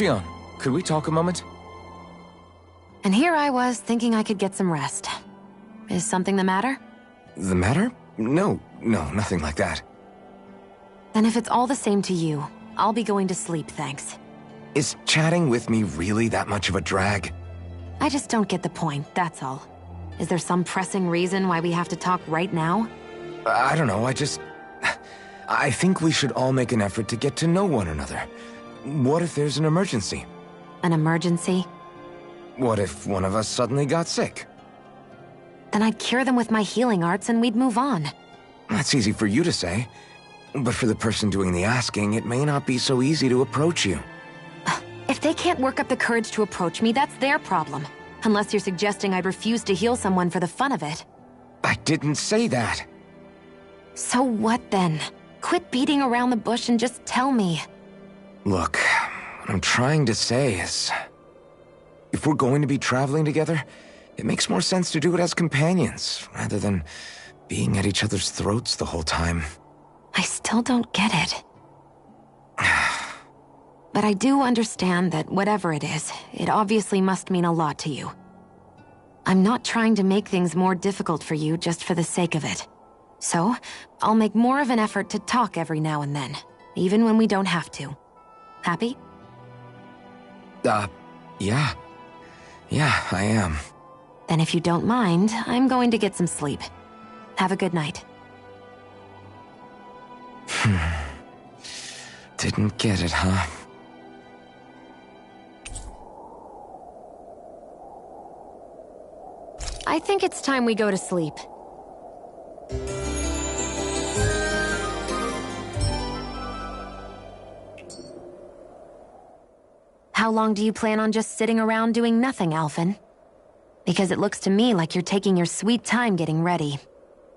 Shionne, could we talk a moment? And here I was, thinking I could get some rest. Is something the matter? The matter? No, nothing like that. Then if it's all the same to you, I'll be going to sleep, thanks. Is chatting with me really that much of a drag? I just don't get the point, that's all. Is there some pressing reason why we have to talk right now? I don't know, I think we should all make an effort to get to know one another. What if there's an emergency? An emergency? What if one of us suddenly got sick? Then I'd cure them with my healing arts and we'd move on. That's easy for you to say. But for the person doing the asking, it may not be so easy to approach you. If they can't work up the courage to approach me, that's their problem. Unless you're suggesting I'd refuse to heal someone for the fun of it. I didn't say that. So what then? Quit beating around the bush and just tell me. Look, what I'm trying to say is... if we're going to be traveling together, it makes more sense to do it as companions, rather than being at each other's throats the whole time. I still don't get it. But I do understand that whatever it is, it obviously must mean a lot to you. I'm not trying to make things more difficult for you just for the sake of it. So, I'll make more of an effort to talk every now and then, even when we don't have to. Happy? Yeah. Yeah, I am. Then if you don't mind, I'm going to get some sleep. Have a good night. Didn't get it, huh? I think it's time we go to sleep. How long do you plan on just sitting around doing nothing, Alphen? Because it looks to me like you're taking your sweet time getting ready.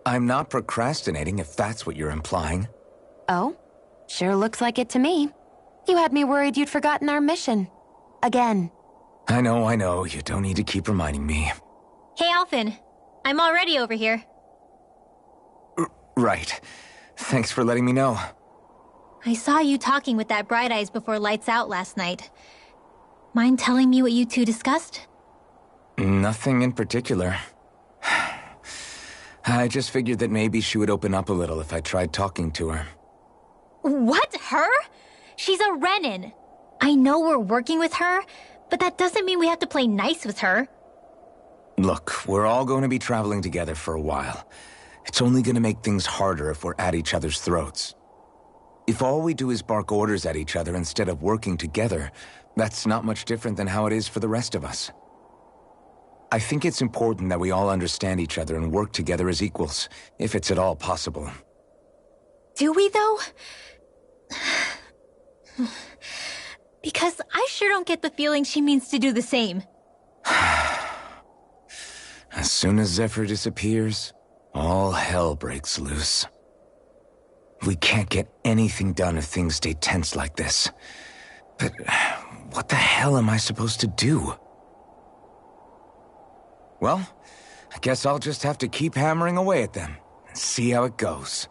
I'm not procrastinating, if that's what you're implying. Oh? Sure looks like it to me. You had me worried you'd forgotten our mission. Again. I know. You don't need to keep reminding me. Hey, Alphen. I'm already over here. Right. Thanks for letting me know. I saw you talking with that Bright Eyes before lights out last night. Mind telling me what you two discussed? Nothing in particular. I just figured that maybe she would open up a little if I tried talking to her. What? Her? She's a Renan. I know we're working with her, but that doesn't mean we have to play nice with her. Look, we're all going to be traveling together for a while. It's only going to make things harder if we're at each other's throats. If all we do is bark orders at each other instead of working together, that's not much different than how it is for the rest of us. I think it's important that we all understand each other and work together as equals, if it's at all possible. Do we, though? Because I sure don't get the feeling she means to do the same. As soon as Zephyr disappears, all hell breaks loose. We can't get anything done if things stay tense like this. But what the hell am I supposed to do? Well, I guess I'll just have to keep hammering away at them and see how it goes.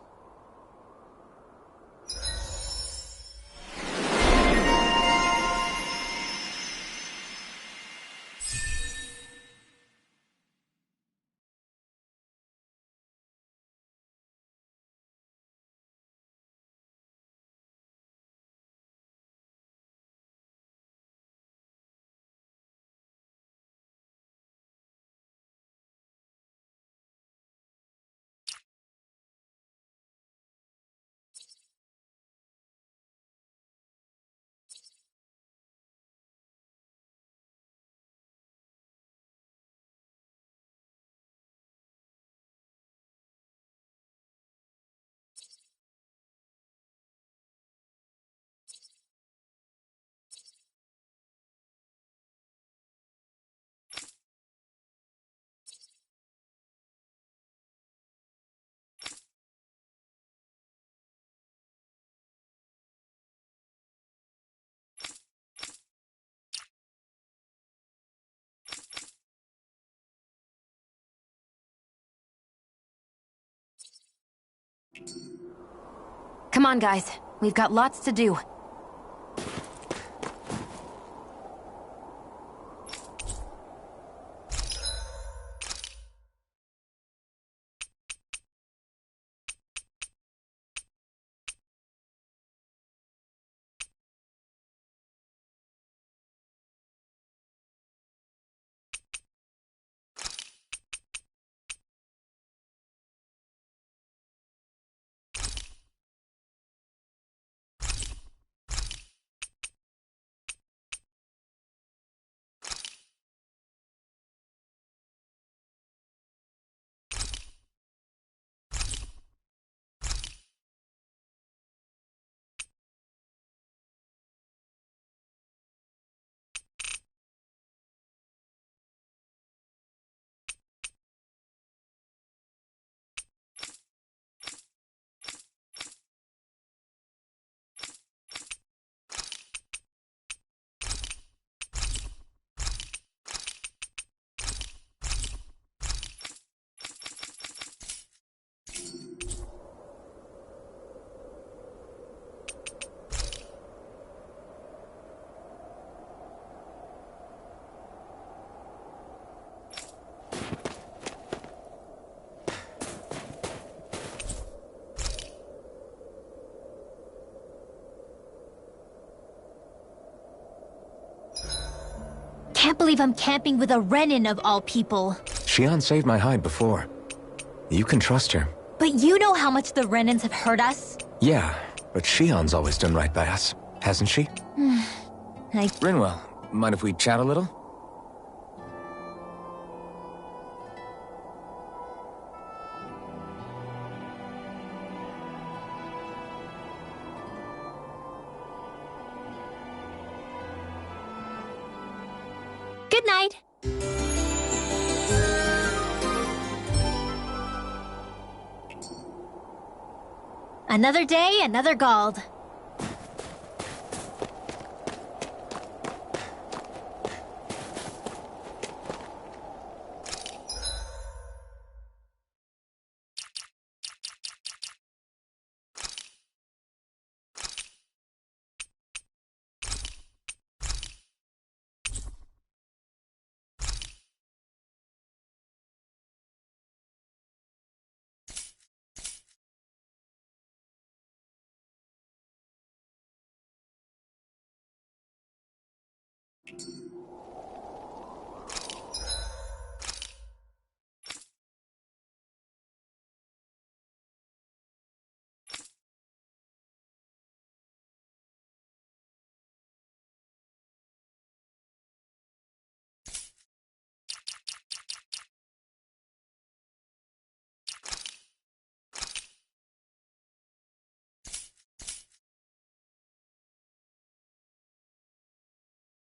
Come on, guys. We've got lots to do. Can't believe I'm camping with a Renan of all people. Xion saved my hide before. You can trust her. But you know how much the Renans have hurt us? Yeah, but Xion's always done right by us, hasn't she? Rinwell, mind if we chat a little? Good night. Another day, another Gald.